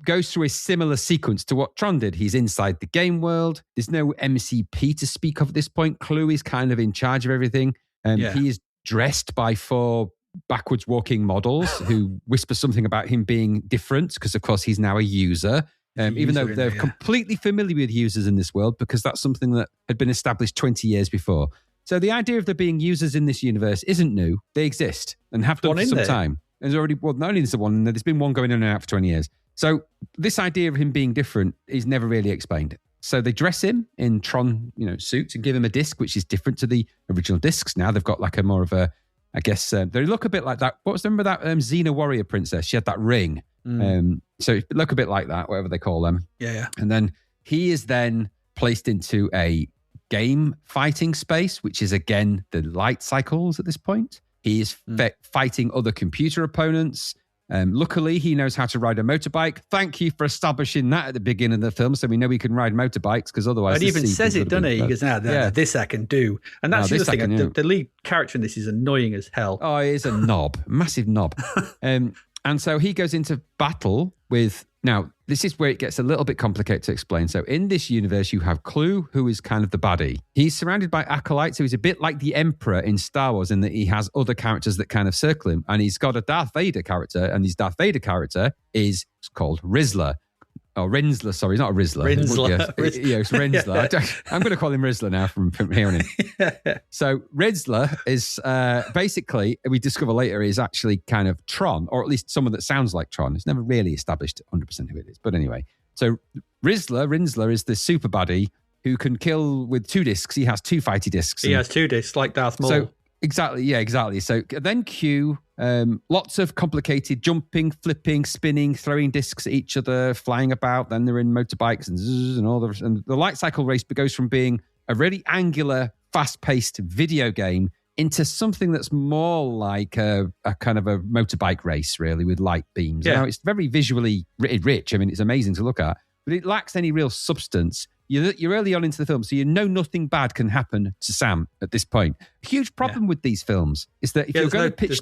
goes through a similar sequence to what Tron did. He's inside the game world. There's no MCP to speak of at this point. Clue is kind of in charge of everything. He is dressed by 4 backwards walking models who whisper something about him being different because, of course, he's now a user. Even though they're completely familiar with users in this world because that's something that had been established 20 years before. So the idea of there being users in this universe isn't new. They exist and have done for some time. There's already, not only is there one, there's been one going in and out for 20 years. So this idea of him being different is never really explained. So they dress him in Tron, suits and give him a disc, which is different to the original discs. Now they've got like a more of a, I guess, they look a bit like that. Remember that Xena warrior princess? She had that ring. So it look a bit like that, whatever they call them. Yeah. And then he is then placed into a game fighting space, which is again the light cycles at this point. He is fighting other computer opponents. Luckily, he knows how to ride a motorbike. Thank you for establishing that at the beginning of the film, so we know he can ride motorbikes, because otherwise... And he even says it, doesn't he? He goes, this I can do. And that's the other thing. The lead character in this is annoying as hell. Oh, he is a knob. Massive knob. And so he goes into battle with... Now, this is where it gets a little bit complicated to explain. So in this universe, you have Clue, who is kind of the baddie. He's surrounded by acolytes, so he's a bit like the Emperor in Star Wars in that he has other characters that kind of circle him. And he's got a Darth Vader character, and his Darth Vader character is called Rizzler. Oh, Rinsler, sorry, not a Rizzler. It's Rinsler. I'm going to call him Rizzler now from here on in. So Rizzler is basically, we discover later, is actually kind of Tron, or at least someone that sounds like Tron. It's never really established 100% who it is. But anyway, so Rinsler is the super baddie who can kill with 2 discs. He has 2 fighty discs. He has 2 discs, like Darth Maul. So, exactly. So then Q, lots of complicated jumping, flipping, spinning, throwing discs at each other, flying about. Then they're in motorbikes and zzz and all the... And the light cycle race goes from being a really angular, fast-paced video game into something that's more like a kind of a motorbike race, really, with light beams. Yeah. Now, it's very visually rich. I mean, it's amazing to look at, but it lacks any real substance. You're early on into the film, so you know nothing bad can happen to Sam at this point. A huge problem with these films is that if you're going to pitch...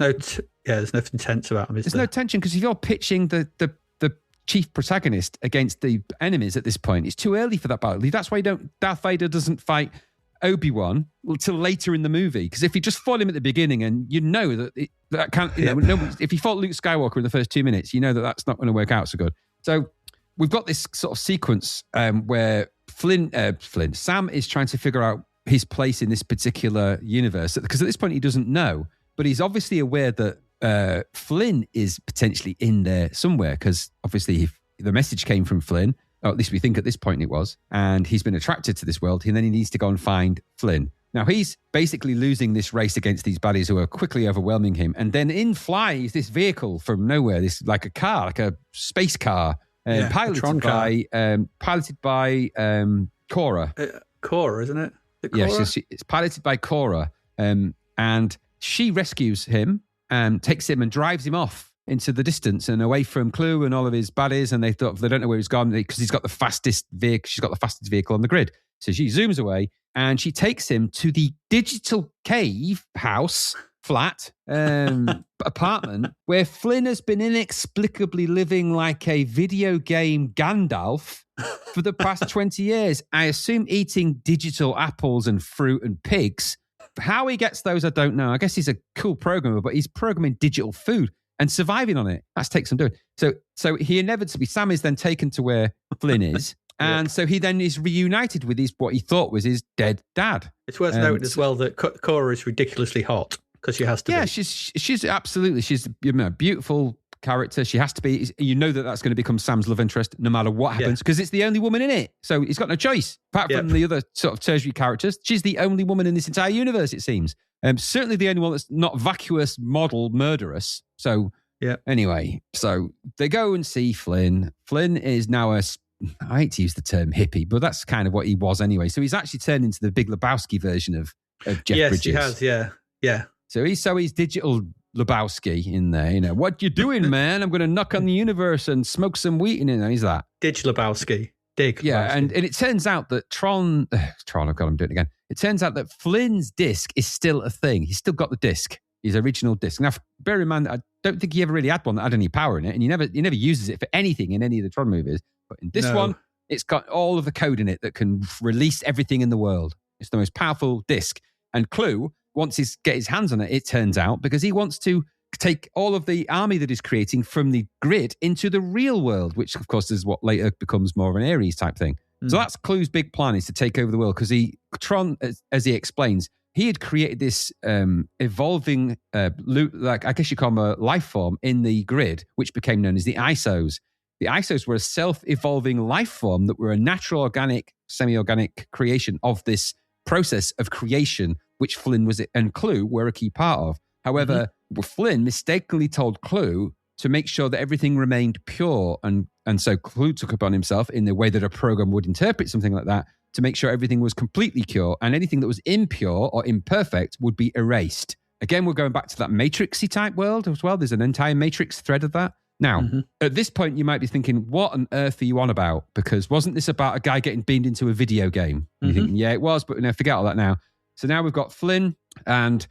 there's nothing tense about them, There's no tension, because if you're pitching the chief protagonist against the enemies at this point, it's too early for that battle. That's why Darth Vader doesn't fight Obi-Wan until later in the movie, because if you just fought him at the beginning, and you know that can't... if you fought Luke Skywalker in the first 2 minutes, you know that that's not going to work out so good. So we've got this sort of sequence where Sam is trying to figure out his place in this particular universe, because at this point he doesn't know, but he's obviously aware that Flynn is potentially in there somewhere, because obviously if the message came from Flynn, or at least we think at this point it was, and he's been attracted to this world, and then he needs to go and find Flynn. Now he's basically losing this race against these baddies who are quickly overwhelming him, and then in flies this vehicle from nowhere, this like a car, like a space car, piloted by Cora. Cora, isn't it? Yes, it's piloted by Cora, and she rescues him and takes him and drives him off into the distance and away from Clue and all of his baddies, and they don't know where he's gone because he's got the fastest vehicle. She's got the fastest vehicle on the grid, so she zooms away and she takes him to the digital cave house. Flat apartment where Flynn has been inexplicably living like a video game Gandalf for the past 20 years. I assume eating digital apples and fruit and pigs. How he gets those, I don't know. I guess he's a cool programmer, but he's programming digital food and surviving on it. That takes some doing. So he inevitably, Sam is then taken to where Flynn is. And so he then is reunited with what he thought was his dead dad. It's worth noting as well that Cora is ridiculously hot. Because she has to be. Yeah, she's absolutely, she's a beautiful character. She has to be. You know that's going to become Sam's love interest no matter what happens, because it's the only woman in it. So he's got no choice. Apart from the other sort of tertiary characters, she's the only woman in this entire universe, it seems. Certainly the only one that's not vacuous, model, murderous. So anyway, so they go and see Flynn. Flynn is now I hate to use the term hippie, but that's kind of what he was anyway. So he's actually turned into the Big Lebowski version of Jeff Bridges. Yes, he has, yeah. So he's digital Lebowski in there, you know. What you doing, man? I'm going to knock on the universe and smoke some wheat in it. He's that. Digital Lebowski. And it turns out that Tron, oh God, I'm doing it again. It turns out that Flynn's disc is still a thing. He's still got the disc, his original disc. Now, bear in mind, I don't think he ever really had one that had any power in it, and he never uses it for anything in any of the Tron movies. But in this one, it's got all of the code in it that can release everything in the world. It's the most powerful disc. And Clue wants to get his hands on it, it turns out, because he wants to take all of the army that he's creating from the grid into the real world, which, of course, is what later becomes more of an Ares type thing. So that's Clue's big plan, is to take over the world, because Tron, as he explains, he had created this evolving, like I guess you call them a life form in the grid, which became known as the ISOs. The ISOs were a self-evolving life form that were a natural, organic, semi-organic creation of this process of creation, which Flynn and Clue were a key part of. However, Flynn mistakenly told Clue to make sure that everything remained pure, and so Clue took upon himself, in the way that a program would interpret something like that, to make sure everything was completely pure, and anything that was impure or imperfect would be erased. Again, we're going back to that Matrixy type world as well. There's an entire Matrix thread of that. Now, at this point, you might be thinking, what on earth are you on about? Because wasn't this about a guy getting beamed into a video game? And you're thinking, yeah, it was, but no, forget all that now. So now we've got Flynn and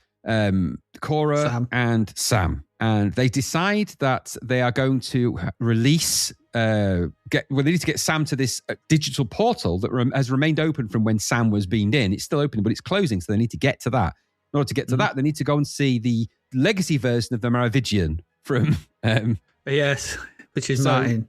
Cora and Sam. And they decide that they are going to release, they need to get Sam to this digital portal that has remained open from when Sam was beamed in. It's still open, but it's closing, so they need to get to that. In order to get to that, they need to go and see the legacy version of the Maravigian from... yes, which is Michael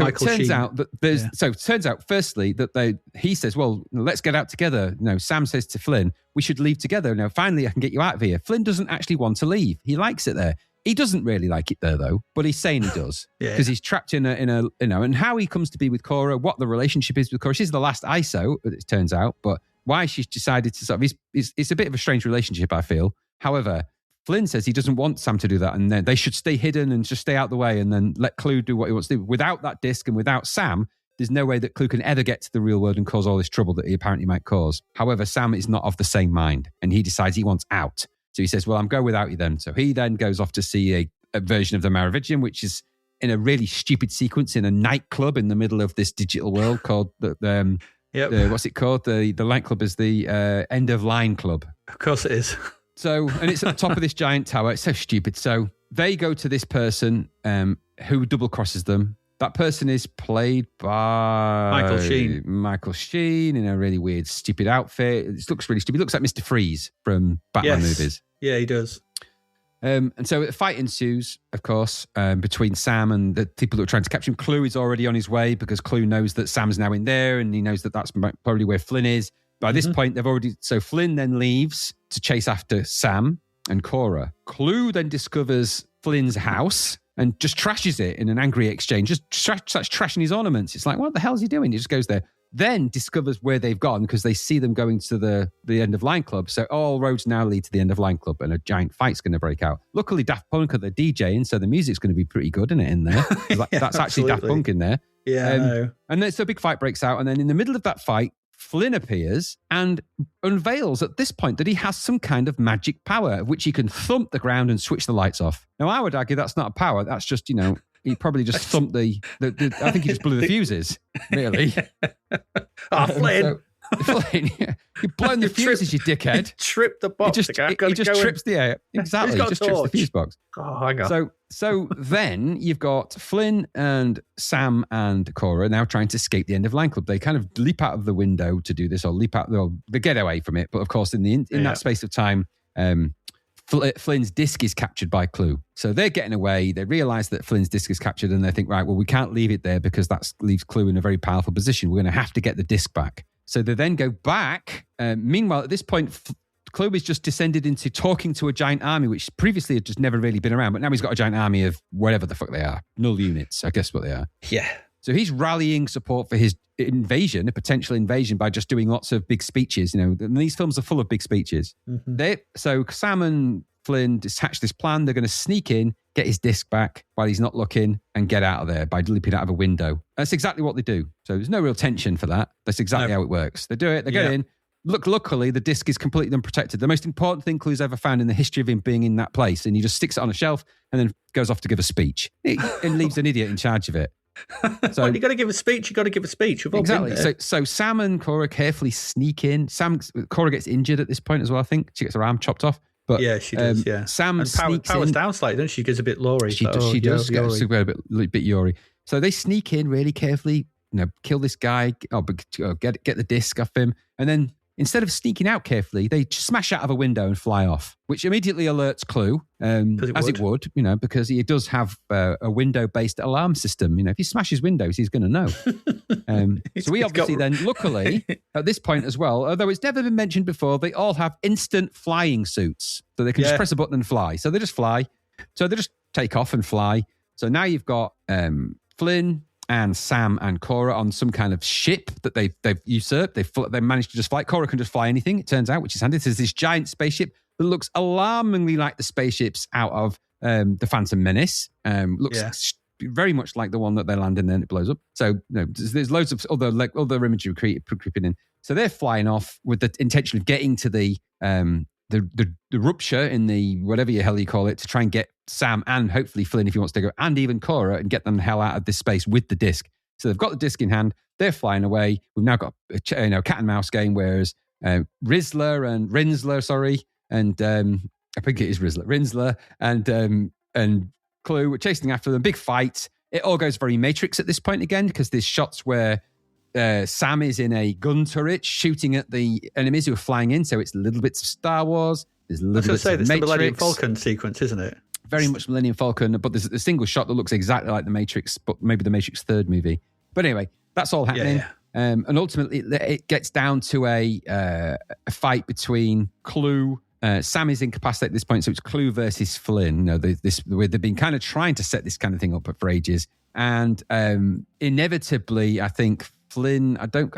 it turns Sheen. out that So it turns out, firstly, that he says, well, let's get out together. Sam says to Flynn, we should leave together. Finally, I can get you out of here. Flynn doesn't actually want to leave. He likes it there. He doesn't really like it there, though, but he's saying he does because he's trapped in a, and how he comes to be with Cora, what the relationship is with Cora. She's the last ISO, it turns out, but why she's decided to it's a bit of a strange relationship, I feel. However, Flynn says he doesn't want Sam to do that, and then they should stay hidden and just stay out the way and then let Clue do what he wants to do. Without that disc and without Sam, there's no way that Clue can ever get to the real world and cause all this trouble that he apparently might cause. However, Sam is not of the same mind, and he decides he wants out. So he says, well, I'm going without you then. So he then goes off to see a version of the Maravigian, which is in a really stupid sequence in a nightclub in the middle of this digital world called what's it called? The nightclub is the End of Line Club. Of course it is. So, and it's at the top of this giant tower. It's so stupid. So they go to this person who double crosses them. That person is played by Michael Sheen in a really weird, stupid outfit. It looks really stupid. He looks like Mr. Freeze from Batman movies. Yeah, he does. And so a fight ensues, of course, between Sam and the people that are trying to capture him. Clue is already on his way because Clue knows that Sam's now in there and he knows that that's probably where Flynn is. By this point, so Flynn then leaves to chase after Sam and Cora. Clue then discovers Flynn's house and just trashes it in an angry exchange, just starts trashing his ornaments. It's like, what the hell is he doing? He just goes there. Then discovers where they've gone because they see them going to the End of Line Club. So all roads now lead to the End of Line Club and a giant fight's going to break out. Luckily, Daft Punk are the DJing, so the music's going to be pretty good, isn't it, in there? That's actually Daft Punk in there. Yeah, I know. And then so a big fight breaks out. And then in the middle of that fight, Flynn appears and unveils at this point that he has some kind of magic power, of which he can thump the ground and switch the lights off. Now, I would argue that's not a power. That's just, he probably just thumped I think he just blew the fuses, really. Flynn. Flynn, you're blowing the fuses, you dickhead. He tripped the box. He just trips the air. Exactly. He just trips the fuse box. Oh, hang on. So then you've got Flynn and Sam and Cora now trying to escape the End of Line Club. They kind of leap out of the window to do this, or they get away from it. But of course, in that space of time, Flynn's disc is captured by Clue. So they're getting away. They realize that Flynn's disc is captured and they think, right, well, we can't leave it there because that leaves Clue in a very powerful position. We're going to have to get the disc back. So they then go back. Meanwhile, at this point, Clue is just descended into talking to a giant army, which previously had just never really been around. But now he's got a giant army of whatever the fuck they are. Null units, I guess what they are. Yeah. So he's rallying support for his invasion, a potential invasion, by just doing lots of big speeches. And these films are full of big speeches. Mm-hmm. So Sam and Flynn hatch this plan. They're going to sneak in, get his disc back while he's not looking, and get out of there by leaping out of a window. That's exactly what they do. So there's no real tension for that. That's exactly how it works. They do it. They get in. Luckily, the disc is completely unprotected. The most important thing Clue's ever found in the history of him being in that place. And he just sticks it on a shelf and then goes off to give a speech and leaves an idiot in charge of it. So you got to give a speech. You got to give a speech. Exactly. So Sam and Cora carefully sneak in. Cora gets injured at this point as well. I think she gets her arm chopped off. But yeah, she does. Yeah, Sam powers down slightly, doesn't she? Gets a bit lory. She does get a bit Yori. So they sneak in really carefully. Kill this guy. Get the disc off him, and then instead of sneaking out carefully, they smash out of a window and fly off, which immediately alerts Clue, it would, because he does have a window-based alarm system. If he smashes windows, he's going to know. So we obviously then, luckily, at this point as well, although it's never been mentioned before, they all have instant flying suits. So they can just press a button and fly. So they just fly. So they just take off and fly. So now you've got Flynn and Sam and Cora on some kind of ship that they've usurped. They managed to just fly. Cora can just fly anything, it turns out, which is handy. There's this giant spaceship that looks alarmingly like the spaceships out of the Phantom Menace. Looks very much like the one that they land in and then it blows up. So there's loads of other imagery creeping in. So they're flying off with the intention of getting to the rupture in the whatever the hell you call it, to try and get Sam and hopefully Flynn, if he wants to go, and even Cora, and get them the hell out of this space with the disc. So they've got the disc in hand. They're flying away. We've now got a cat and mouse game, whereas Rinsler and I think it is Rinsler and Clue were chasing after them. Big fight. It all goes very Matrix at this point again, because there's shots where Sam is in a gun turret shooting at the enemies who are flying in. So it's little bits of Star Wars. There's little bits of Matrix. It's the Millennium Falcon sequence, isn't it? Very much Millennium Falcon, but there's a single shot that looks exactly like the Matrix, but maybe the Matrix third movie. But anyway, that's all happening. Yeah. And ultimately, it gets down to a fight between Clue. Sam is incapacitated at this point, so it's Clue versus Flynn. They've been kind of trying to set this kind of thing up for ages, and inevitably, I think Flynn. I can't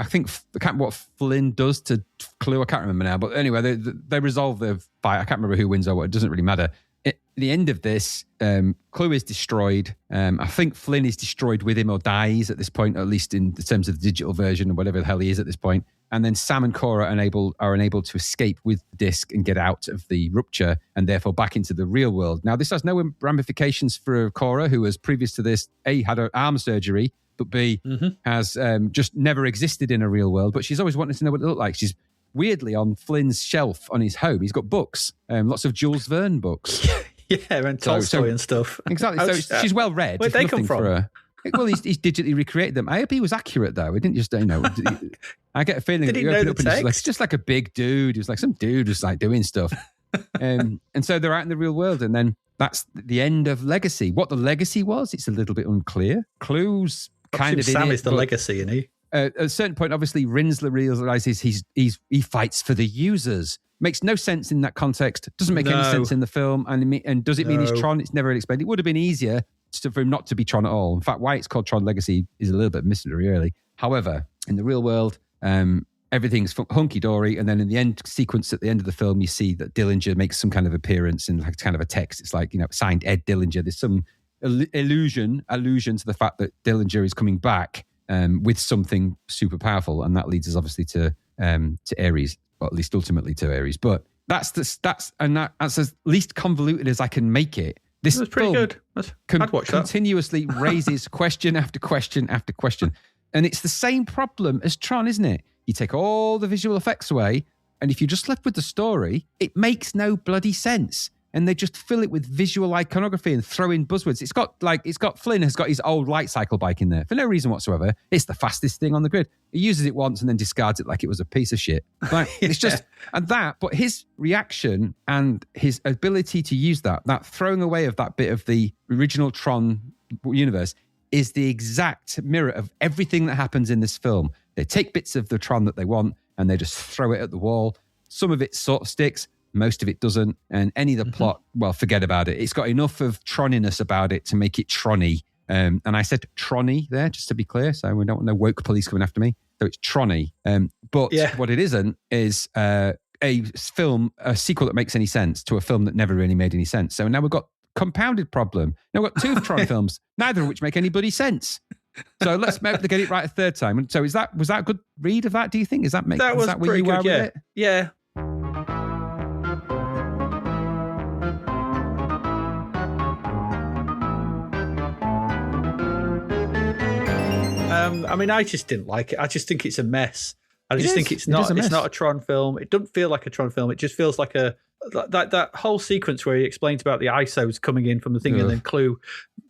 remember what Flynn does to Clue. I can't remember now, but anyway, they resolve the fight. I can't remember who wins or what. It doesn't really matter. At the end of this, Clue is destroyed. I think Flynn is destroyed with him or dies at this point, at least in terms of the digital version or whatever the hell he is at this point. And then Sam and Cora are unable to escape with the disc and get out of the rupture and therefore back into the real world. Now, this has no ramifications for Cora, who has previous to this, A, had her arm surgery, but B, has just never existed in a real world. But she's always wanted to know what it looked like. She's weirdly on Flynn's shelf on his home. He's got books, lots of Jules Verne books. Yeah, and Tolstoy and stuff. Exactly. So she's well read. Where'd they come from? Well, he's digitally recreated them. I hope he was accurate, though. He didn't just, I get a feeling that you open up and it's just like a big dude. He was like some dude just like doing stuff. And so they're out in the real world. And then that's the end of Legacy. What the legacy was, it's a little bit unclear. Clue's kind of Sam is the legacy, isn't he? At a certain point, obviously, Rinsler realizes he fights for the users. Makes no sense in that context. Doesn't make any sense in the film. And does it mean he's Tron? It's never explained. It would have been easier for him not to be Tron at all. In fact, why it's called Tron Legacy is a little bit mystery, really. However, in the real world, everything's hunky-dory. And then in the end sequence at the end of the film, you see that Dillinger makes some kind of appearance in like kind of a text. It's like, signed Ed Dillinger. There's some allusion to the fact that Dillinger is coming back with something super powerful. And that leads us obviously to Ares, or at least ultimately to Ares. But that's as least convoluted as I can make it. This was pretty good. I'd watch that. Continuously raises question after question after question. And it's the same problem as Tron, isn't it? You take all the visual effects away, and if you're just left with the story, it makes no bloody sense. And they just fill it with visual iconography and throw in buzzwords. Flynn has got his old light cycle bike in there for no reason whatsoever. It's the fastest thing on the grid. He uses it once and then discards it like it was a piece of shit. Like, it's just, but his reaction and his ability to use that throwing away of that bit of the original Tron universe is the exact mirror of everything that happens in this film. They take bits of the Tron that they want and they just throw it at the wall. Some of it sort of sticks. Most of it doesn't. And any of the plot, well, forget about it. It's got enough of Troniness about it to make it Tronny. And I said Tronny there, just to be clear. So we don't want no woke police coming after me. So it's Tronny. But what it isn't is a sequel that makes any sense to a film that never really made any sense. So now we've got compounded problem. Now we've got two Tron films, neither of which make any bloody sense. So let's maybe get it right a third time. So was that a good read of that, do you think? Is that where you are with it? Yeah. I just didn't like it. I just think it's a mess. I just think it's not a Tron film. It doesn't feel like a Tron film. It just feels like that whole sequence where he explains about the ISOs coming in from the thing and then Clue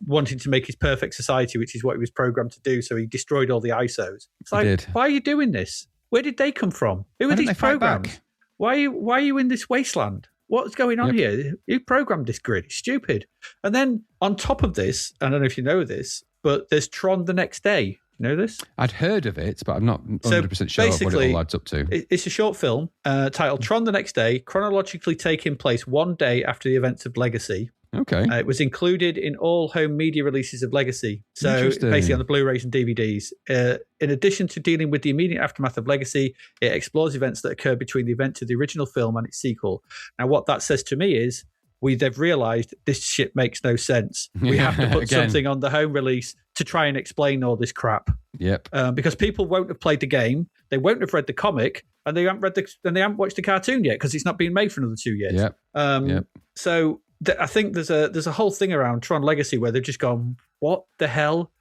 wanting to make his perfect society, which is what he was programmed to do. So he destroyed all the ISOs. It's like, why are you doing this? Where did they come from? Who are these programs? Why are you in this wasteland? What's going on here? Who programmed this grid? It's stupid. And then on top of this, I don't know if you know this, but there's Tron the Next Day. You know this? I'd heard of it, but I'm not 100% sure what it all adds up to. It's a short film titled Tron the Next Day, chronologically taking place one day after the events of Legacy. Okay. It was included in all home media releases of Legacy. So basically on the Blu-rays and DVDs. In addition to dealing with the immediate aftermath of Legacy, it explores events that occurred between the events of the original film and its sequel. Now, what that says to me is they've realised this shit makes no sense. We have to put something on the home release to try and explain all this crap. Yep. Because people won't have played the game, they won't have read the comic, and they haven't watched the cartoon yet because it's not being made for another 2 years. Yep. So I think there's a whole thing around Tron Legacy where they've just gone, what the hell?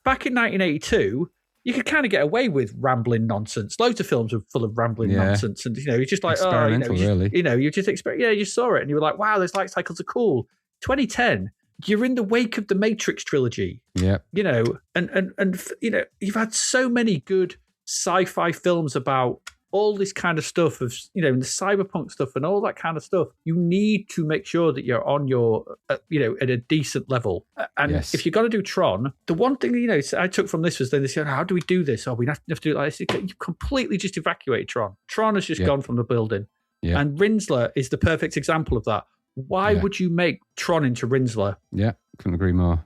Back in 1982, you could kind of get away with rambling nonsense. Loads of films are full of rambling nonsense, and you're just like, experimental, really. You just you saw it, and you were like, wow, those light cycles are cool. 2010, you're in the wake of the Matrix trilogy. Yeah, and you've had so many good sci-fi films about all this kind of stuff of the cyberpunk stuff and all that kind of stuff. You need to make sure that you're on your at a decent level. And if you're going to do Tron, the one thing I took from this was then they said, how do we do this? We have to do it like this. You completely just evacuated Tron. Tron has just gone from the building. Yeah. And Rinsler is the perfect example of that. Why would you make Tron into Rinsler? Yeah, couldn't agree more.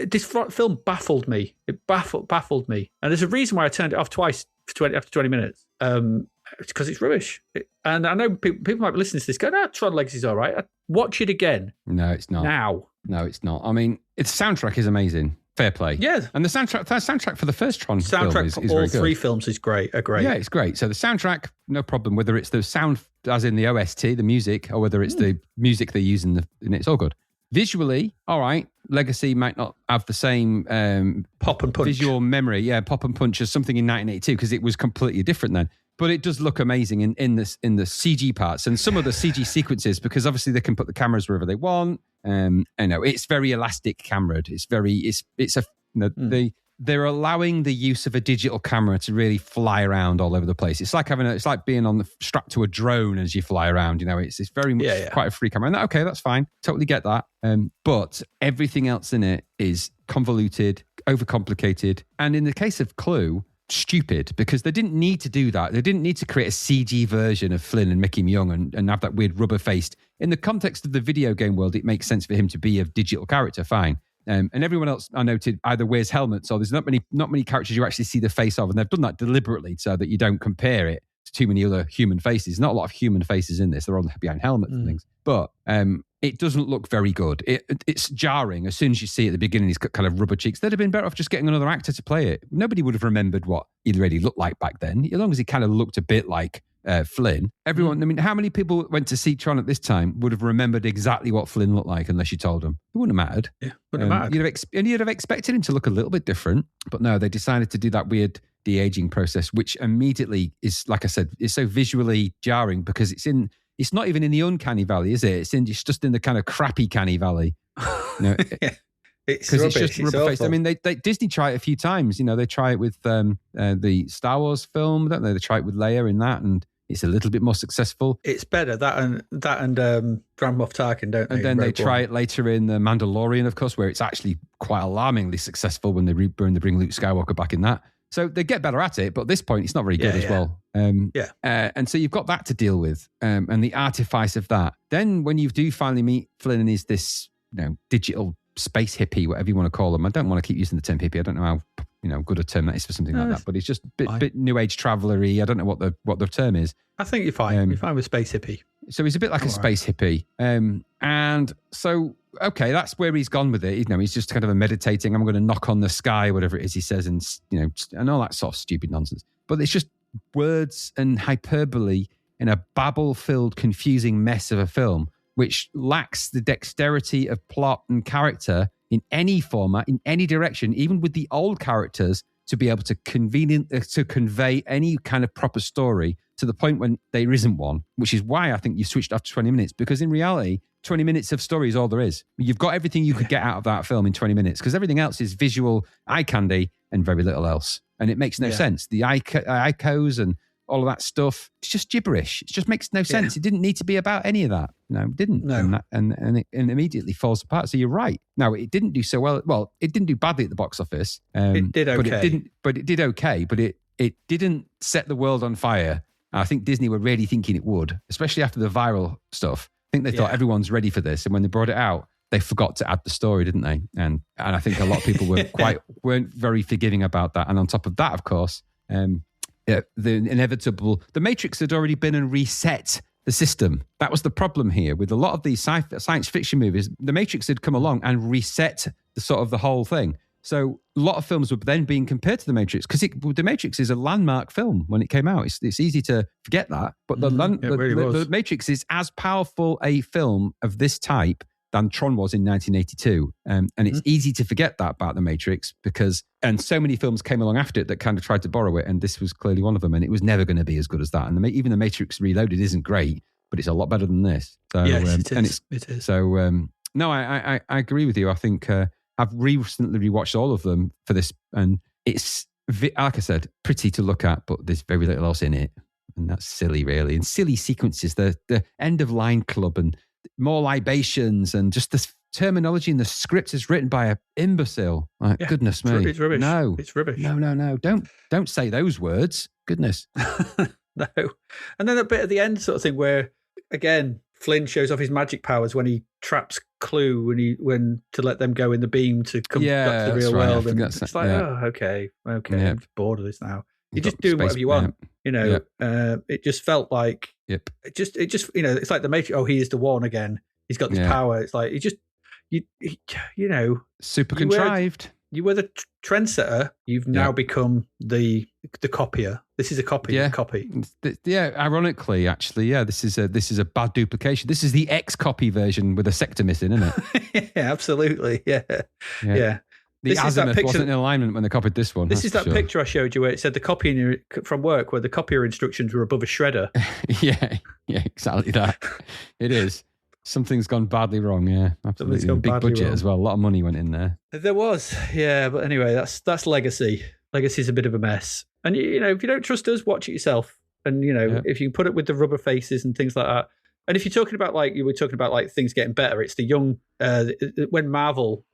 This film baffled me. It baffled me. And there's a reason why I turned it off twice after 20 minutes. It's because it's rubbish. And I know people might be listening to this going, Tron Legacy's all right. Watch it again. No, it's not. Now. No, it's not. I mean, its soundtrack is amazing. Fair play. Yeah. And the soundtrack for the first Tron film is for all very good. three films is great. Yeah, it's great. So the soundtrack, no problem. Whether it's the sound, as in the OST, the music, or whether it's the music they use in it's all good. Visually, all right. Legacy might not have the same pop and punch visual memory, pop and punch as something in 1982 because it was completely different then. But it does look amazing in the CG parts and some of the CG sequences because obviously they can put the cameras wherever they want. It's very elastic cameraed. They're allowing the use of a digital camera to really fly around all over the place. It's like it's like being strapped to a drone as you fly around. It's very much quite a free camera. And that's fine. Totally get that. But everything else in it is convoluted, overcomplicated. And in the case of Clue, stupid because they didn't need to do that. They didn't need to create a CG version of Flynn and Mickey Young and have that weird rubber-faced. In the context of the video game world, it makes sense for him to be a digital character, fine. And everyone else, I noted, either wears helmets or there's not many characters you actually see the face of, and they've done that deliberately so that you don't compare it to too many other human faces. Not a lot of human faces in this; they're all behind helmets and things. But it doesn't look very good. It's jarring as soon as you see at the beginning. He's got kind of rubber cheeks. They'd have been better off just getting another actor to play it. Nobody would have remembered what he really looked like back then, as long as he kind of looked a bit like Flynn. Everyone, I mean, how many people went to see Tron at this time would have remembered exactly what Flynn looked like unless you told them? It wouldn't have mattered. Yeah, wouldn't have mattered. You'd have expected him to look a little bit different, but no, they decided to do that weird de-aging process, which immediately is, like I said, is so visually jarring because it's not even in the uncanny valley, is it? It's just in the kind of crappy canny valley. Because it's just rubber-faced. I mean, Disney try it a few times. They try it with the Star Wars film, don't they? They try it with Leia in that, and it's a little bit more successful. It's better that and Grand Moff Tarkin, don't they? And then they try it later in The Mandalorian, of course, where it's actually quite alarmingly successful when they bring Luke Skywalker back in that. So they get better at it, but at this point, it's not very good as well. And so you've got that to deal with, and the artifice of that. Then when you do finally meet Flynn and he's this, digital space hippie, whatever you want to call him. I don't want to keep using the term hippie. I don't know how good a term that is for something like that, but it's just a bit new age traveler-y. I don't know what the term is. I think you're fine. You're fine with space hippie. So he's a bit like space hippie. And so, okay, that's where he's gone with it. He's just kind of meditating. I'm going to knock on the sky, whatever it is he says, and all that sort of stupid nonsense. But it's just words and hyperbole in a babble-filled, confusing mess of a film, which lacks the dexterity of plot and character in any format, in any direction, even with the old characters, to be able to convey any kind of proper story to the point when there isn't one, which is why I think you switched after 20 minutes, because in reality, 20 minutes of story is all there is. You've got everything you could get out of that film in 20 minutes, because everything else is visual eye candy and very little else. And it makes no sense. The icos and all of that stuff, it's just gibberish. It just makes no sense. It didn't need to be about any of that. No, it didn't. No. And it immediately falls apart. So you're right. Now, it didn't do so well. Well, it didn't do badly at the box office. It did okay. But it did okay. But it didn't set the world on fire. I think Disney were really thinking it would, especially after the viral stuff. I think they thought everyone's ready for this. And when they brought it out, they forgot to add the story, didn't they? And I think a lot of people weren't very forgiving about that. And on top of that, of course, the inevitable, the Matrix had already been and reset the system. That was the problem here with a lot of these science fiction movies. The Matrix had come along and reset the whole thing. So a lot of films were then being compared to The Matrix because The Matrix is a landmark film when it came out. It's easy to forget that. But the Matrix is as powerful a film of this type than Tron was in 1982. And it's easy to forget that about The Matrix and so many films came along after it that kind of tried to borrow it. And this was clearly one of them. And it was never going to be as good as that. And even The Matrix Reloaded isn't great, but it's a lot better than this. So, yes, it is. So, no, I agree with you. I think I've recently rewatched all of them for this. And it's, like I said, pretty to look at, but there's very little else in it. And that's silly, really. And silly sequences, the end of line club and more libations and just this terminology in the script is written by an imbecile. Like, goodness me. It's rubbish. No. It's rubbish. No. Don't say those words. Goodness. No. And then a bit at the end sort of thing where, again, Flynn shows off his magic powers when he traps Clue when to let them go in the beam to come back to the real world. And it's like, okay, I'm bored of this now. You're just doing whatever you want, It just felt like it just it's like the Matrix. Oh, he is the one again. He's got this power. It's like super contrived. You were the trendsetter. You've now become the copier. This is a copy. Yeah. Copy. Yeah. Ironically, actually, this is a bad duplication. This is the X-copy version with a sector missing, isn't it? Yeah, absolutely. Yeah. The azimuth wasn't in alignment when they copied this one. This is that picture I showed you where it said the copying from work, where the copier instructions were above a shredder. yeah, exactly that. It is. Something's gone badly wrong. Yeah, absolutely. Big budget as well. A lot of money went in there. There was, but anyway, that's Legacy. Legacy's a bit of a mess. And if you don't trust us, watch it yourself. And if you put it with the rubber faces and things like that. And if you're talking about things getting better, it's the young when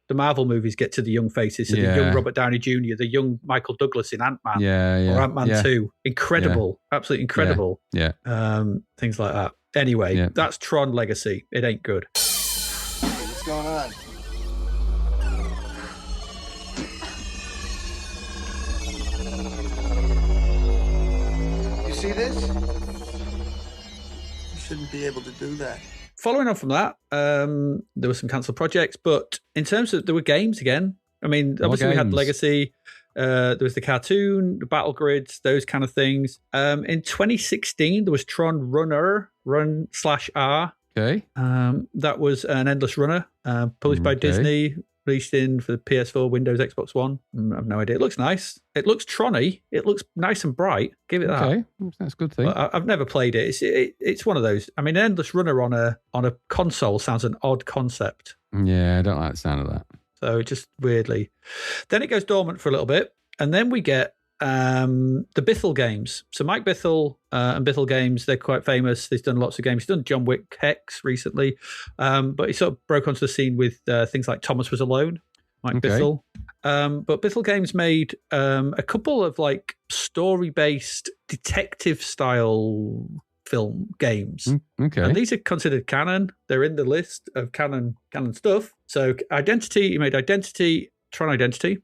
the Marvel movies get to the young faces, so the young Robert Downey Jr., the young Michael Douglas in Ant-Man, or Ant-Man 2, incredible, absolutely incredible. Things like that. Anyway, that's Tron Legacy. It ain't good. Hey, what's going on? You see this? You shouldn't be able to do that. Following on from that, there were some cancelled projects, but in terms of, there were games again. I mean, obviously we had Legacy, there was the cartoon, the battle grids, those kind of things. In 2016, there was Tron Run/R. Okay. That was an endless runner, published by Disney, released for the PS4, Windows, Xbox One. I have no idea. It looks nice. It looks Tron-y. It looks nice and bright. Give it that. Okay, that's a good thing. But I've never played it. It's one of those. I mean, an endless runner on a console sounds an odd concept. Yeah, I don't like the sound of that. So just weirdly. Then it goes dormant for a little bit, and then we get the Bithell games. So Mike Bithell and Bithell Games, they're quite famous. He's done lots of games. He's done John Wick Hex recently, but he sort of broke onto the scene with things like Thomas Was Alone, Mike Bithell. But Bithell Games made a couple of like story-based detective-style film games. Okay. And these are considered canon. They're in the list of canon stuff. So Identity, he made Identity, Tron Identity,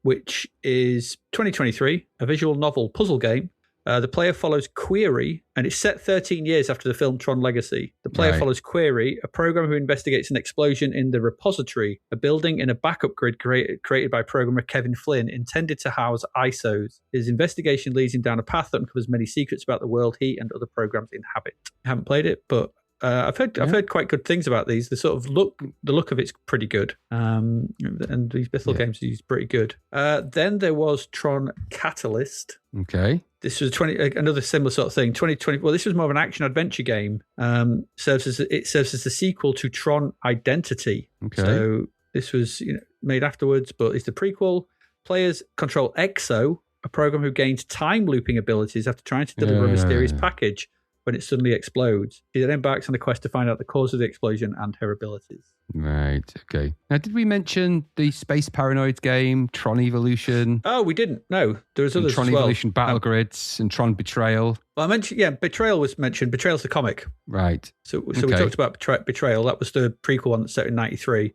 which is 2023, a visual novel puzzle game. The player follows Query, and it's set 13 years after the film Tron Legacy. The player follows Query, a programmer who investigates an explosion in the repository, a building in a backup grid created by programmer Kevin Flynn, intended to house ISOs. His investigation leads him down a path that uncovers many secrets about the world he and other programs inhabit. I haven't played it, but I've heard quite good things about these. The sort of the look of it's pretty good, and these Bithell games are pretty good. Then there was Tron Catalyst. Okay, this was another similar sort of thing. 2020. Well, this was more of an action adventure game. Serves as the sequel to Tron Identity. Okay, so this was made afterwards, but it's the prequel. Players control Exo, a program who gains time looping abilities after trying to deliver a mysterious package when it suddenly explodes. She then embarks on a quest to find out the cause of the explosion and her abilities. Right, okay. Now, did we mention the Space Paranoid game, Tron Evolution? Oh, we didn't. No, there was others Tron as well. Evolution Battle Grids and Tron Betrayal. Well, I mentioned, Betrayal was mentioned. Betrayal's the comic. Right. So we talked about Betrayal. That was the prequel one that's set in 83.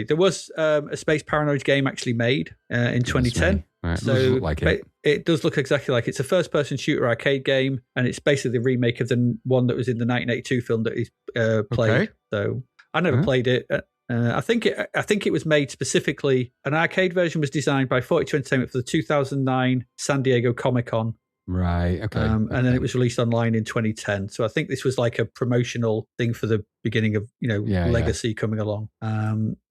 There was a Space Paranoid game actually made in 2010. Right. So it does look like it does look exactly like it. It's a first-person shooter arcade game, and it's basically the remake of the one that was in the 1982 film that he's played. Okay. So I never played it. I think it was made specifically. An arcade version was designed by 42 Entertainment for the 2009 San Diego Comic-Con. Right. Okay. And then it was released online in 2010. So I think this was like a promotional thing for the beginning of, Legacy coming along.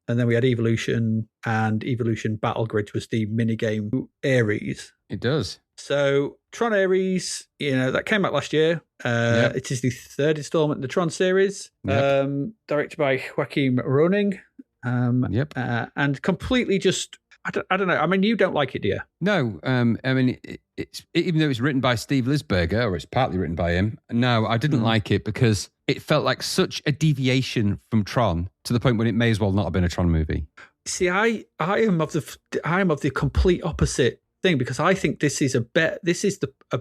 And then we had Evolution, and Evolution Battle Grid was the minigame Ares. It does. So Tron Ares, that came out last year. It is the third installment in the Tron series, directed by Joachim Roning. And completely just, I don't know. I mean, you don't like it, do you? No. I mean, it's even though it's written by Steve Lisberger, or it's partly written by him, no, I didn't like it because it felt like such a deviation from Tron to the point when it may as well not have been a Tron movie. See, I am of the complete opposite thing, because I think this is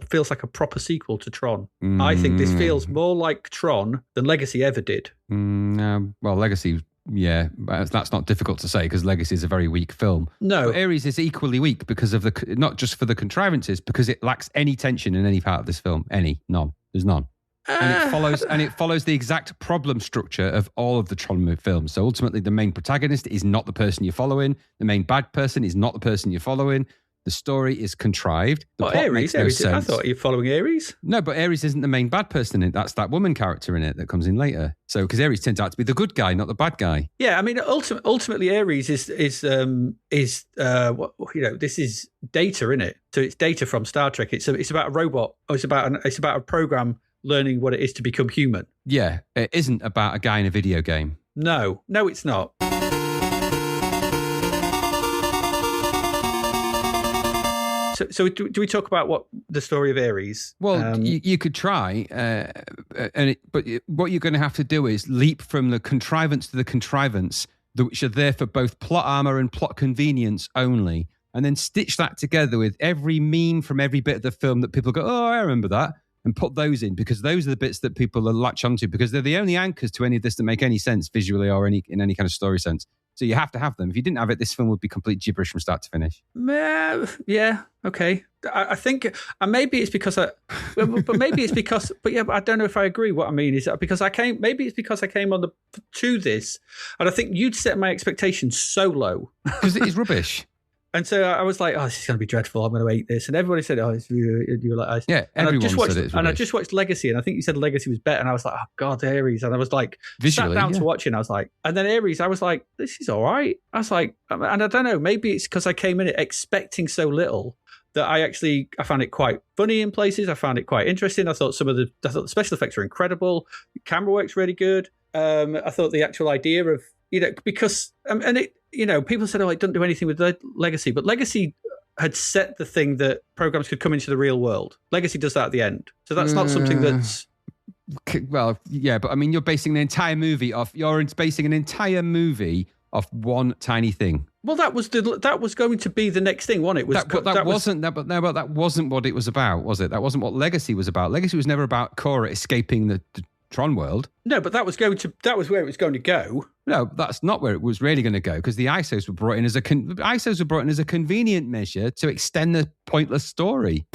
feels like a proper sequel to Tron. I think this feels more like Tron than Legacy ever did. Well, Legacy, yeah, that's not difficult to say because Legacy is a very weak film. No, but Ares is equally weak because of not just for the contrivances, because it lacks any tension in any part of this film. None. There's none. And it follows the exact problem structure of all of the Tron films. So ultimately, the main protagonist is not the person you're following. The main bad person is not the person you're following. The story is contrived. The plot makes no sense. I thought you were following Ares. No, but Ares isn't the main bad person in it. That's that woman character in it that comes in later. So, because Ares turns out to be the good guy, not the bad guy. Yeah, I mean, ultimately, Ares is this is data in it. So it's data from Star Trek. It's about a robot. Or it's about a program learning what it is to become human. Yeah, it isn't about a guy in a video game. No, it's not. So do we talk about what the story of Ares? Well, you could try, but what you're going to have to do is leap from the contrivance to the contrivance, which are there for both plot armor and plot convenience only, and then stitch that together with every meme from every bit of the film that people go, oh, I remember that, and put those in, because those are the bits that people latch onto, because they're the only anchors to any of this that make any sense visually or in any kind of story sense. So you have to have them. If you didn't have it, this film would be complete gibberish from start to finish. Yeah, okay. I think, and maybe it's because but I don't know if I agree. What I mean is that because I came on to this, and I think you'd set my expectations so low. Because it is rubbish. And so I was like, oh, this is going to be dreadful. I'm going to hate this. And everybody said, oh, you were like, yeah, everyone said it's rubbish. And I just watched Legacy, and I think you said Legacy was better. And I was like, oh, God, Ares. And I was like, visually, sat down to watch it, and I was like, and then Ares, I was like, this is all right. I was like, and I don't know, maybe it's because I came in it expecting so little that I found it quite funny in places. I found it quite interesting. I thought the special effects were incredible. The camera work's really good. I thought the actual idea of, because, and it, people said, oh, it doesn't do anything with Legacy, but Legacy had set the thing that programs could come into the real world. Legacy does that at the end. So that's not something that's... Well, yeah, but I mean, you're basing an entire movie off one tiny thing. Well, that was going to be the next thing, wasn't it? That wasn't what it was about, was it? That wasn't what Legacy was about. Legacy was never about Cora escaping the Tron world. No, but that was where it was going to go. No, that's not where it was really going to go, because the ISOs were brought in as a convenient measure to extend the pointless story.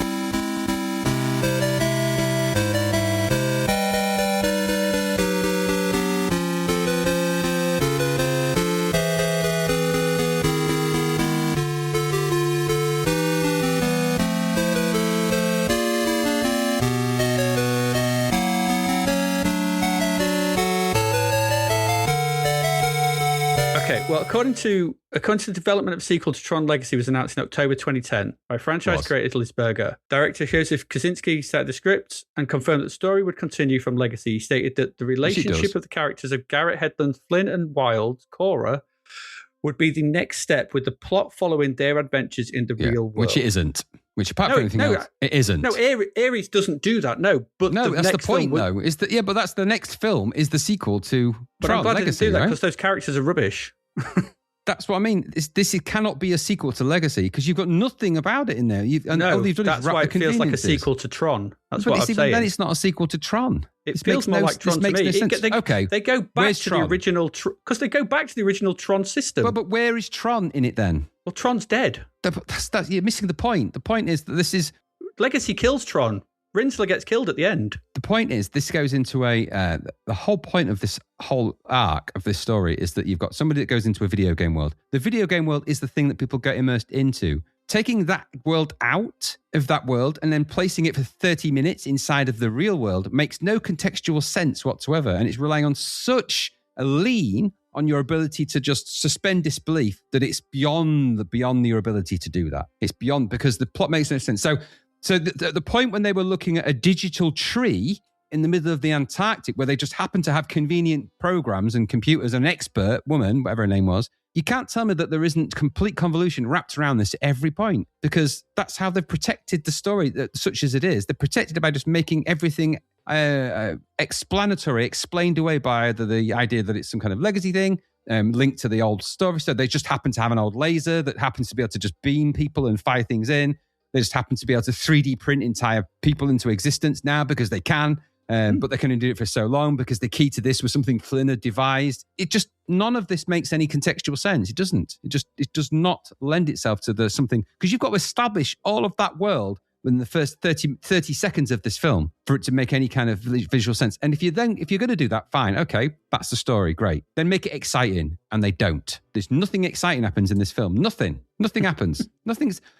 Well, according to the development of a sequel to Tron Legacy was announced in October 2010 by franchise creator Lisberger. Director Joseph Kosinski started the script and confirmed that the story would continue from Legacy. He stated that the relationship of the characters of Garrett Hedlund, Flynn, and Wilde, Cora, would be the next step, with the plot following their adventures in the real world. Which it isn't. Which, apart from anything else, it isn't. No, Ares doesn't do that. No, but that's the point, though. But that's the next film is the sequel to Tron Legacy, they didn't do that because those characters are rubbish. That's what I mean. This cannot be a sequel to Legacy because you've got nothing about it in there. That's why it feels like a sequel to Tron. That's what I'm saying. Then it's not a sequel to Tron. It feels more like Tron to me. They go back to the original because they go back to the original Tron system. But where is Tron in it then? Well, Tron's dead. You're missing the point. The point is that this is Legacy kills Tron. Rinsler gets killed at the end. The point is, this goes into the whole point of this whole arc of this story is that you've got somebody that goes into a video game world. The video game world is the thing that people get immersed into. taking that world out of that world and then placing it for 30 minutes inside of the real world makes no contextual sense whatsoever. And it's relying on such a lean on your ability to just suspend disbelief that it's beyond your ability to do that. It's beyond, because the plot makes no sense. So the point when they were looking at a digital tree in the middle of the Antarctic, where they just happened to have convenient programs and computers, an expert woman, whatever her name was, you can't tell me that there isn't complete convolution wrapped around this at every point, because that's how they've protected the story, such as it is. They're protected it by just making everything explanatory, explained away by the idea that it's some kind of legacy thing, linked to the old story. So they just happen to have an old laser that happens to be able to just beam people and fire things in. They just happen to be able to 3D print entire people into existence now because they can. But they can only do it for so long because the key to this was something Flynn had devised. It just, none of this makes any contextual sense. It doesn't. It does not lend itself to something, because you've got to establish all of that world within the first 30 seconds of this film for it to make any kind of visual sense. And if you're going to do that, fine, okay, that's the story, great. Then make it exciting, and they don't. There's nothing exciting happens in this film. Nothing happens.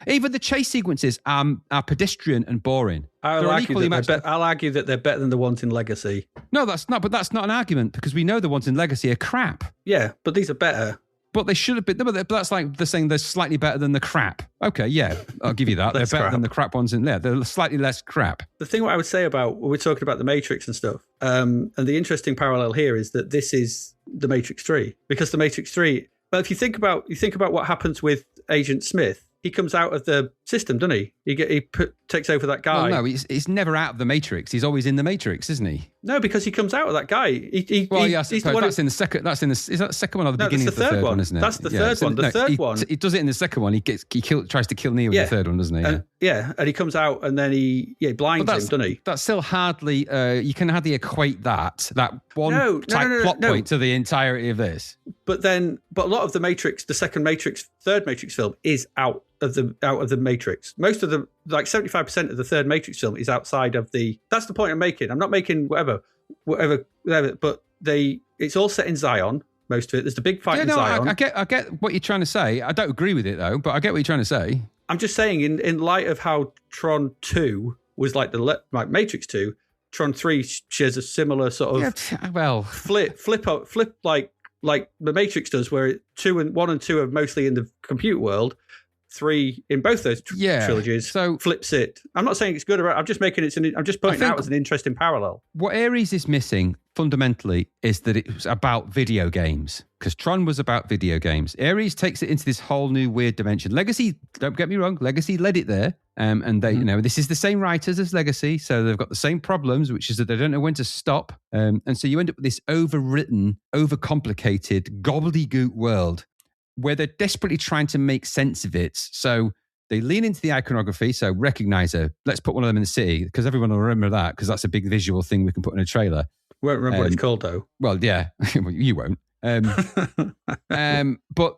Even the chase sequences are pedestrian and boring. I'll argue that they're better than the ones in Legacy. No, that's not an argument, because we know the ones in Legacy are crap. Yeah, but these are better. But they should have been. But that's like they're saying they're slightly better than the crap. Okay, yeah, I'll give you that. They're better than the crap ones in there. They're slightly less crap. The thing what I would say about, when we're talking about the Matrix and stuff, and the interesting parallel here is that this is the Matrix 3. Because the Matrix 3, well, if you think about what happens with Agent Smith, he comes out of the system, doesn't he? Takes over that guy. Well, no, he's never out of the Matrix. He's always in the Matrix, isn't he? No, because he comes out of that guy. That's in the second. Is that the second one or the beginning of the third one? Isn't it? That's the third one. The third one. He does it in the second one. He tries to kill Neo in the third one, doesn't he? And he comes out and then he blinds him, doesn't he? That's still hardly. You can hardly equate that one plot point to the entirety of this. But a lot of the Matrix, the second Matrix, third Matrix film is out of the Matrix. Most of the, like 75% of the third Matrix film is outside of the. That's the point I'm making. I'm not making whatever. But it's all set in Zion. Most of it. There's the big fight in Zion. I get what you're trying to say. I don't agree with it though, but I get what you're trying to say. I'm just saying, in light of how Tron 2 was like Matrix 2, Tron 3 shares a similar sort of flip like the Matrix does, where 1 and 2 are mostly in the computer world. 3 in both those trilogies, so flips it. I'm not saying it's good or I'm just making I'm just pointing out as an interesting parallel. What Ares is missing fundamentally is that it was about video games, because Tron was about video games. Ares takes it into this whole new weird dimension. Legacy, don't get me wrong, Legacy led it there, and they, this is the same writers as Legacy, so they've got the same problems, which is that they don't know when to stop, and so you end up with this overwritten, overcomplicated, gobbledygook world where they're desperately trying to make sense of it. So they lean into the iconography. So Recognizer, let's put one of them in the city, because everyone will remember that, because that's a big visual thing we can put in a trailer. Won't remember what it's called, though. Well, yeah, you won't. But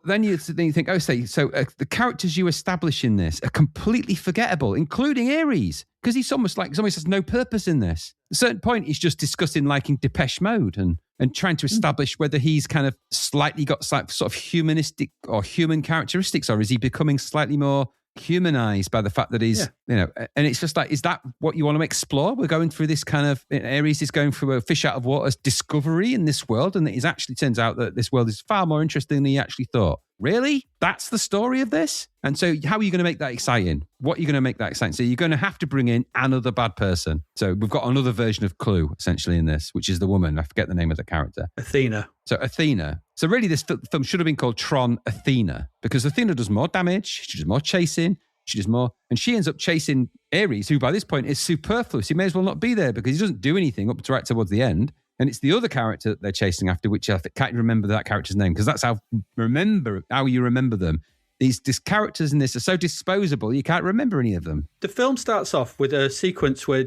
then you think, the characters you establish in this are completely forgettable, including Ares, because he's almost has no purpose in this. At a certain point, he's just discussing liking Depeche Mode and trying to establish whether he's kind of slightly got sort of humanistic or human characteristics, or is he becoming slightly more humanized by the fact that he's, and it's just like, is that what you want to explore? We're going through this kind of, Ares is going through a fish out of water discovery in this world, and it actually turns out that this world is far more interesting than he actually thought. Really? That's the story of this? And so how are you going to make that exciting? What are you going to make that exciting? So you're going to have to bring in another bad person. So we've got another version of Clue, essentially, in this, which is the woman. I forget the name of the character. Athena. So Athena. So really this film should have been called Tron Athena, because Athena does more damage, she does more chasing, she does more, and she ends up chasing Ares, who by this point is superfluous. He may as well not be there because he doesn't do anything up to right towards the end. And it's the other character that they're chasing after, which I can't remember that character's name, because that's how you remember them. These characters in this are so disposable, you can't remember any of them. The film starts off with a sequence where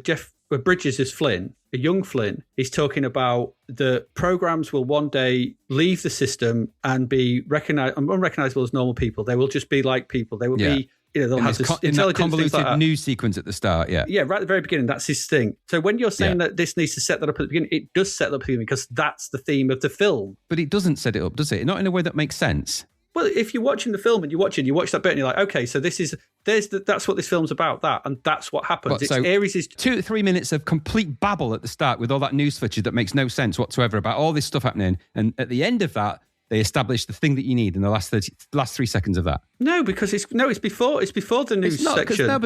Bridges is Flynn, a young Flynn. He's talking about the programs will one day leave the system and be unrecognizable as normal people. They will just be like people. They will be, they'll have this intelligence, convoluted like news sequence at the start. Yeah, right at the very beginning. That's his thing. So when you're saying that this needs to set that up at the beginning, it does set that up at the beginning, because that's the theme of the film. But it doesn't set it up, does it? Not in a way that makes sense. Well, if you're watching the film and you watch that bit and you're like, okay, so that's what this film's about, and that's what happens. Ares is 2 to 3 minutes of complete babble at the start with all that news footage that makes no sense whatsoever about all this stuff happening, and at the end of that, they establish the thing that you need in the last 3 seconds of that. No, because it's before the news section.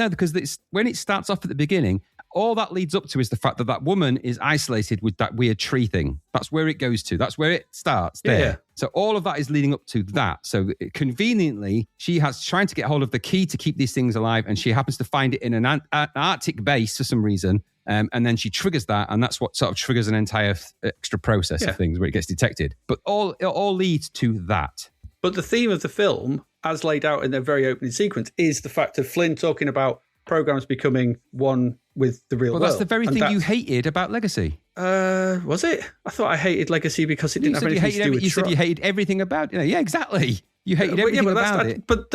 Because it's when it starts off at the beginning, all that leads up to is the fact that woman is isolated with that weird tree thing. That's where it goes to. That's where it starts there. Yeah. So all of that is leading up to that. So conveniently, she has trying to get hold of the key to keep these things alive, and she happens to find it in an Arctic base for some reason. And then she triggers that, and that's what sort of triggers an entire extra process of things where it gets detected. But it all leads to that. But the theme of the film, as laid out in their very opening sequence, is the fact of Flynn talking about programs becoming one with the real world. Well, that's the very thing you hated about Legacy. Was it? I thought I hated Legacy because it didn't have anything to do with You said you hated everything about it. Yeah, exactly. You hated everything about it. But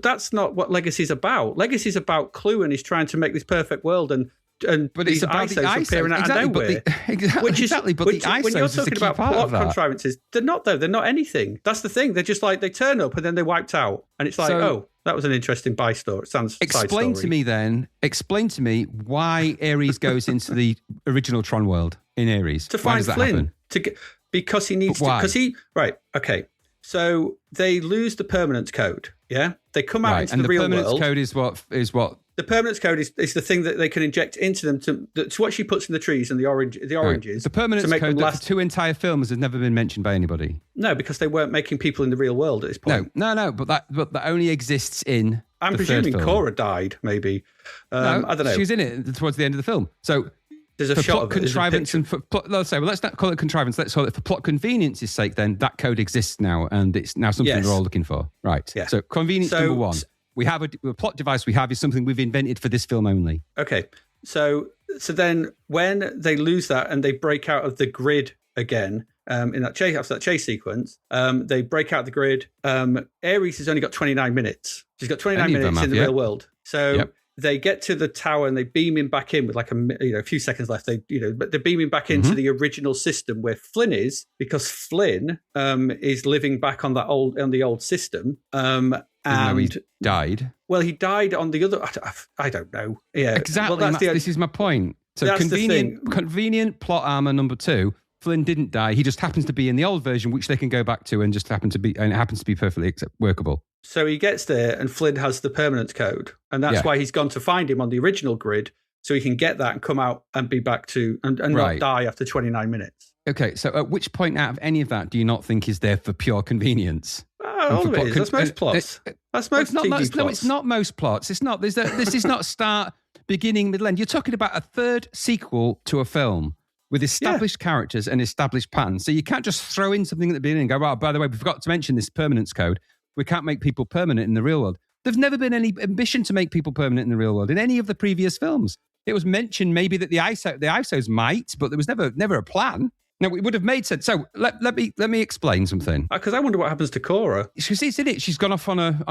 that's not what Legacy's about. Legacy's about Clue, and he's trying to make this perfect world, but it's about the ISOs appearing out of nowhere. But the ISOs when you're talking about plot contrivances, they're not though. They're not anything. That's the thing. They're just like they turn up and then they wiped out, and it's like, that was an interesting by story. It sounds explain to me why Ares goes into the original Tron world in Ares to find Flynn because he needs to. Because right, okay. So they lose the permanence code. Yeah, they come out into the real world. And the permanence code is what? The permanence code is the thing that they can inject into them. It's what she puts in the trees and the oranges. Right. The permanence code that for 2 entire films has never been mentioned by anybody. No, because they weren't making people in the real world at this point. No. But that only exists in. I'm presuming Cora died. Maybe. I don't know. She was in it towards the end of the film. So. There's a shot of contrivance and for plot, let's not call it contrivance. Let's call it for plot convenience's sake. Then that code exists now, and it's now something we're all looking for. Right. Yeah. So convenience number one. We have a plot device we have is something we've invented for this film only. Okay. So then when they lose that and they break out of the grid again, in that chase sequence, they break out the grid. Ares has only got 29 minutes. She's got 29 minutes in the real world. So they get to the tower and they beam him back in with like a few seconds left. But they're beaming back into the original system where Flynn is, because Flynn is living back on the old system. And he died. Well, he died on the other. I don't know. Yeah, exactly. Well, this is my point. So convenient plot armor number 2. Flynn didn't die. He just happens to be in the old version, which they can go back to, and it happens to be perfectly workable. So he gets there, and Flynn has the permanence code, and that's why he's gone to find him on the original grid, so he can get that and come out and be back to and not die after 29 minutes. Okay, so at which point out of any of that do you not think is there for pure convenience? All of it is. That's most plots. That's most TV plots. No, it's not most plots. It's not. This is not start, beginning, middle, end. You're talking about a third sequel to a film with established characters and established patterns. So you can't just throw in something at the beginning and go, by the way, we forgot to mention this permanence code. We can't make people permanent in the real world. There's never been any ambition to make people permanent in the real world in any of the previous films. It was mentioned maybe that the ISOs might, but there was never a plan. Now, it would have made sense. So let me explain something. Because I wonder what happens to Cora. She's in it. She's gone off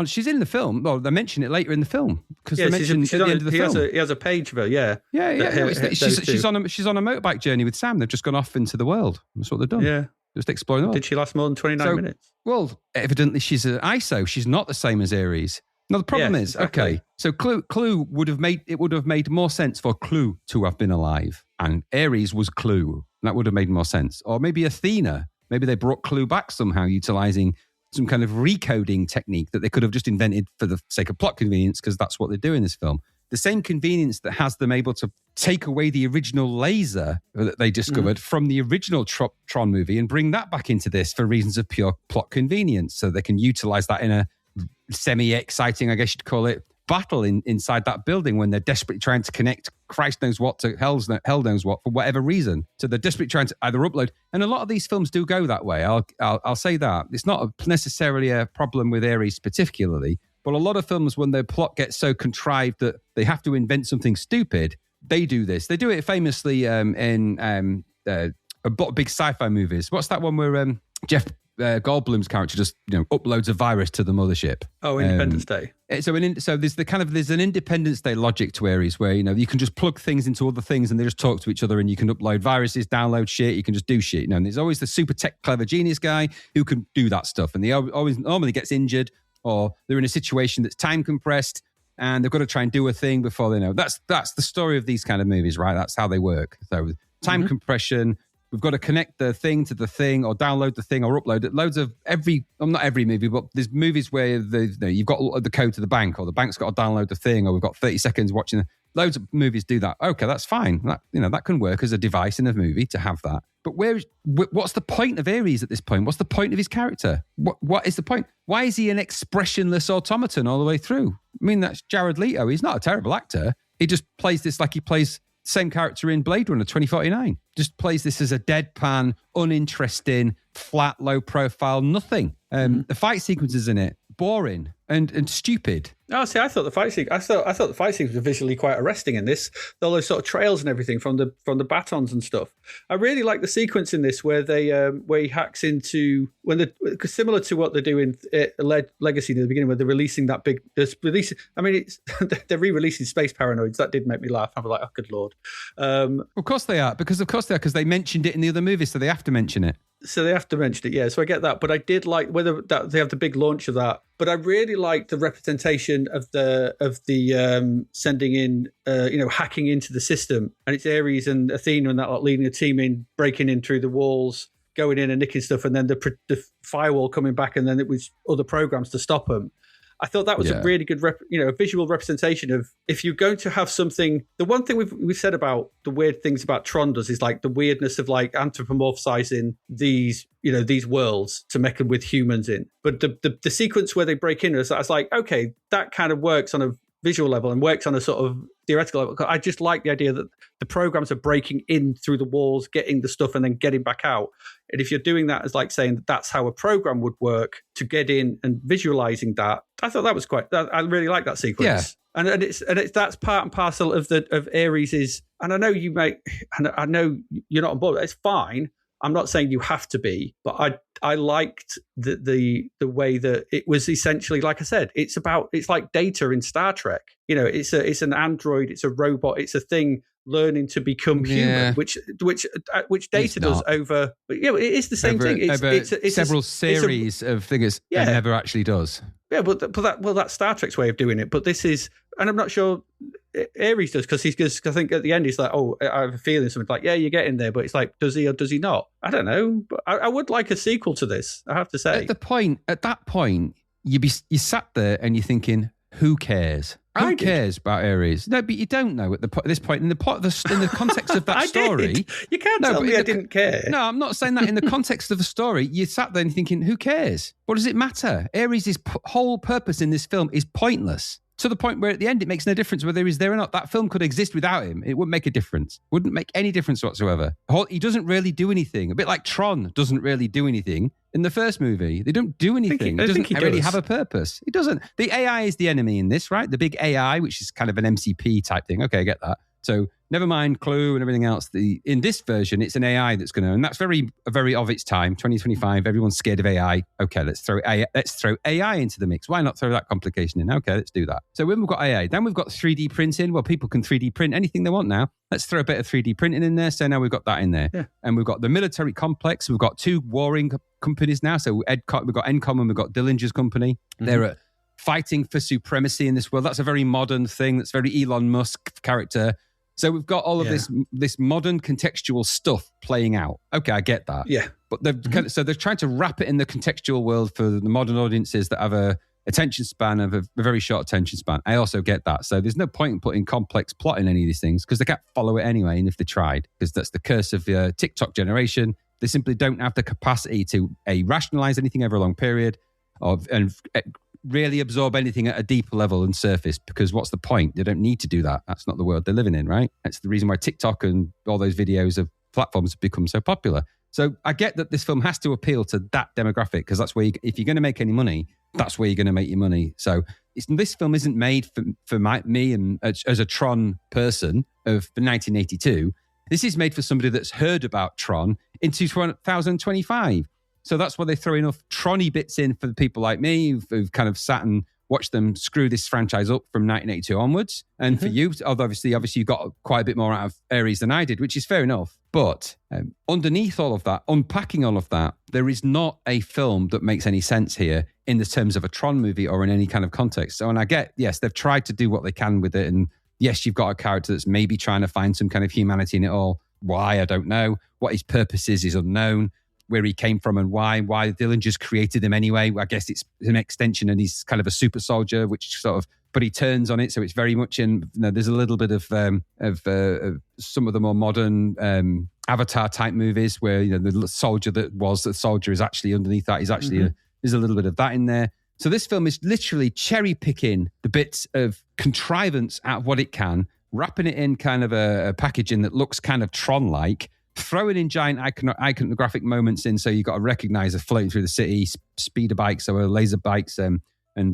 she's in the film. Well, they mention it later in the film. Because they mention at the end of the film. He has a page of her, yeah. Yeah. She's on a motorbike journey with Sam. They've just gone off into the world. That's what they've done. Yeah. Just exploring the world. Did she last more than 29 minutes? Well, evidently she's an ISO. She's not the same as Ares. Now, the problem is, okay, so Clue would have made more sense for Clue to have been alive, and Ares was Clue. That would have made more sense. Or maybe Athena. Maybe they brought Clue back somehow, utilizing some kind of recoding technique that they could have just invented for the sake of plot convenience, because that's what they do in this film. The same convenience that has them able to take away the original laser that they discovered from the original Tron movie and bring that back into this for reasons of pure plot convenience, so they can utilize that in a semi-exciting, I guess you'd call it, battle inside that building when they're desperately trying to connect Christ knows what to hell knows what for whatever reason. So they're desperately trying to either upload, and a lot of these films do go that way. I'll say that. It's not necessarily a problem with Ares particularly, but a lot of films, when their plot gets so contrived that they have to invent something stupid, they do this. They do it famously in big sci-fi movies. What's that one where Jeff Goldblum's character just uploads a virus to the mothership. Oh, Independence Day. So there's an Independence Day logic to Ares where you can just plug things into other things and they just talk to each other, and you can upload viruses, download shit, you can just do shit. And there's always the super tech clever genius guy who can do that stuff, and they always normally gets injured or they're in a situation that's time compressed and they've got to try and do a thing before they know. That's the story of these kind of movies, right? That's how they work. So time compression. We've got to connect the thing to the thing or download the thing or upload it. Loads of not every movie, but there's movies where you've got the code to the bank or the bank's got to download the thing or we've got 30 seconds watching. Loads of movies do that. Okay, that's fine. That can work as a device in a movie to have that. But what's the point of Ares at this point? What's the point of his character? What is the point? Why is he an expressionless automaton all the way through? I mean, that's Jared Leto. He's not a terrible actor. He just plays this like he plays same character in Blade Runner 2049. Just plays this as a deadpan, uninteresting, flat, low profile, nothing. The fight sequences in it, boring and stupid. Oh, see, I thought the fight sequence were visually quite arresting in this. All those sort of trails and everything from the batons and stuff. I really like the sequence in this where he hacks into similar to what they do in Legacy in the beginning, where they're releasing that big release. I mean, they're re-releasing Space Paranoids. That did make me laugh. I was like, oh, good lord. Of course they are, because they mentioned it in the other movies, so they have to mention it. So they have to mention it, yeah. So I get that, but I did like whether that they have the big launch of that. But I really liked the representation of the sending in, hacking into the system, and it's Ares and Athena and that lot leading a team in, breaking in through the walls, going in and nicking stuff, and then the firewall coming back, and then it was other programs to stop them. I thought that was a really good, visual representation of if you're going to have something. The one thing we've said about the weird things about Tron does is like the weirdness of like anthropomorphizing these worlds to make them with humans in. But the sequence where they break in, I was like, okay, that kind of works on a visual level and works on a sort of theoretical level. I just like the idea that the programs are breaking in through the walls, getting the stuff and then getting back out. And if you're doing that as like saying that that's how a program would work to get in and visualizing that, I thought that was I really like that sequence. Yeah. And it's that's part and parcel of Ares's. And I know I know you're not on board. It's fine. I'm not saying you have to be, but I liked the way that it was essentially, like I said, it's like Data in Star Trek. It's an android, it's a robot, it's a thing learning to become human, which Data does over. It is the same thing. It's several series of things it never actually does. Yeah, but that's Star Trek's way of doing it. But this is, and I'm not sure Ares does, because I think at the end he's like, oh, I have a feeling something like, yeah, you get in there, but it's like, does he or does he not? I don't know, but I would like a sequel to this, I have to say. At that point, you sat there and you're thinking, who cares? Who cares about Ares? No, but you don't know at this point in the context of that story. Did. You can't tell me I didn't care. No, I'm not saying that. In the context of the story, you sat there and thinking, who cares? What does it matter? Ares' whole purpose in this film is pointless. To the point where at the end, it makes no difference whether he's there or not. That film could exist without him. It wouldn't make a difference. Wouldn't make any difference whatsoever. He doesn't really do anything. A bit like Tron doesn't really do anything in the first movie. They don't do anything. He doesn't really have a purpose. He doesn't. The AI is the enemy in this, right? The big AI, which is kind of an MCP type thing. Okay, I get that. So never mind Clue and everything else. In this version, it's an AI that's going to, and that's very of its time, 2025. Everyone's scared of AI. Okay, let's throw AI into the mix. Why not throw that complication in? Okay, let's do that. So when we've got AI, then we've got 3D printing. Well, people can 3D print anything they want now. Let's throw a bit of 3D printing in there. So now we've got that in there. Yeah. And we've got the military complex. We've got two warring companies now. So we've got Encom and we've got Dillinger's company. Mm-hmm. They're fighting for supremacy in this world. That's a very modern thing. That's very Elon Musk character. So we've got all of this modern contextual stuff playing out. Okay, I get that. Yeah. But they're trying to wrap it in the contextual world for the modern audiences that have a attention span of a very short attention span. I also get that. So there's no point in putting complex plot in any of these things because they can't follow it anyway, and if they tried, because that's the curse of the TikTok generation. They simply don't have the capacity to rationalize anything over a long period and really absorb anything at a deeper level and surface, because what's the point? They don't need to do that. That's not the world they're living in, right? That's the reason why TikTok and all those videos of platforms have become so popular. So I get that this film has to appeal to that demographic, because that's where if you're going to make any money, that's where you're going to make your money. So this film isn't made for me and as a Tron person of 1982. This is made for somebody that's heard about Tron in 2025. So that's why they throw enough Tron-y bits in for the people like me who've kind of sat and watched them screw this franchise up from 1982 onwards. And for you, although obviously you got quite a bit more out of Ares than I did, which is fair enough. But underneath all of that, unpacking all of that, there is not a film that makes any sense here in the terms of a Tron movie or in any kind of context. So, and I get, yes, they've tried to do what they can with it. And yes, you've got a character that's maybe trying to find some kind of humanity in it all. Why, I don't know. What his purpose is unknown. Where he came from and why Dylan just created him anyway. I guess it's an extension and he's kind of a super soldier, which sort of, but he turns on it. So it's very much there's a little bit of some of the more modern Avatar type movies where, the soldier that was the soldier is actually underneath that. He's actually, there's a little bit of that in there. So this film is literally cherry picking the bits of contrivance out of what it can, wrapping it in kind of a packaging that looks kind of Tron-like, throwing in giant iconographic moments in, so you've got a recognizer floating through the city, speeder bikes or laser bikes, and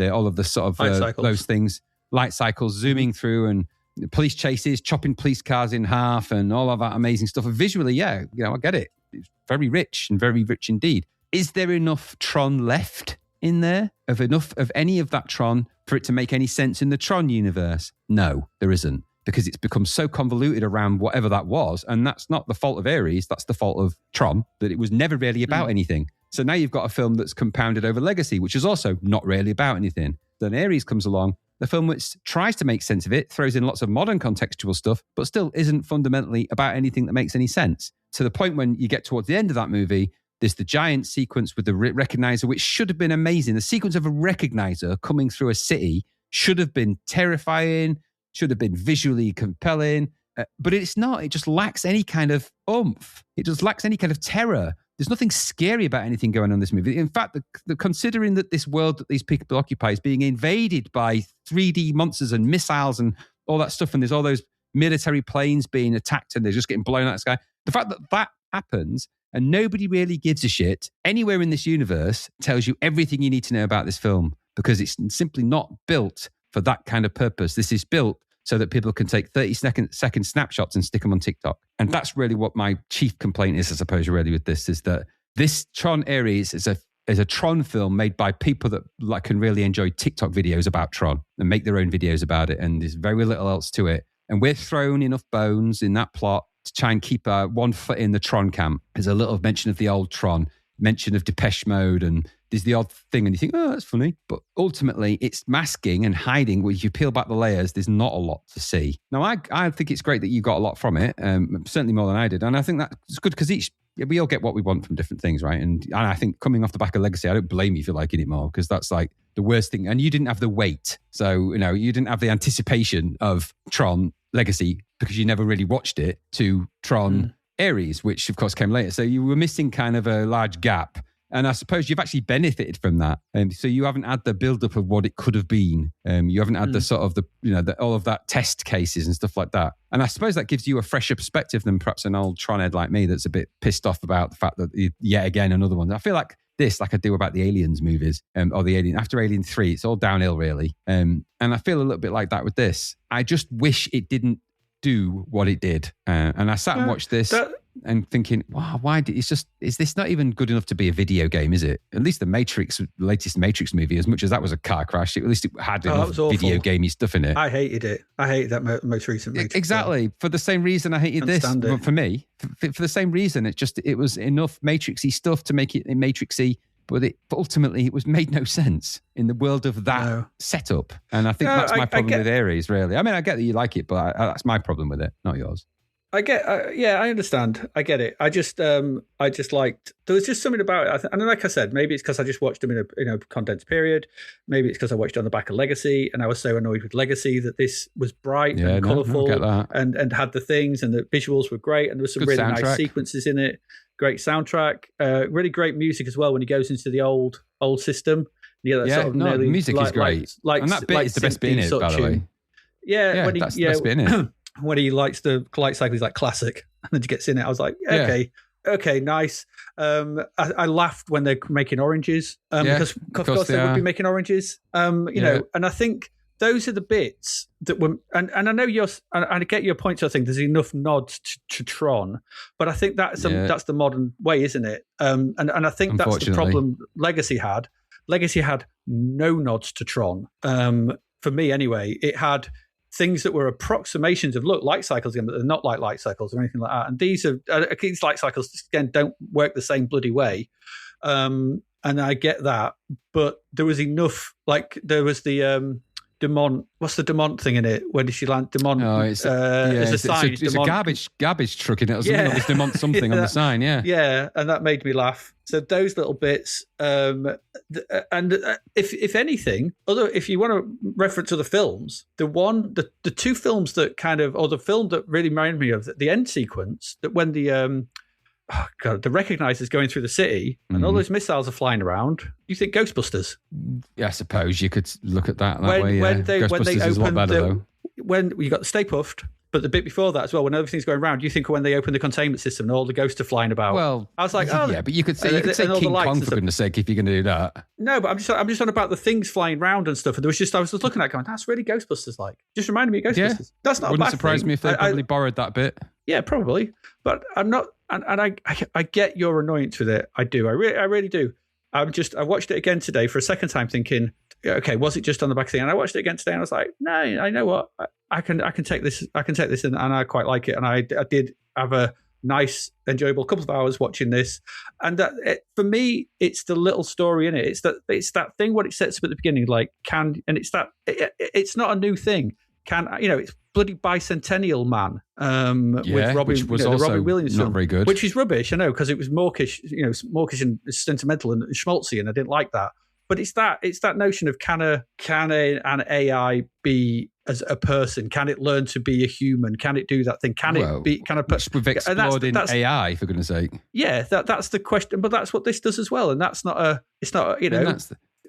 all of the sort of those things, light cycles zooming through, and police chases, chopping police cars in half, and all of that amazing stuff. And visually, I get it. It's very rich and very rich indeed. Is there enough Tron left in there? Enough of any of that Tron for it to make any sense in the Tron universe? No, there isn't. Because it's become so convoluted around whatever that was. And that's not the fault of Ares, that's the fault of Tron, that it was never really about anything. So now you've got a film that's compounded over Legacy, which is also not really about anything. Then Ares comes along, the film which tries to make sense of it, throws in lots of modern contextual stuff, but still isn't fundamentally about anything that makes any sense. To the point when you get towards the end of that movie, there's the giant sequence with the recognizer, which should have been amazing. The sequence of a recognizer coming through a city should have been terrifying, should have been visually compelling, but it's not. It just lacks any kind of oomph. It just lacks any kind of terror. There's nothing scary about anything going on in this movie. In fact, considering that this world that these people occupy is being invaded by 3D monsters and missiles and all that stuff, and there's all those military planes being attacked and they're just getting blown out of the sky, the fact that that happens and nobody really gives a shit anywhere in this universe tells you everything you need to know about this film, because it's simply not built for that kind of purpose. This is built so that people can take 30-second snapshots and stick them on TikTok. And that's really what my chief complaint is, I suppose, really, with this, is that this Tron Ares is a Tron film made by people that can really enjoy TikTok videos about Tron and make their own videos about it. And there's very little else to it. And we're thrown enough bones in that plot to try and keep one foot in the Tron camp. There's a little mention of the old Tron, mention of Depeche Mode, and there's the odd thing, and you think, oh, that's funny. But ultimately, it's masking and hiding. Where if you peel back the layers, there's not a lot to see. Now, I think it's great that you got a lot from it, certainly more than I did. And I think that's good because we all get what we want from different things, right? And I think coming off the back of Legacy, I don't blame you for liking it more, because that's like the worst thing. And you didn't have the weight. So, you didn't have the anticipation of Tron Legacy because you never really watched it, to Tron Ares, which of course came later. So you were missing kind of a large gap. And I suppose you've actually benefited from that. So you haven't had the build-up of what it could have been. You haven't had the sort of all of that test cases and stuff like that. And I suppose that gives you a fresher perspective than perhaps an old Tron head like me that's a bit pissed off about the fact that yet again another one. I feel like this, like I do about the Aliens movies, or the Alien. After Alien 3, it's all downhill really. And I feel a little bit like that with this. I just wish it didn't do what it did. And I sat and watched this and thinking, wow, is this not even good enough to be a video game, is it? At least the latest Matrix movie, as much as that was a car crash, at least it had enough video gamey stuff in it. I hated it. I hated that most recent Matrix. Exactly. For the same reason I hated this. But for me, for the same reason, it was enough Matrixy stuff to make it Matrixy, but ultimately it was made no sense in the world of that setup. And I think that's my problem with Ares, really. I mean, I get that you like it, but that's my problem with it, not yours. I get, I understand. I get it. I just liked, there was just something about it. And like I said, maybe it's because I just watched them in a condensed period. Maybe it's because I watched it on the back of Legacy, and I was so annoyed with Legacy that this was bright and colourful and had the things, and the visuals were great, and there was some really nice sequences in it. Great soundtrack, really great music as well when he goes into the old system. The music is great. And that bit is the best bit in it, by the way. Yeah, that's the best bit in it. When he likes the light cycle, he's like classic, and then he gets in it. I was like, okay, nice. I laughed when they're making oranges because of course they would be making oranges. You know, and I think those are the bits that were, and I know and I get your point. So I think there's enough nods to Tron, but I think that's the modern way, isn't it? And I think that's the problem Legacy had. Legacy had no nods to Tron. For me, anyway, it had things that were approximations of light cycles, but they're not like light cycles or anything like that. And these light cycles again don't work the same bloody way. And I get that, but there was enough. Like there was the Demont. What's the Demont thing in it? Where did she land? Demont. Oh, it's a sign. It's a garbage truck in it. Or something. Yeah. There's Demont something on the sign. Yeah, yeah, and that made me laugh. So those little bits, and if anything, if you want to reference other films, the two films that kind of, or the film that really reminded me of the end sequence, that when the Recognizer's going through the city and all those missiles are flying around, you think Ghostbusters? Yeah, I suppose you could look at that way. Ghostbusters is a lot better, though. When you got the Stay Puft, but the bit before that as well, when everything's going around, you think when they open the containment system and all the ghosts are flying about. Well, I was like, yeah, but you could say King Kong, for goodness sake, if you're going to do that. No, but I'm just on about the things flying around and stuff. And I was just looking at it going, that's really Ghostbusters like. Just reminded me of Ghostbusters. Yeah. That's not. Wouldn't a bad surprise thing. Me if they probably borrowed that bit. Yeah, probably. But I'm not, and I get your annoyance with it. I do. I really do. I watched it again today for a second time, thinking, okay, was it just on the back thing? And I watched it again today, and I was like, no, I know what, I can take this. I can take this, and I quite like it. And I did have a nice, enjoyable couple of hours watching this. And for me, it's the little story in it. It's that thing what it sets up at the beginning, like it's not a new thing. It's bloody Bicentennial Man with Robin Williams, not very good, which is rubbish. I know, because it was mawkish, mawkish and sentimental and schmaltzy, and I didn't like that. But it's that notion of can an AI be as a person? Can it learn to be a human? Can it do that thing? We've explored in AI, for goodness sake. Yeah, that's the question. But that's what this does as well, and that's not a. It's not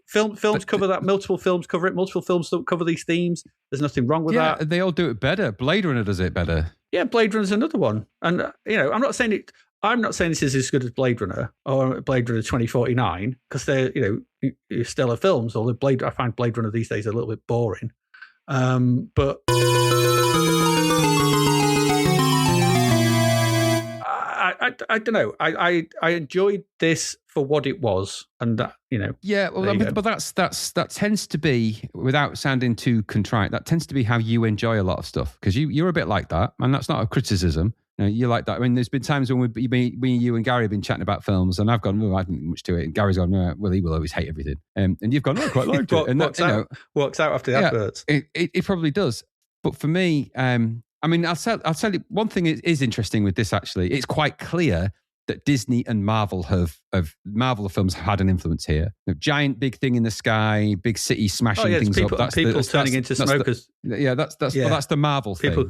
films cover that. Multiple films cover it. Multiple films don't cover these themes. There's nothing wrong with that. Yeah, they all do it better. Blade Runner does it better. Yeah, Blade Runner's another one. And I'm not saying this is as good as Blade Runner or Blade Runner 2049, because they're stellar films. Although I find Blade Runner these days a little bit boring. But I don't know. I enjoyed this for what it was, and that, Yeah, well, but that tends to be, without sounding too contrite, that tends to be how you enjoy a lot of stuff, because you're a bit like that, and that's not a criticism. You like that. I mean, there's been times when you and Gary have been chatting about films, and I've gone, I didn't think much to it. And Gary's gone, well, he will always hate everything. And you've gone, I quite liked it. And walks out after the adverts. It probably does. But for me, I'll tell you, one thing is interesting with this, actually. It's quite clear that Disney and Marvel Marvel films had an influence here. Giant big thing in the sky, big city smashing things up. That's people turning into smokers. That's the Marvel thing.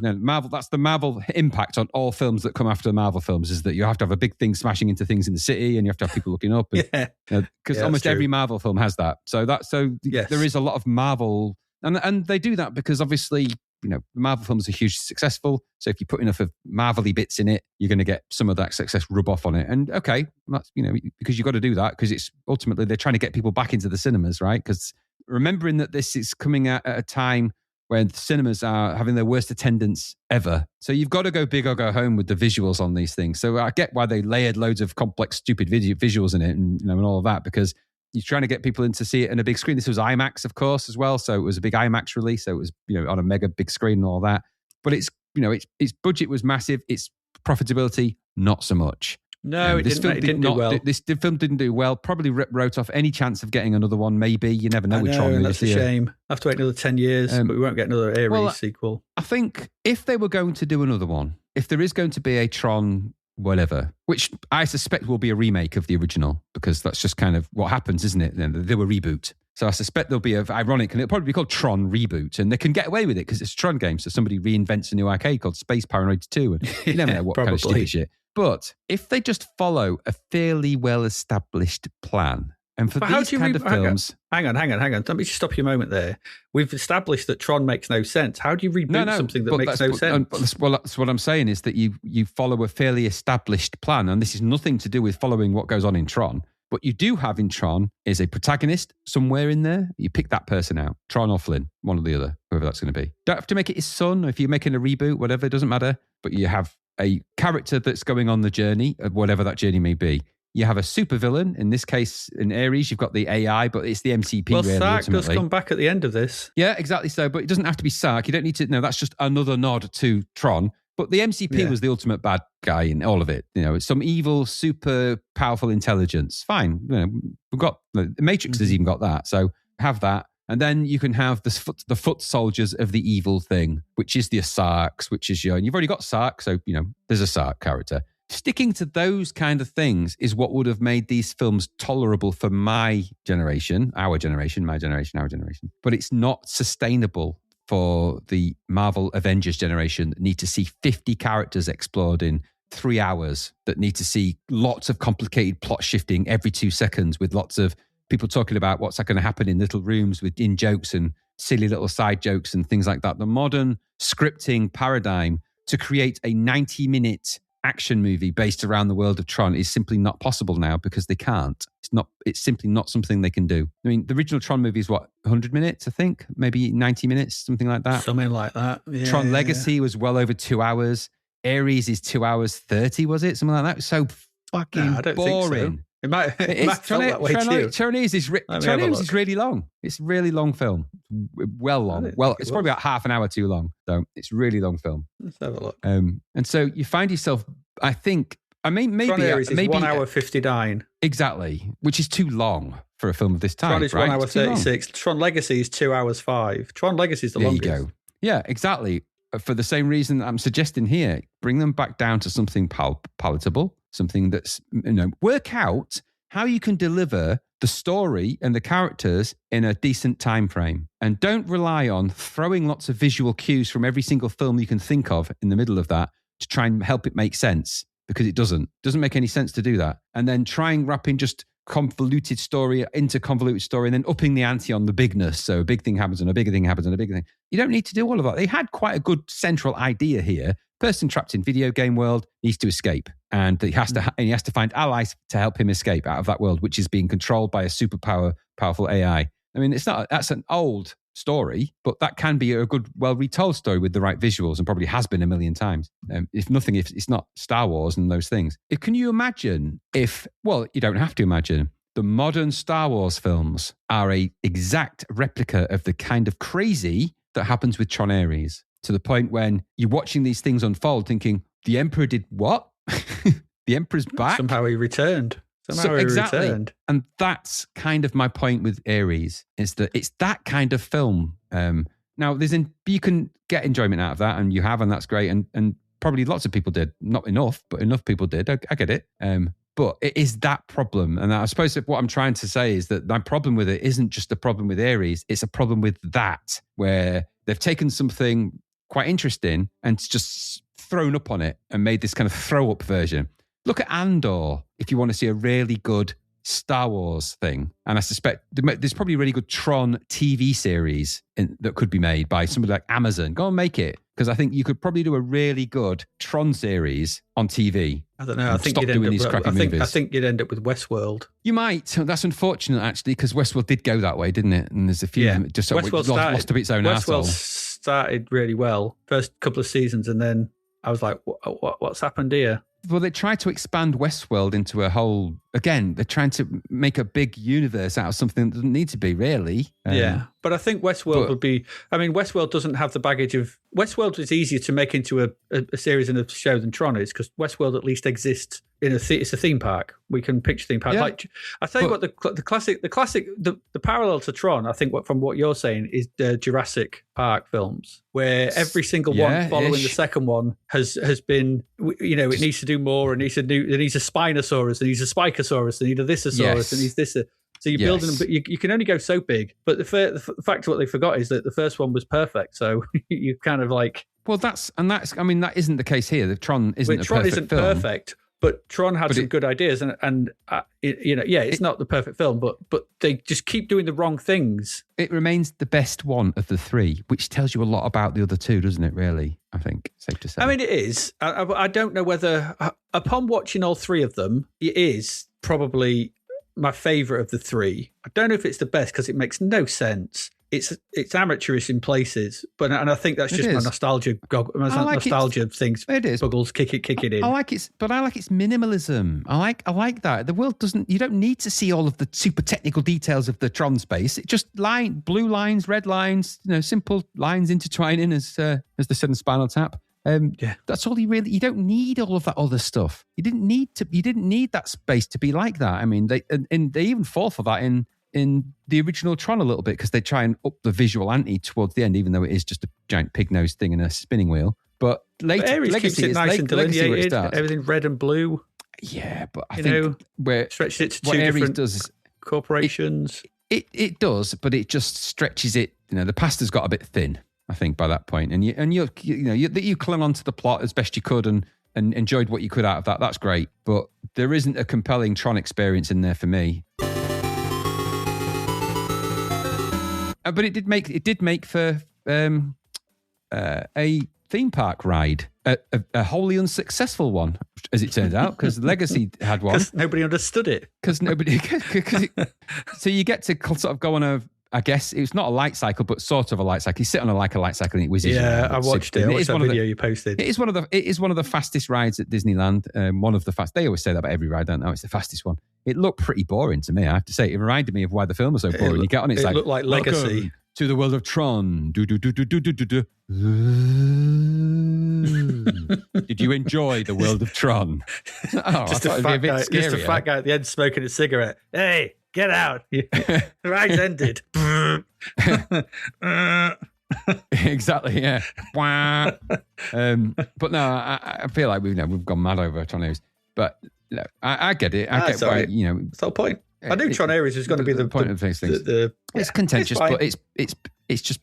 That's the Marvel impact on all films that come after the Marvel films, is that you have to have a big thing smashing into things in the city, and you have to have people looking up. Because almost every Marvel film has that. There is a lot of Marvel, and they do that because obviously, the Marvel films are hugely successful. So if you put enough of Marvel-y bits in it, you're going to get some of that success rub off on it. And okay, that's, because you've got to do that, because it's ultimately they're trying to get people back into the cinemas, right? Because remembering that this is coming at a time when cinemas are having their worst attendance ever. So you've got to go big or go home with the visuals on these things. So I get why they layered loads of complex, stupid visuals in it and all of that, because you're trying to get people in to see it in a big screen. This was IMAX, of course, as well. So it was a big IMAX release. So it was, on a mega big screen and all that. But its budget was massive. Its profitability, not so much. No, it didn't do well. This film didn't do well. Probably wrote off any chance of getting another one, maybe. You never know with Tron. That's a shame. I have to wait another 10 years, but we won't get another Ares sequel. I think if they were going to do another one, if there is going to be a Tron whatever, which I suspect will be a remake of the original, because that's just kind of what happens, isn't it? They were reboot. So I suspect there'll be ironic, and it'll probably be called Tron Reboot, and they can get away with it because it's a Tron game. So somebody reinvents a new arcade called Space Paranoid 2, and you never know what kind of stupid shit. But if they just follow a fairly well-established plan, and for these kind of films... Hang on. Let me just stop you a moment there. We've established that Tron makes no sense. How do you reboot something that makes no sense? That's what I'm saying, is that you follow a fairly established plan, and this is nothing to do with following what goes on in Tron. What you do have in Tron is a protagonist somewhere in there. You pick that person out, Tron or Flynn, one or the other, whoever that's going to be. Don't have to make it his son, or if you're making a reboot, whatever, it doesn't matter. But you have a character that's going on the journey of whatever that journey may be. You have a supervillain. In this case, in Ares, you've got the AI, but it's the MCP. Well, really, Sark ultimately. does come back at the end of this. Yeah, exactly so. But it doesn't have to be Sark. You don't need to. No, that's just another nod to Tron. But the MCP was the ultimate bad guy in all of it. It's some evil, super powerful intelligence. Fine. We've got the Matrix has even got that. So have that. And then you can have the foot soldiers of the evil thing, which is the Sarks, which is and you've already got Sark. So, there's a Sark character. Sticking to those kind of things is what would have made these films tolerable for my generation, our generation, my generation, our generation. But it's not sustainable for the Marvel Avengers generation that need to see 50 characters explored in 3 hours, that need to see lots of complicated plot shifting every 2 seconds with lots of people talking about what's going to happen in little rooms with in jokes and silly little side jokes and things like that. The modern scripting paradigm to create a 90-minute action movie based around the world of Tron is simply not possible now because they can't. It's simply not something they can do. I mean, the original Tron movie is 100 minutes, I think, maybe 90 minutes, something like that. Something like that. Yeah, Tron Legacy was well over 2 hours. Ares is 2 hours 30, was it? Something like that. It was so fucking I don't boring. Think so. It might feel that way too. Tron Ares is really long. It's a really long film. Well long. Well, it's probably about half an hour too long. So it's a really long film. Let's have a look. And so you find yourself, maybe Tron Ares is 1 hour 59. Exactly, which is too long for a film of this type. Tron is right? 1 hour 36. Tron Legacy is 2 hours 5. Tron Legacy is the longest. There you go. Yeah, exactly. For the same reason I'm suggesting here, bring them back down to something palatable, something that's, work out how you can deliver the story and the characters in a decent time frame. And don't rely on throwing lots of visual cues from every single film you can think of in the middle of that to try and help it make sense, because it doesn't make any sense to do that. And then try and wrap in just convoluted story into convoluted story and then upping the ante on the bigness. So a big thing happens and a bigger thing happens and a bigger thing. You don't need to do all of that. They had quite a good central idea here. Person trapped in video game world needs to escape, and he has to find allies to help him escape out of that world, which is being controlled by a powerful AI. I mean, that's an old story, but that can be a good, well retold story with the right visuals, and probably has been a million times. If it's not Star Wars and those things. Can you imagine you don't have to imagine, the modern Star Wars films are an exact replica of the kind of crazy that happens with Tron Ares, to the point when you're watching these things unfold thinking, the Emperor did what? The Emperor's back? Somehow he returned. Returned. And that's kind of my point with Ares, is that it's that kind of film. Now, you can get enjoyment out of that, and you have, and that's great. And probably lots of people did. Not enough, but enough people did. I get it. But it is that problem. And I suppose what I'm trying to say is that my problem with it isn't just a problem with Ares. It's a problem with that, where they've taken something quite interesting and just thrown up on it and made this kind of throw up version. Look at Andor if you want to see a really good Star Wars thing. And I suspect there's probably a really good Tron TV series that could be made by somebody like Amazon. Go and make it. Because I think you could probably do a really good Tron series on TV. I don't know. I think you'd end up with Westworld. You might. That's unfortunate, actually, because Westworld did go that way, didn't it? And there's a few just lost to its own arsehole. Westworld started really well, first couple of seasons, and then I was like, what's happened here? Well, they tried to expand Westworld into a whole... Again, they're trying to make a big universe out of something that doesn't need to be, really. But I think Westworld would be... I mean, Westworld doesn't have the baggage of... Westworld is easier to make into a series and a show than Tron is, because Westworld at least exists in it's a theme park. We can picture theme park. Yeah. Like, I tell you what, the parallel to Tron, I think from what you're saying, is the Jurassic Park films, where every single one following the second one has been, it needs to do more, and it needs a Spinosaurus, it needs a Spicosaurus, it needs a Thisosaurus, it needs this. So you're building them, but you can only go so big. But the fact of what they forgot is that the first one was perfect. So you kind of like... Well, that isn't the case here. The Tron isn't perfect. But Tron had some good ideas, it's not the perfect film, but they just keep doing the wrong things. It remains the best one of the three, which tells you a lot about the other two, doesn't it, really? I think, safe to say. I mean, it is. I don't know whether, upon watching all three of them, it is probably my favourite of the three. I don't know if it's the best because it makes no sense. It's amateurish in places, and I think that's just my nostalgia. Nostalgia things. It is. Buggles, kick it in. I like its minimalism. I like that. The world doesn't. You don't need to see all of the super technical details of the Tron space. It just blue lines, red lines, simple lines intertwining as they said in Spinal Tap. That's all you don't need all of that other stuff. You didn't need that space to be like that. I mean, they even fall for that in the original Tron a little bit because they try and up the visual ante towards the end, even though it is just a giant pig nose thing and a spinning wheel. But later, Ares keeps it nice and delineated, everything red and blue. Yeah, but I think where stretches it to two different corporations. It does, but it just stretches it. The pasta's got a bit thin, I think, by that point. And you clung onto the plot as best you could and enjoyed what you could out of that. That's great, but there isn't a compelling Tron experience in there for me. But it did make for a theme park ride, a wholly unsuccessful one, as it turns out, because Legacy had one. Because nobody understood it. So you get to sort of go on I guess it's not a light cycle, but sort of a light cycle. You sit on a light cycle and it whizzes. Yeah, I watched it. I watched that video you posted. It is one of the fastest rides at Disneyland. One of the fast. They always say that about every ride, don't they? It's the fastest one. It looked pretty boring to me, I have to say. It reminded me of why the film was so boring. You get on it looked like Legacy. To the world of Tron. Did you enjoy the world of Tron? Just a fat guy at the end smoking a cigarette. Hey, get out. The ride's ended. Exactly, yeah. But no, I feel like we've gone mad over Tron Ares. But no, I get it. I get why, It's the whole point. I knew Tron Ares was going to be the point of things. It's contentious, but it's just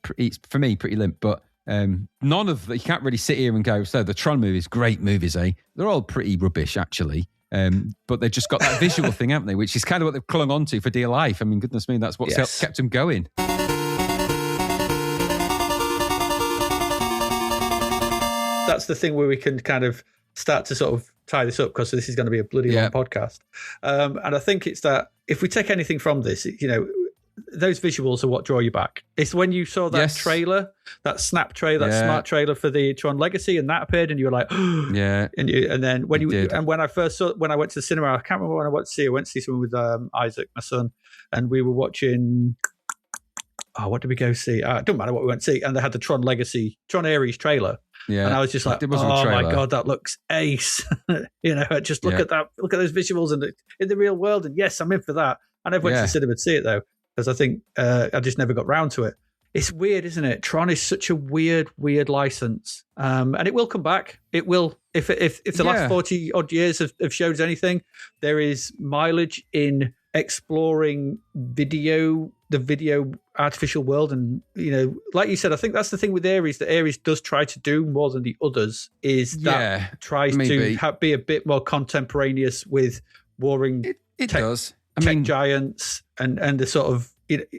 for me pretty limp. But none of you can't really sit here and go, so the Tron movies, great movies, eh? They're all pretty rubbish, actually. But they've just got that visual thing, haven't they? Which is kind of what they've clung on to for dear life. I mean, goodness me, that's what's kept them going. That's the thing where we can kind of start to sort of tie this up, because this is going to be a bloody long podcast. And I think it's that if we take anything from this, those visuals are what draw you back. It's when you saw that trailer, that snap trailer, that smart trailer for the Tron Legacy, and that appeared, and you were like, yeah. And then when when I went to the cinema, I can't remember when I went to see. I went to see someone with Isaac, my son, and we were watching. Oh, what did we go see? It doesn't matter what we went to see. And they had the Tron Ares trailer. Yeah. And I was just like, oh my God, that looks ace. Just look at that. Look at those visuals in the real world. And yes, I'm in for that. I never went to the cinema to see it, though, because I think I just never got round to it. It's weird, isn't it? Tron is such a weird license. And it will come back. It will. If the last 40 odd years have showed us anything, there is mileage in exploring the video artificial world. And, like you said, I think that's the thing with Ares, that Ares does try to do more than the others, is that tries to be a bit more contemporaneous with warring tech giants and the sort of,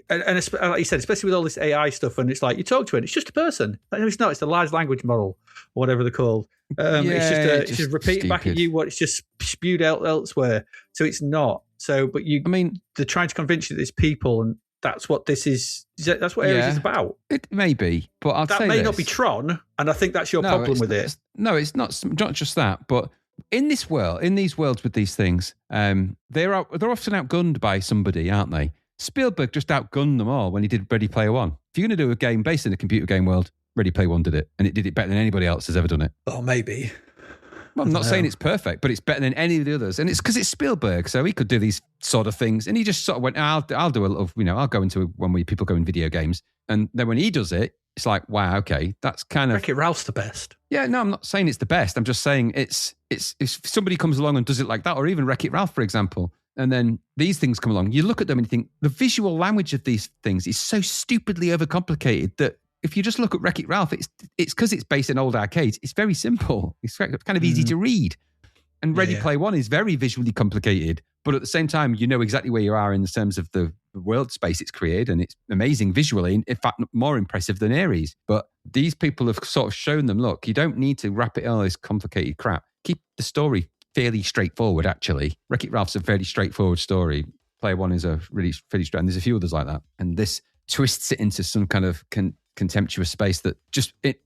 and like you said, especially with all this AI stuff, and it's like you talk to it, it's just a person. It's not. It's the large language model, or whatever they're called. It's just repeating back at you what it's just spewed out elsewhere. So it's not. So, but they're trying to convince you that it's people, and that's what this is. That's what Ares is about. It may be, but that may not be Tron, and I think that's your problem with it. No, it's not just that, but. In this world, in these worlds with these things, they're often outgunned by somebody, aren't they? Spielberg just outgunned them all when he did Ready Player One. If you're going to do a game based in a computer game world, Ready Player One did it, and it did it better than anybody else has ever done it. Oh, maybe. Well, I'm not saying it's perfect, but it's better than any of the others, and it's because it's Spielberg, so he could do these sort of things, and he just sort of went, I'll do a little, I'll go into one where people go in video games, and then when he does it, it's like, wow, okay, that's kind of... Wreck-It Ralph's the best. Yeah, no, I'm not saying it's the best. I'm just saying it's if somebody comes along and does it like that, or even Wreck-It Ralph, for example, and then these things come along, you look at them and you think, the visual language of these things is so stupidly overcomplicated that if you just look at Wreck-It Ralph, it's because it's based in old arcades, it's very simple. It's kind of easy to read. And Ready Player One is very visually complicated, but at the same time, you know exactly where you are in terms of the world space it's created, and it's amazing visually, in fact, more impressive than Ares. But these people have sort of shown them, look, you don't need to wrap it in all this complicated crap. Keep the story fairly straightforward, actually. Wreck-It Ralph's a fairly straightforward story. Player One is a really strange. And there's a few others like that, and this twists it into some kind of contemptuous space that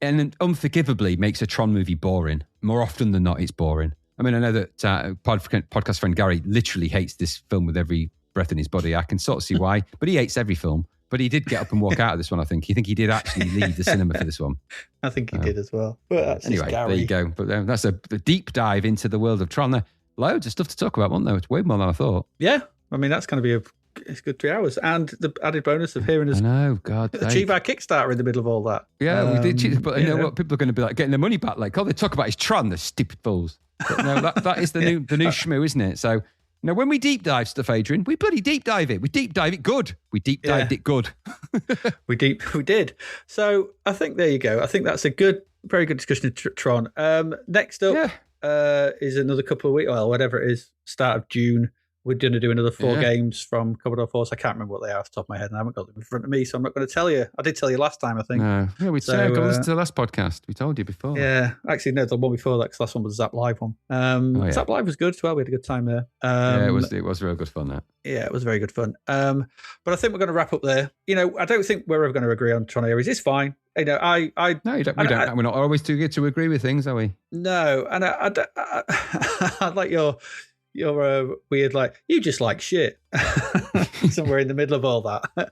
and unforgivably makes a Tron movie boring. More often than not, it's boring. I mean, I know that podcast friend Gary literally hates this film with every breath in his body. I can sort of see why, but he hates every film. But he did get up and walk out of this one, I think. You think he did actually leave the cinema for this one? I think he did as well. But anyway, there you go. But that's a deep dive into the world of Tron. There, loads of stuff to talk about, wasn't there? It's way more than I thought. Yeah. I mean, that's going to be it's a good 3 hours. And the added bonus of hearing us achieve our Kickstarter in the middle of all that. Yeah, we did. But you know what? People are going to be like getting their money back. Like, they talk about is Tron, the stupid fools. But no, that is the new schmoo, isn't it? So, now, when we deep dive stuff, Adrian, we bloody deep dive it. We deep dive it good. We deep dived it good. We did. So I think there you go. I think that's a very good discussion of Tron. Next up is another couple of weeks, well, whatever it is, start of June. We're going to do another 4 games from Commodore 4. So I can't remember what they are off the top of my head, and I haven't got them in front of me, so I'm not going to tell you. I did tell you last time, I think. No. Yeah, we said go listen to the last podcast. We told you before. Yeah, actually, no, the one before that, because the last one was the Zapped Live one. Zapped Live was good as well. We had a good time there. It was real good fun, that. Yeah, it was very good fun. But I think we're going to wrap up there. You know, I don't think we're ever going to agree on Tron Ares. It's fine. You know, we're not always too good to agree with things, are we? No, and I like your weird, like, you just like shit. Somewhere in the middle of all that.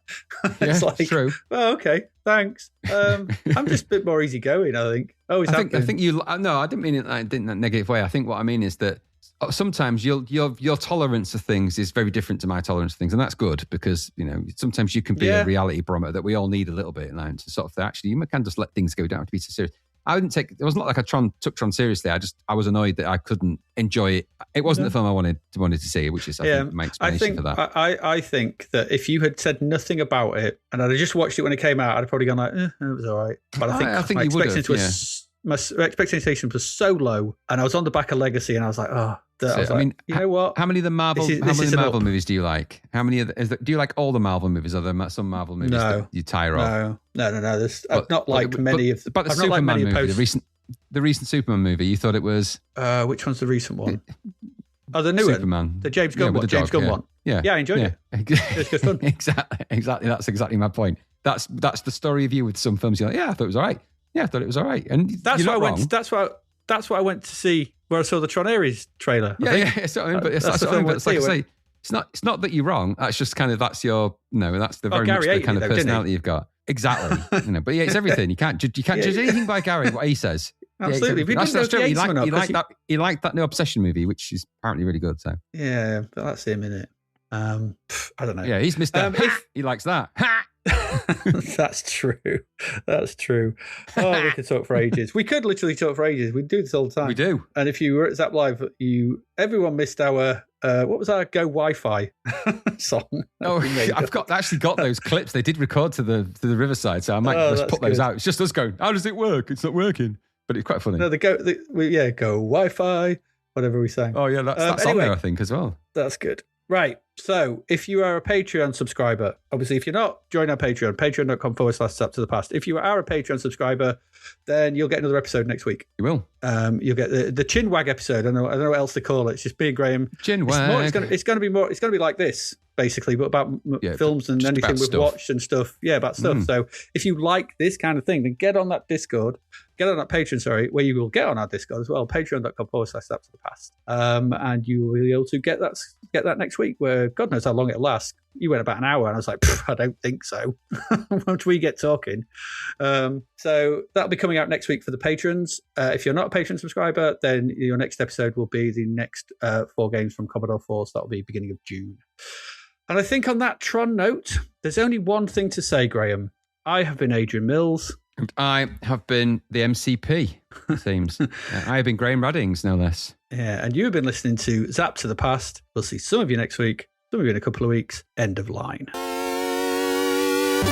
It's like, true. Oh, okay, thanks. I'm just a bit more easygoing, I think. I think you. No, I didn't mean it in that negative way. I think what I mean is that sometimes your tolerance of things is very different to my tolerance of things, and that's good because, you know, sometimes you can be a reality barometer that we all need a little bit, and to sort of actually you can just let things go. Don't have to be so serious. It was not like I took Tron seriously. I was annoyed that I couldn't enjoy it. It wasn't the film I wanted to see, which is I think my explanation for that. I think that if you had said nothing about it and I'd just watched it when it came out, I'd have probably gone like, it was all right. But I think you would have. My expectation was so low, and I was on the back of Legacy, and I was like, you know what? How many of the Marvel movies do you like? How many do you like all the Marvel movies? Are there some Marvel movies that you tire off? No. I've not liked many of. But the Superman movie, the recent Superman movie, you thought it was? Which one's the recent one? The new Superman. one, the James Gunn one. James Gunn one. Yeah, I enjoyed it. It was good fun. Exactly. That's exactly my point. That's the story of you with some films. You're like, I thought it was all right. Yeah, I thought it was all right. And that's why I went to see where I saw the Tron Ares trailer. That's what I mean. But it's like I say, it's not that you're wrong. That's just kind of that's the very much the kind of personality you've got. Exactly. But it's everything. You can't judge anything by Gary what he says. Absolutely. That's true. He liked that new Obsession movie, which is apparently really good. So yeah, but that's him, innit? I don't know. Yeah, he's Mr. He likes that. That's true. Oh, we could talk for ages. We could literally talk for ages. We do this all the time. We do. And if you were at Zapped Live, everyone missed our what was our Go Wi-Fi song? Oh, I've actually got those clips. They did record to the Riverside, so I might just put those out. It's just us going, how does it work? It's not working. But it's quite funny. No, Go Wi-Fi, whatever we sang. Oh yeah, that's anyway, on there, I think, as well. That's good. Right. So if you are a Patreon subscriber, obviously if you're not, join our Patreon, patreon.com/Zapped to the past. If you are a Patreon subscriber, then you'll get another episode next week. You will. You'll get the Chinwag episode. I don't know what else to call it. It's just me and Graham. Chinwag. It's going to be like this, basically, but about films and anything we've watched and stuff. Yeah, about stuff. So if you like this kind of thing, then get on that Discord. Get on that Patreon, where you will get on our Discord as well, patreon.com/Zapped to the past. And you will be able to get that next week, where God knows how long it'll last. You went about an hour, and I was like, I don't think so. Once we get talking. So that'll be coming out next week for the patrons. If you're not a Patreon subscriber, then your next episode will be the next 4 games from Commodore 4, so that'll be beginning of June. And I think on that Tron note, there's only one thing to say, Graham. I have been Adrian Mills. And I have been the MCP, it seems. I have been Graham Raddings, no less. Yeah, and you have been listening to Zapped to the Past. We'll see some of you next week, some of you in a couple of weeks. End of line.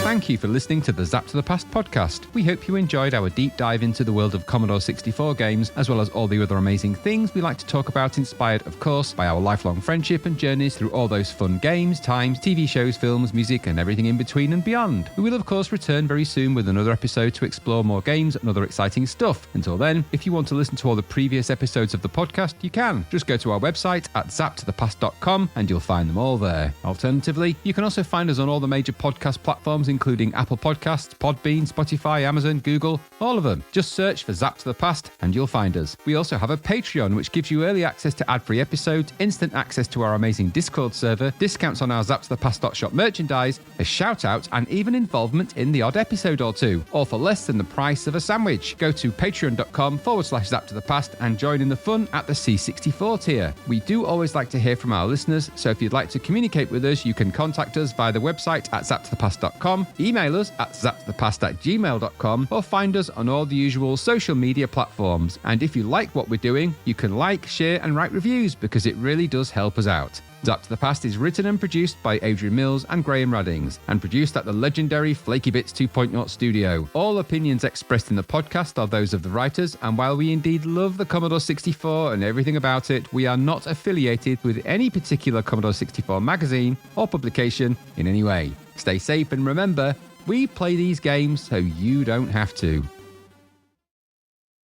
Thank you for listening to the Zapped to the Past podcast. We hope you enjoyed our deep dive into the world of Commodore 64 games, as well as all the other amazing things we like to talk about, inspired, of course, by our lifelong friendship and journeys through all those fun games, times, TV shows, films, music, and everything in between and beyond. We will, of course, return very soon with another episode to explore more games and other exciting stuff. Until then, if you want to listen to all the previous episodes of the podcast, you can. Just go to our website at zappedtothepast.com and you'll find them all there. Alternatively, you can also find us on all the major podcast platforms, including Apple Podcasts, Podbean, Spotify, Amazon, Google, all of them. Just search for Zapped to the Past and you'll find us. We also have a Patreon, which gives you early access to ad-free episodes, instant access to our amazing Discord server, discounts on our zappedtothepast.shop merchandise, a shout-out, and even involvement in the odd episode or two, all for less than the price of a sandwich. Go to patreon.com/zappedtothepast and join in the fun at the C64 tier. We do always like to hear from our listeners, so if you'd like to communicate with us, you can contact us via the website at zappedtothepast.com, email us at zappedtothepast@gmail.com, or find us on all the usual social media platforms. And if you like what we're doing, you can like, share, and write reviews, because it really does help us out. Zapped to the Past is written and produced by Adrian Mills and Graham Raddings, and produced at the legendary Flaky Bits 2.0 studio. All opinions expressed in the podcast are those of the writers, and while we indeed love the Commodore 64 and everything about it, we are not affiliated with any particular Commodore 64 magazine or publication in any way. Stay safe, and remember, we play these games so you don't have to.